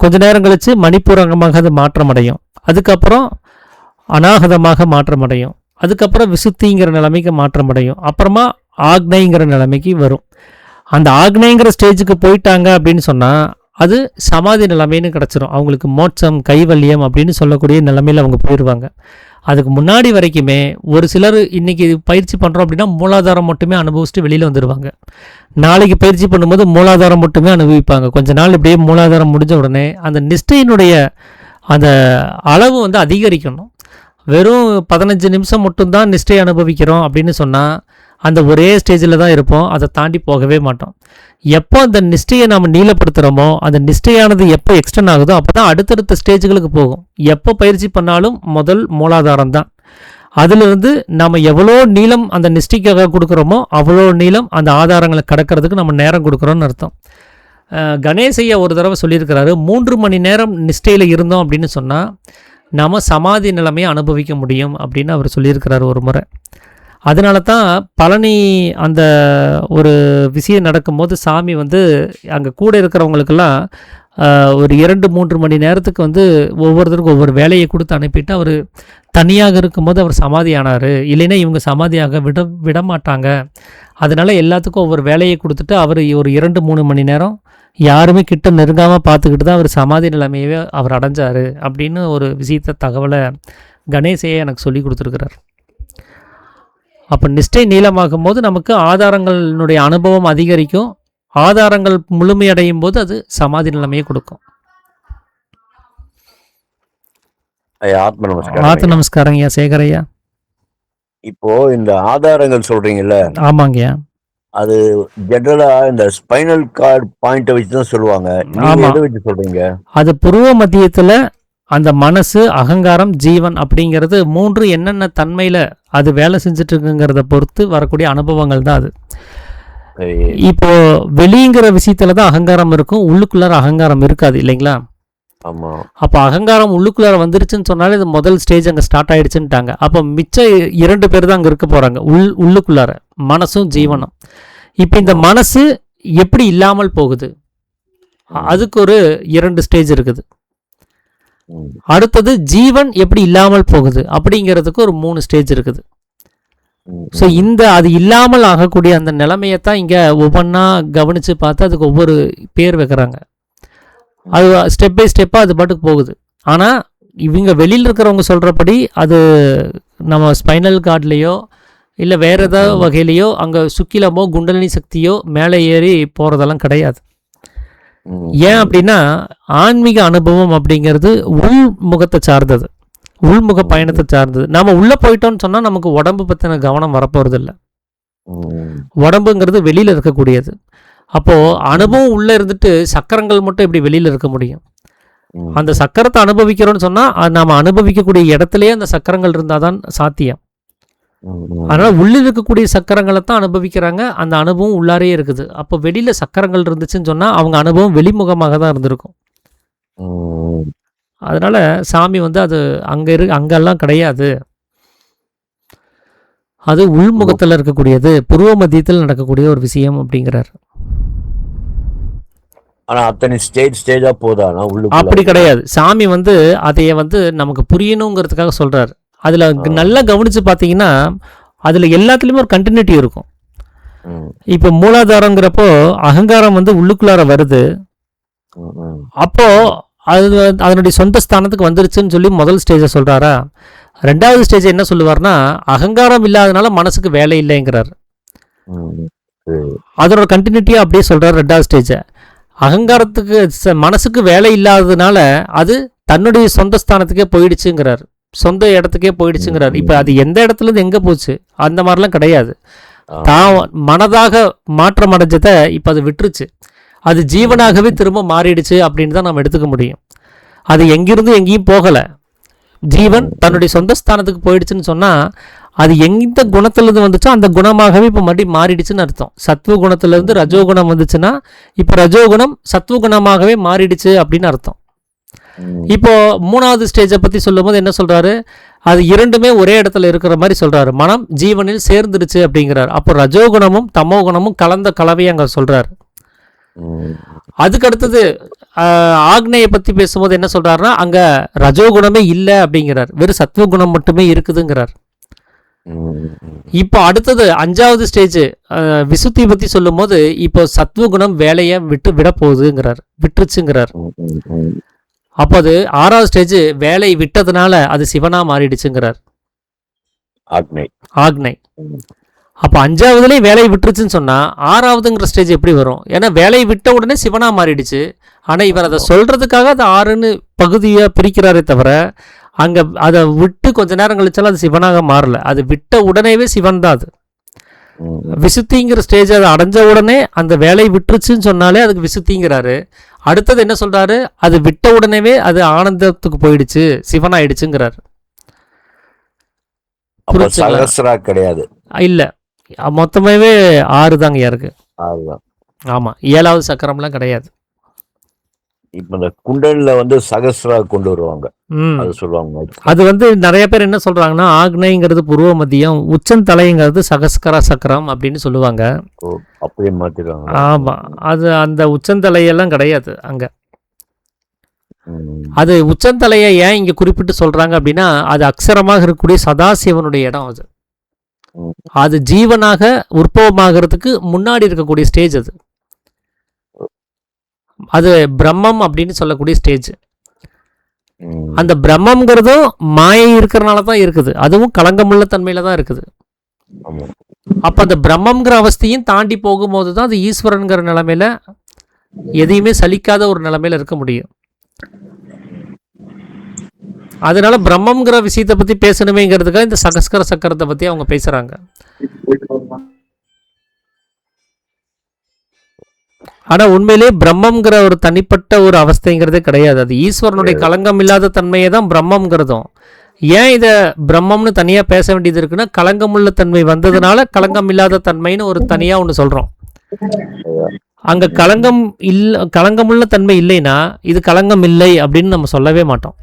கொஞ்ச நேரம் கழிச்சு மணிப்பூரங்கமாக அது மாற்றம் அடையும். அதுக்கப்புறம் அநாகதமாக மாற்றம் அடையும். அதுக்கப்புறம் விசுத்திங்கிற நிலைமைக்கு மாற்றம் அடையும். அப்புறமா ஆக்னைங்கிற நிலைமைக்கு வரும். அந்த ஆக்னைங்கிற ஸ்டேஜுக்கு போயிட்டாங்க அப்படின்னு சொன்னால் அது சமாதி நிலைமைன்னு கிடச்சிரும். அவங்களுக்கு மோட்சம் கைவல்யம் அப்படின்னு சொல்லக்கூடிய நிலைமையில் அவங்க போயிடுவாங்க. அதுக்கு முன்னாடி வரைக்குமே ஒரு சிலர் இன்றைக்கி பயிற்சி பண்ணுறோம் அப்படின்னா மூலாதாரம் மட்டுமே அனுபவிச்சுட்டு வெளியில் வந்துடுவாங்க. நாளைக்கு பயிற்சி பண்ணும்போது மூலாதாரம் மட்டுமே அனுபவிப்பாங்க. கொஞ்ச நாள் இப்படியே மூலாதாரம் முடிஞ்ச உடனே அந்த நிஷ்டையினுடைய அந்த அளவு வந்து அதிகரிக்கணும். வெறும் 15 நிமிஷம் மட்டும்தான் நிஷ்டை அனுபவிக்கிறோம் அப்படின்னு சொன்னால் அந்த ஒரே ஸ்டேஜில் தான் இருப்போம். அதை தாண்டி போகவே மாட்டோம். எப்போ அந்த நிஷ்டையை நம்ம நீளப்படுத்துகிறோமோ அந்த நிஷ்டையானது எப்போ எக்ஸ்டெண்ட் ஆகுதோ அப்போ தான் அடுத்தடுத்த ஸ்டேஜுகளுக்கு போகும். எப்போ பயிற்சி பண்ணாலும் முதல் மூலாதாரம் தான். அதிலிருந்து நம்ம எவ்வளோ நீளம் அந்த நிஷ்டைக்காக கொடுக்குறோமோ அவ்வளோ நீளம் அந்த ஆதாரங்களை கடக்கிறதுக்கு நம்ம நேரம் கொடுக்குறோன்னு அர்த்தம். கணேசையா ஒரு தடவை சொல்லியிருக்கிறாரு, 3 மணி நேரம் நிஷ்டையில் இருந்தோம் அப்படின்னு சொன்னால் நம்ம சமாதி நிலைமையை அனுபவிக்க முடியும் அப்படின்னு அவர் சொல்லியிருக்கிறார் ஒரு முறை. அதனால தான் பழனி அந்த ஒரு விஷயம் நடக்கும்போது சாமி வந்து அங்கே கூட இருக்கிறவங்களுக்கெல்லாம் ஒரு 2-3 மணி நேரத்துக்கு வந்து ஒவ்வொருத்தருக்கும் ஒவ்வொரு வேலையை கொடுத்து அனுப்பிட்டு அவர் தனியாக இருக்கும்போது அவர் சமாதி ஆனார். இல்லைன்னா இவங்க சமாதியாக விட மாட்டாங்க. அதனால் எல்லாத்துக்கும் ஒவ்வொரு வேலையை கொடுத்துட்டு அவர் ஒரு 2-3 மணி நேரம் யாருமே கிட்ட நெருங்காமல் பார்த்துக்கிட்டு தான் அவர் சமாதி நிலைமையவே அவர் அடைஞ்சார் அப்படின்னு ஒரு விஷயத்த தகவலை கணேசையே எனக்கு சொல்லி கொடுத்துருக்கிறார். அப்போ நிஷ்டை நீளமாகும் போது நமக்கு ஆதாரங்களினுடைய அனுபவம் அதிகரிக்கும். ஆதாரங்கள் முழுமையடையும் போது அது சமாதி நிலைமையை கொடுக்கும். ஆத்ம நமஸ்காரம். ஆத்ம நமஸ்காரங்கய்யா சேகரையா. இப்போ இந்த ஆதாரங்கள் சொல்றீங்கல்ல, ஆமாங்கய்யா. அது ஜெனரலா இந்த ஸ்பைனல் கார்டு பாயிண்ட வச்சு தான் சொல்லுவாங்க. நீங்க எதை வச்சு சொல்றீங்க? அது புருவ மத்தியத்தில் அந்த மனசு, அகங்காரம், ஜீவன் அப்படிங்கிறது 3 என்னென்ன தன்மையில் அது வேலை செஞ்சுட்டு இருக்குங்கிறத பொறுத்து வரக்கூடிய அனுபவங்கள் தான் அது. இப்போ வெளிங்கிற விஷயத்துல தான் அகங்காரம் இருக்கும், உள்ளுக்குள்ளார அகங்காரம் இருக்காது இல்லைங்களா? ஆமா. அப்போ அகங்காரம் உள்ளுக்குள்ளார வந்துருச்சுன்னு சொன்னாலே இது முதல் ஸ்டேஜ் அங்கே ஸ்டார்ட் ஆயிடுச்சுன்ட்டாங்க. அப்போ மிச்சம் 2 பேர் தான் அங்கே இருக்க போகிறாங்க, உள்ளுக்குள்ளார மனசும் ஜீவனும். இப்போ இந்த மனசு எப்படி இல்லாமல் போகுது, அதுக்கு ஒரு 2 ஸ்டேஜ் இருக்குது. அடுத்தது ஜீவன் எப்படி இல்லாமல் போகுது அப்படிங்கிறதுக்கு ஒரு 3 ஸ்டேஜ் இருக்குது. ஸோ இந்த அது இல்லாமல் ஆகக்கூடிய அந்த நிலைமையத்தான் இங்கே ஒவ்வொன்றா கவனித்து பார்த்து அதுக்கு ஒவ்வொரு பேர் வைக்கிறாங்க. அது ஸ்டெப் பை ஸ்டெப்பாக அது பாட்டுக்கு போகுது. ஆனால் இவங்க வெளியில் இருக்கிறவங்க சொல்கிறபடி அது நம்ம ஸ்பைனல் கார்ட்லேயோ இல்லை வேறு ஏதாவது வகையிலையோ அங்கே சுக்கிலமோ குண்டலினி சக்தியோ மேலே ஏறி போகிறதெல்லாம் கிடையாது. ஏன் அப்படின்னா ஆன்மீக அனுபவம் அப்படிங்கிறது உள்முகத்தை சார்ந்தது, உள்முக பயணத்தை சார்ந்தது. நாம் உள்ளே போயிட்டோம்னு சொன்னால் நமக்கு உடம்பு பற்றின கவனம் வரப்போகிறது இல்லை. உடம்புங்கிறது வெளியில் இருக்கக்கூடியது. அப்போது அனுபவம் உள்ளே இருந்துட்டு சக்கரங்கள் மட்டும் எப்படி வெளியில் இருக்க முடியும்? அந்த சக்கரத்தை அனுபவிக்கிறோன்னு சொன்னால் நாம் அனுபவிக்கக்கூடிய இடத்துலையே அந்த சக்கரங்கள் இருந்தால் தான் சாத்தியம். அதனால் உள்ளே இருக்கக்கூடிய சக்கரங்களை தான் அனுபவிக்கிறாங்க. அந்த அனுபவம் உள்ளாரே இருக்குது. அப்போ வெளியில் சக்கரங்கள் இருந்துச்சுன்னு சொன்னால் அவங்க அனுபவம் வெளிமுகமாக தான் இருந்திருக்கும். அதனால் சாமி வந்து அது அங்கெல்லாம் கிடையாது, அது உள்முகத்தில் இருக்கக்கூடியது, புருவ மத்தியத்தில் நடக்கக்கூடிய ஒரு விஷயம் அப்படிங்கிறார். ஆனால் அத்தனை ஸ்டேஜா போதானா? அப்படி கிடையாது. சாமி வந்து அதைய வந்து நமக்கு புரியணுங்கிறதுக்காக சொல்கிறார். அதில் நல்லா கவனித்து பார்த்தீங்கன்னா அதில் எல்லாத்துலேயுமே ஒரு கண்டினியூட்டி இருக்கும். இப்போ மூலாதாரங்கிறப்போ அகங்காரம் வந்து உள்ளுக்குள்ளார வருது. அப்போது அது அதனுடைய சொந்த ஸ்தானத்துக்கு வந்துருச்சுன்னு சொல்லி முதல் ஸ்டேஜை சொல்கிறாரா? 2வது ஸ்டேஜ் என்ன சொல்லுவார்னா அகங்காரம் இல்லாதனால மனசுக்கு வேலை இல்லைங்கிறார். அதோட கண்டினியூட்டியாக அப்படியே சொல்கிறார் 2வது ஸ்டேஜை. அகங்காரத்துக்கு மனசுக்கு வேலை இல்லாததுனால அது தன்னுடைய சொந்த ஸ்தானத்துக்கே போயிடுச்சுங்கிறார், சொந்த இடத்துக்கே போயிடுச்சுங்கிறார். இப்போ அது எந்த இடத்துலேருந்து எங்கே போச்சு அந்த மாதிரிலாம் கிடையாது. தான் மனதாக மாற்றம் அடைஞ்சதை இப்போ அது விட்டுருச்சு, அது ஜீவனாகவே திரும்ப மாறிடுச்சு அப்படின்னு தான் நம்ம எடுத்துக்க முடியும். அது எங்கிருந்து எங்கேயும் போகலை, ஜீவன் தன்னுடைய சொந்த ஸ்தானத்துக்கு போயிடுச்சுன்னு சொன்னால் அது எந்த குணத்துலேருந்து வந்துச்சோ அந்த குணமாகவே இப்போ மறுபடியும் மாறிடுச்சுன்னு அர்த்தம். சத்வ குணத்துலேருந்து ரஜோகுணம் வந்துச்சுன்னா இப்போ ரஜோகுணம் சத்வகுணமாகவே மாறிடுச்சு அப்படின்னு அர்த்தம். இப்போ 3வது ஸ்டேஜை பற்றி சொல்லும் போது என்ன சொல்கிறாரு? அது 2மே ஒரே இடத்துல இருக்கிற மாதிரி சொல்கிறாரு. மனம் ஜீவனில் சேர்ந்துருச்சு அப்படிங்கிறார். அப்போ ரஜோகுணமும் தமோ குணமும் கலந்த கலவையை அங்கே சொல்கிறார். அதுக்கு அடுத்தது ஆக்னேயை பற்றி பேசும்போது என்ன சொல்கிறாருன்னா அங்கே ரஜோகுணமே இல்லை அப்படிங்கிறார், வெறும் சத்வகுணம் மட்டுமே இருக்குதுங்கிறார். இப்போ அடுத்தது 5வது ஸ்டேஜ் விசுத்தி பற்றி சொல்லும் போது இப்போ சத்வகுணம் வேலையை விட போகுதுங்கிறார், விட்டுருச்சுங்கிறார். அப்போ அது 6வது ஸ்டேஜ் வேலை விட்டதுனால அது சிவனா மாறிடுச்சுங்கிறார், ஆக்னை. அப்போ 5வதுலேயும் வேலையை விட்டுருச்சுன்னு சொன்னால் 6வதுங்கிற ஸ்டேஜ் எப்படி வரும்? ஏன்னா வேலையை விட்ட உடனே சிவனா மாறிடுச்சு. ஆனால் இவர் அதை சொல்கிறதுக்காக அதை 6ன்னு பகுதியாக பிரிக்கிறாரே தவிர அங்கே அதை விட்டு கொஞ்ச நேரம் கழிச்சாலும் அது சிவனாக மாறல. அது விட்ட உடனேவே சிவன் தான் அது. விசுத்திங்கிற ஸ்டேஜ் அதை அடைஞ்ச உடனே அந்த வேலையை விட்டுருச்சுன்னு சொன்னாலே அதுக்கு விசுத்திங்கிறாரு. அடுத்தது என்ன சொல்கிறாரு? அது விட்ட உடனேவே அது ஆனந்தத்துக்கு போயிடுச்சு, சிவன் ஆயிடுச்சுங்கிறாரு. கிடையாது, இல்லை, மொத்தமாகவே 6 தாங்க இருக்கு. ஆமாம், 7வது சக்கரம்லாம் கிடையாது. இப்ப இந்த குண்டல்ல சகஸ்ரா கொண்டு வருவாங்க, அது சொல்லுவாங்க. அது நிறைய பேர் என்ன சொல்றாங்கன்னா, ஆக்னைங்கிறது புருவ மத்தியம், உச்சந்தலைங்கிறது சகஸ்கர சக்கரம் அப்படின்னு சொல்லுவாங்க. அப்படியே மாத்திடுவாங்க. ஆமா, அது அந்த உச்சந்தலையெல்லாம் கிடையாது அங்க. அது உச்சந்தலையை ஏன் இங்க குறிப்பிட்டு சொல்றாங்க அப்படின்னா, அது அக்ஷரமாக இருக்கக்கூடிய சதாசிவனுடைய இடம். அது ஜீவனாக உற்பவமாகிறதுக்கு முன்னாடி இருக்கக்கூடிய ஸ்டேஜ். அது பிரம்மம் அப்படின்னு சொல்லக்கூடிய ஸ்டேஜ். அந்த பிரம்மங்கிறதும் மாயை இருக்கிறனால தான் இருக்குது, அதுவும் களங்கமுள்ள தன்மையில தான் இருக்குது. அப்ப அந்த பிரம்மங்கிற அவஸ்தையும் தாண்டி போகும்போது தான் அது ஈஸ்வரன்கிற நிலைமையில எதையுமே சலிக்காத ஒரு நிலைமையில இருக்க முடியும். அதனால பிரம்மங்கிற விஷயத்தை பத்தி பேசணுமேங்கிறதுக்காக இந்த சகஸ்கர சக்கரத்தை பத்தி அவங்க பேசுறாங்க. ஆனால் உண்மையிலே பிரம்மங்கிற ஒரு தனிப்பட்ட ஒரு அவஸ்தைங்கிறதே கிடையாது. அது ஈஸ்வரனுடைய களங்கம் இல்லாத தன்மையை தான் பிரம்மங்கிறதும். ஏன் இதை பிரம்மம்னு தனியாக பேச வேண்டியது இருக்குன்னா, களங்கமுள்ள தன்மை வந்ததுனால களங்கம் இல்லாத தன்மைன்னு ஒரு தனியாக ஒன்று சொல்கிறோம். அங்கே களங்கமுள்ள தன்மை இல்லைன்னா இது களங்கம் இல்லை அப்படின்னு நம்ம சொல்லவே மாட்டோம்.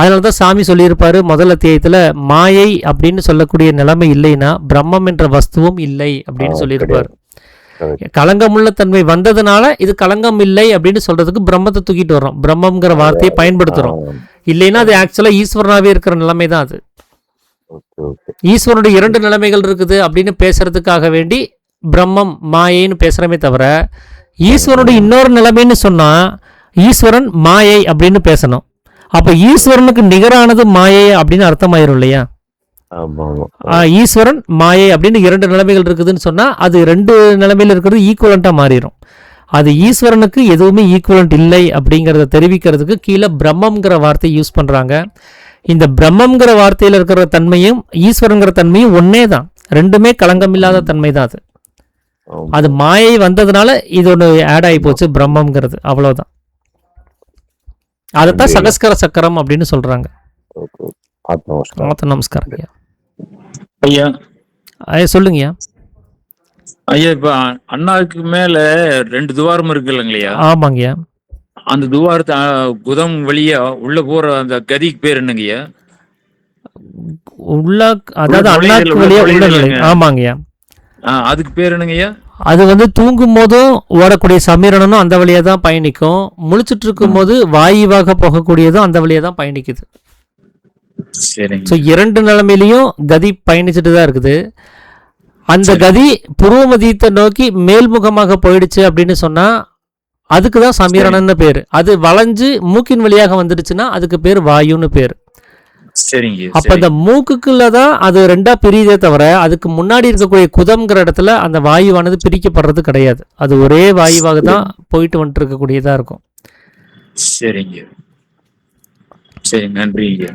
அதனால தான் சாமி சொல்லியிருப்பாரு முதல் அத்தியாயத்தில், மாயை அப்படின்னு சொல்லக்கூடிய நிலைமை இல்லைன்னா பிரம்மம் என்ற வஸ்துவும் இல்லை அப்படின்னு சொல்லியிருப்பார். களங்கமுள்ள தன்மை வந்ததுனால இது களங்கம் இல்லை அப்படின்னு சொல்றதுக்கு பிரம்மத்தை தூக்கிட்டு வர்றோம், பிரம்மங்கிற வார்த்தையை பயன்படுத்துறோம். இல்லைன்னா அது ஆக்சுவலா ஈஸ்வரனாவே இருக்கிற நிலைமை தான். அது ஈஸ்வரனுடைய 2 நிலைமைகள் இருக்குது அப்படின்னு பேசுறதுக்காக வேண்டி பிரம்மம் மாயைன்னு பேசுறமே தவிர, ஈஸ்வரனுடைய இன்னொரு நிலைமைன்னு சொன்னா ஈஸ்வரன் மாயை அப்படின்னு பேசணும். அப்ப ஈஸ்வரனுக்கு நிகரானது மாயை அப்படின்னு அர்த்தமாயிரும் இல்லையா? ஈஸ்வரன் மாயை அப்படின்னு 2 நிலைமைகள் இருக்குதுன்னு சொன்னா அது 2 நிலைமையில இருக்கிறது ஈக்குவலண்டா மாறிடும். அது ஈஸ்வரனுக்கு எதுவுமே ஈக்குவலண்ட் இல்லை அப்படிங்கிறத தெரிவிக்கிறதுக்கு கீழே பிரம்மங்கிற வார்த்தையை யூஸ் பண்றாங்க. இந்த பிரம்மங்கிற வார்த்தையில இருக்கிற தன்மையும் ஈஸ்வரங்கிற தன்மையும் ஒன்னே தான், 2மே களங்கம் இல்லாத தன்மை தான். அது மாயை வந்ததுனால இது ஒன்று ஆட் ஆகி போச்சு பிரம்மங்கிறது, அவ்வளவுதான். அதைத்தான் சகஸ்கர சக்கரம் அப்படின்னு சொல்றாங்க. நமஸ்காரம் ஐயா. ஐயா சொல்லுங்கய்யா. ஐயா, இப்ப அண்ணாவுக்கு மேல 2 துவாரம் இருக்கு இல்லைங்கய்யா? ஆமாங்கய்யா. அந்த துவாரத்தை குதம் வழியா உள்ள போற அந்த கதிக்கு பேர் என்னங்கய்யா? உள்ள, அதாவது அண்ணாக்கு வழியா உள்ள நுழை. ஆமாங்கய்யா. அதுக்கு பேர் என்னங்கய்யா? அது தூங்கும் போதும் ஓடக்கூடிய சமீரணனும் அந்த வழியா தான் பயணிக்கும், முழிச்சிட்டு இருக்கும் போது வாயுவாக போகக்கூடியதும் அந்த வழியா தான் பயணிக்குது. ஸோ 2 நிலைமையிலையும் கதி பயணிச்சுட்டு தான் இருக்குது. அந்த கதி புருவமதியத்தை நோக்கி மேல்முகமாக போயிடுச்சு அப்படின்னு சொன்னா அதுக்கு தான் சமீரணன்னு பேர். அது வளைஞ்சு மூக்கின் வழியாக வந்துடுச்சுன்னா அதுக்கு பேர் வாயுன்னு பேர். அப்ப அந்த மூக்குக்குள்ள தான் அது 2ஆ பிரியுதே தவிர அதுக்கு முன்னாடி இருக்கக்கூடிய குதம்ங்கிற இடத்துல அந்த வாயுவானது பிரிக்கப்படுறது கிடையாது. அது ஒரே வாயுவாக தான் போயிட்டு வந்துட்டு இருக்கக்கூடியதா இருக்கும். சரிங்க, சரி, நன்றிங்க.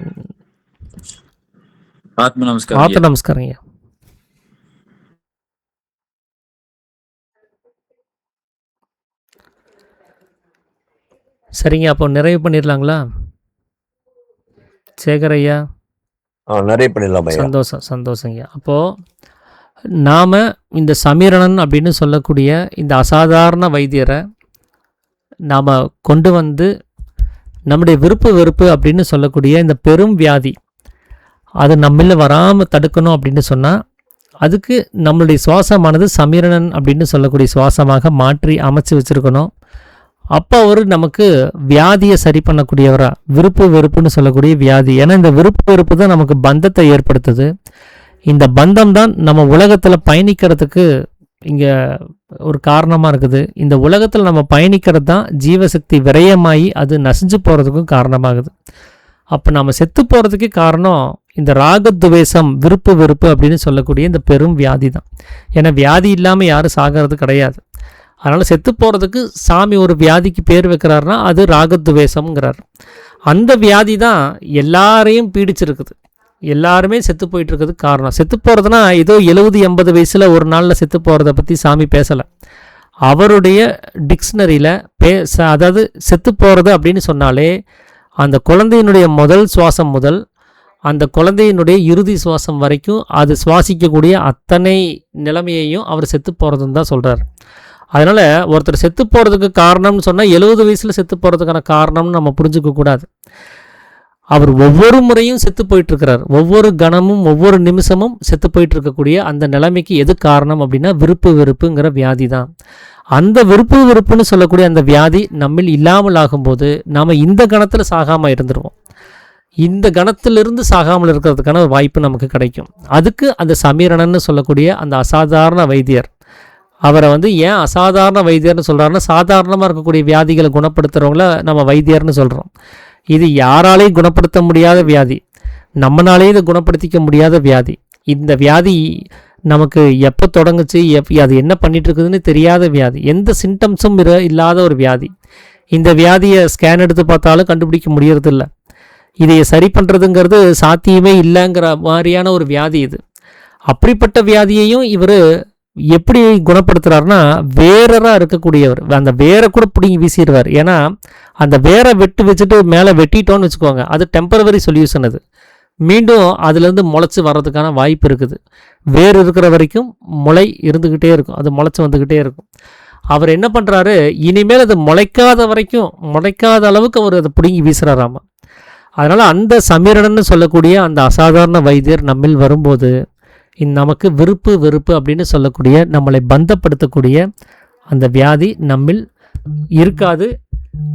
ஆத்ம நமஸ்காரம். ஆத்ம நமஸ்காரங்க. சரிங்க, அப்போ நிறைவு பண்ணிடலாங்களா சேகர் ஐயா? நிறைய பண்ணிடலாம். சந்தோஷம், சந்தோஷங்க. அப்போது நாம் இந்த சமீரணன் அப்படின்னு சொல்லக்கூடிய இந்த அசாதாரண வைத்தியரை நாம் கொண்டு வந்து நம்முடைய விருப்பு வெறுப்பு அப்படின்னு சொல்லக்கூடிய இந்த பெரும் வியாதி அது நம்மள வராமல் தடுக்கணும் அப்படின்னு சொன்னால் அதுக்கு நம்மளுடைய சுவாசமானது சமீரணன் அப்படின்னு சொல்லக்கூடிய சுவாசமாக மாற்றி அமைச்சு வச்சுருக்கணும். அப்போ அவர் நமக்கு வியாதியை சரி பண்ணக்கூடியவரா, விருப்பு வெறுப்புன்னு சொல்லக்கூடிய வியாதி. ஏன்னா இந்த விருப்பு வெறுப்பு தான் நமக்கு பந்தத்தை ஏற்படுத்துது. இந்த பந்தம் தான் நம்ம உலகத்தில் பயணிக்கிறதுக்கு இங்கே ஒரு காரணமாக இருக்குது. இந்த உலகத்தில் நம்ம பயணிக்கிறது தான் ஜீவசக்தி விரயமாகி அது நசிஞ்சு போகிறதுக்கும் காரணமாகுது. அப்போ நம்ம செத்து போகிறதுக்கு காரணம் இந்த ராகத்வேஷம், விருப்பு வெறுப்பு அப்படின்னு சொல்லக்கூடிய இந்த பெரும் வியாதி தான். ஏன்னா வியாதி இல்லாமல் யாரும் சாகிறது கிடையாது. அதனால் செத்து போகிறதுக்கு சாமி ஒரு வியாதிக்கு பேர் வைக்கிறாருன்னா அது ராகத்வேஷம்ங்கிறார். அந்த வியாதி தான் எல்லாரையும் பீடிச்சிருக்குது. எல்லாருமே செத்து போயிட்டு இருக்கிறதுக்கு காரணம். செத்து போகிறதுனா ஏதோ 70-80 வயசில் ஒரு நாளில் செத்து போகிறத பற்றி சாமி பேசலை. அவருடைய டிக்ஷனரியில் அதாவது செத்து போகிறது அப்படின்னு சொன்னாலே அந்த குழந்தையினுடைய முதல் சுவாசம் முதல் அந்த குழந்தையினுடைய இறுதி சுவாசம் வரைக்கும் அது சுவாசிக்கக்கூடிய அத்தனை நிலைமையையும் அவர் செத்து போகிறதுன்னு தான் சொல்கிறார். அதனால் ஒருத்தர் செத்து போகிறதுக்கு காரணம்னு சொன்னால் 70 வயசில் செத்து போகிறதுக்கான காரணம்னு நம்ம புரிஞ்சுக்கக்கூடாது. அவர் ஒவ்வொரு முறையும் செத்து போயிட்டுருக்கிறார். ஒவ்வொரு கணமும் ஒவ்வொரு நிமிஷமும் செத்து போயிட்டுருக்கக்கூடிய அந்த நிலைமைக்கு எது காரணம் அப்படின்னா விருப்பு வெறுப்புங்கிற வியாதி தான். அந்த விருப்பு வெறுப்புன்னு சொல்லக்கூடிய அந்த வியாதி நம்மில் இல்லாமல் ஆகும்போது நாம் இந்த கணத்தில் சாகாமல் இருந்துருவோம். இந்த கணத்திலிருந்து சாகாமல் இருக்கிறதுக்கான ஒரு வாய்ப்பு நமக்கு கிடைக்கும். அதுக்கு அந்த சமீரணன்னு சொல்லக்கூடிய அந்த அசாதாரண வைத்தியர், அவரை ஏன் அசாதாரண வைத்தியர்னு சொல்கிறாருன்னா, சாதாரணமாக இருக்கக்கூடிய வியாதிகளை குணப்படுத்துகிறவங்கள நம்ம வைத்தியர்னு சொல்கிறோம். இது யாராலையும் குணப்படுத்த முடியாத வியாதி, நம்மளாலேயும் இதை குணப்படுத்திக்க முடியாத வியாதி. இந்த வியாதி நமக்கு எப்போ தொடங்குச்சு, அது என்ன பண்ணிட்டு இருக்குதுன்னு தெரியாத வியாதி, எந்த சிம்டம்ஸும் இல்லாத ஒரு வியாதி. இந்த வியாதியை ஸ்கேன் எடுத்து பார்த்தாலும் கண்டுபிடிக்க முடியறதில்ல. இதை சரி பண்ணுறதுங்கிறது சாத்தியமே இல்லைங்கிற மாதிரியான ஒரு வியாதி இது. அப்படிப்பட்ட வியாதியையும் இவர் எப்படி குணப்படுத்துகிறாருன்னா, வேராக இருக்கக்கூடியவர் அந்த வேரை கூட பிடிங்கி வீசிடுவார். ஏன்னா அந்த வேரை வச்சுட்டு மேலே வெட்டிட்டோன்னு வச்சுக்கோங்க, அது டெம்பரவரி சொல்யூஷன். அது மீண்டும் அதுலேருந்து முளைச்சி வர்றதுக்கான வாய்ப்பு இருக்குது. வேர் இருக்கிற வரைக்கும் முளை இருந்துக்கிட்டே இருக்கும், அது முளைச்சி வந்துக்கிட்டே இருக்கும். அவர் என்ன பண்ணுறாரு, இனிமேல் அது முளைக்காத வரைக்கும், முளைக்காத அளவுக்கு அவர் அதை பிடுங்கி வீசுகிறாராமா. அதனால் அந்த சமீரணன்னு சொல்லக்கூடிய அந்த அசாதாரண வைத்தியர் நம்மில் வரும்போது நமக்கு விருப்பு வெறுப்பு அப்படின்னு சொல்லக்கூடிய நம்மளை பந்தப்படுத்தக்கூடிய அந்த வியாதி நம்மில் இருக்காது.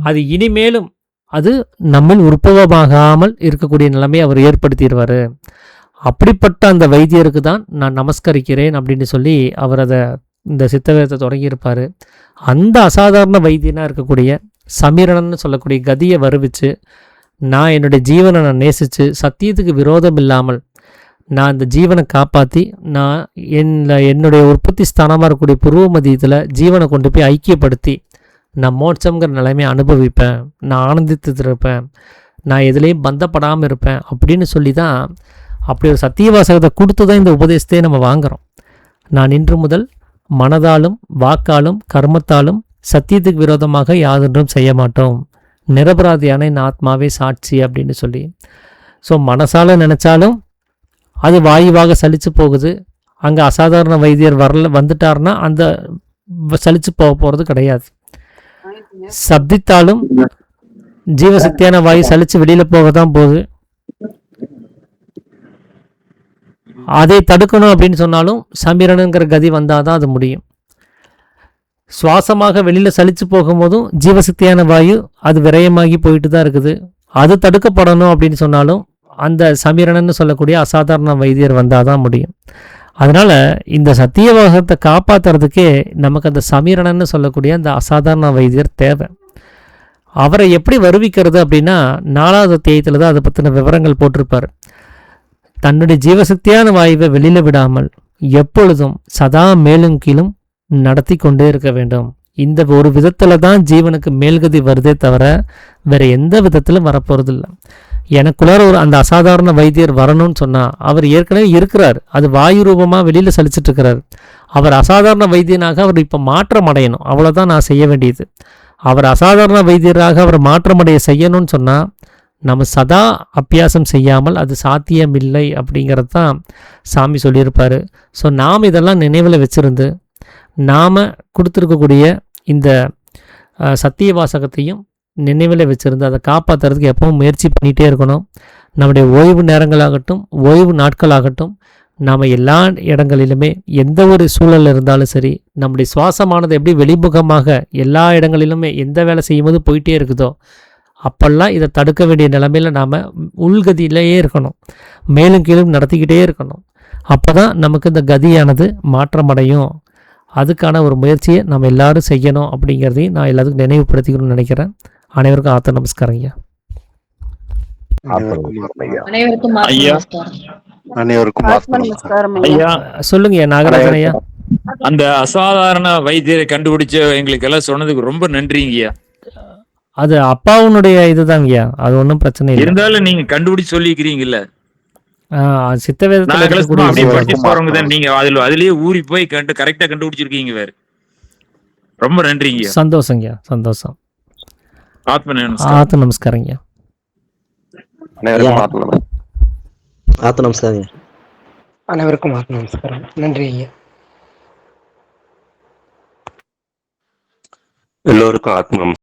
அது இனிமேலும் அது நம்மில் உற்பவமாகாமல் இருக்கக்கூடிய நிலைமையை அவர் ஏற்படுத்திடுவார். அப்படிப்பட்ட அந்த வைத்தியருக்கு தான் நான் நமஸ்கரிக்கிறேன் அப்படின்னு சொல்லி அவர் அதை இந்த சித்தவேதத்தை தொடங்கியிருப்பார். அந்த அசாதாரண வைத்தியனாக இருக்கக்கூடிய சமீரணன்னு சொல்லக்கூடிய கதியை வருவிச்சு, நான் என்னுடைய ஜீவனை நான் நேசித்து சத்தியத்துக்கு விரோதம் இல்லாமல் நான் இந்த ஜீவனை காப்பாற்றி நான் என்னுடைய உற்பத்தி ஸ்தானமாக இருக்கக்கூடிய புருவ மதியத்தில் ஜீவனை கொண்டு போய் ஐக்கியப்படுத்தி நான் மோட்சங்கிற நிலைமையை அனுபவிப்பேன், நான் ஆனந்தித்து இருப்பேன், நான் எதுலேயும் பந்தப்படாமல் இருப்பேன் அப்படின்னு சொல்லி தான் அப்படி ஒரு சத்திய வாசகத்தை கொடுத்து தான் இந்த உபதேசத்தையே நம்ம வாங்குகிறோம். நான் இன்று முதல் மனதாலும் வாக்காலும் கர்மத்தாலும் சத்தியத்துக்கு விரோதமாக யாதொன்றும் செய்ய மாட்டோம், நிரபராதியான இந்த ஆத்மாவே சாட்சி அப்படின்னு சொல்லி. ஸோ மனசால் நினச்சாலும் அது வாயுவாக சலிச்சு போகுது. அங்கே அசாதாரண வைத்தியர் வந்துட்டார்னா அந்த சலிச்சு போகிறது கிடையாது. சப்தித்தாலும் ஜீவசக்தியான வாயு சலிச்சு வெளியில் போக தான் போகுது. அதை தடுக்கணும் அப்படின்னு சொன்னாலும் சமீரணங்கிற கதி வந்தால் தான் அது முடியும். சுவாசமாக வெளியில் சலிச்சு போகும்போதும் ஜீவசக்தியான வாயு அது விரயமாகி போயிட்டு தான் இருக்குது. அது தடுக்கப்படணும் அப்படின்னு சொன்னாலும் அந்த சமீரணன்னு சொல்லக்கூடிய அசாதாரண வைத்தியர் வந்தால் தான் முடியும். அதனால் இந்த சத்தியவாகத்தை காப்பாற்றுறதுக்கே நமக்கு அந்த சமீரணன்னு சொல்லக்கூடிய அந்த அசாதாரண வைத்தியர் தேவை. அவரை எப்படி வருவிக்கிறது அப்படின்னா 4வது அத்தியாயத்தில் தான் அதை பற்றின விவரங்கள் போட்டிருப்பார். தன்னுடைய ஜீவசக்தியான வாயுவை வெளியில் விடாமல் எப்பொழுதும் சதா மேலும் கீழும் நடத்தி கொண்டே இருக்க வேண்டும். இந்த ஒரு விதத்தில் தான் ஜீவனுக்கு மேல்கதி வருதே தவிர வேறு எந்த விதத்திலும் வரப்போகிறதில்லை. எனக்குள்ளார அந்த அசாதாரண வைத்தியர் வரணும்னு சொன்னால் அவர் ஏற்கனவே இருக்கிறார், அது வாயு ரூபமாக வெளியில் சலிச்சிட்டு இருக்கிறார். அவர் அசாதாரண வைத்தியனாக அவர் இப்போ மாற்றம் அடையணும், அவ்வளோதான் நான் செய்ய வேண்டியது. அவர் அசாதாரண வைத்தியராக அவர் மாற்றமடைய செய்யணும்னு சொன்னால் நம்ம சதா அபியாசம் செய்யாமல் அது சாத்தியமில்லை அப்படிங்கிறது தான் சாமி சொல்லியிருப்பார். ஸோ நாம் இதெல்லாம் நினைவில் வச்சுருந்து நாம் கொடுத்துருக்கக்கூடிய இந்த சத்திய வாசகத்தையும் நினைவில் வச்சுருந்து அதை காப்பாற்றுறதுக்கு எப்பவும் முயற்சி பண்ணிகிட்டே இருக்கணும். நம்முடைய ஓய்வு நேரங்களாகட்டும் ஓய்வு நாட்களாகட்டும் நாம் எல்லா இடங்களிலுமே எந்த ஒரு சூழல் இருந்தாலும் சரி, நம்முடைய சுவாசமானது எப்படி வெளிமுகமாக எல்லா இடங்களிலுமே எந்த வேலை செய்யும்போது போயிட்டே இருக்குதோ, அப்பெல்லாம் இதை தடுக்க வேண்டிய நிலைமையில் நாம் உள்கதியிலேயே இருக்கணும், மேலும் கீழும் நடத்திக்கிட்டே இருக்கணும். அப்போ தான் நமக்கு இந்த கதியானது மாற்றமடையும். அதுக்கான ஒரு முயற்சியை நம்ம எல்லாரும் செய்யணும் அப்படிங்கிறதையும் நான் எல்லாத்துக்கும் நினைவுபடுத்திக்கணும்னு நினைக்கிறேன். அனைவருக்கும் ஆத்த நமஸ்காரம் ஐயா. அனைவருக்கும் ஐயா. அனைவருக்கும் நமஸ்காரம் ஐயா. ஐயா, சொல்லுங்க நாகராஜன் ஐயா. அந்த அசாதாரண வைத்தியரை கண்டுபிடிச்ச எங்களுக்கு எல்லாம் சொன்னதுக்கு ரொம்ப நன்றிங்கய்யா. அது அப்பாவுனுடைய இதுதாங்கய்யா, அது ஒன்றும் பிரச்சனை இல்லை. இருந்தாலும் நீங்க கண்டுபிடிச்சு சொல்லிக்கிறீங்கல்ல, சித்த வேதத்தில் அப்படியே இருக்கக்கூடிய படிச்சு போறவங்க தான் நீங்க அதுலயே ஊறி போய் கரெக்டா கண்டுபிடிச்சிருக்கீங்க வேற. ரொம்ப நன்றிங்கய்யா. சந்தோஷங்கய்யா, சந்தோஷம். ஆத்ம நமஸ்காரம். ஆத்த நமஸ்காரங்கய்யா. ஆத்த நமஸ்காரம். அனைவருக்கும் ஆத்ம நமஸ்காரம். நன்றி ஐயா. எல்லோருக்கும் ஆத்ம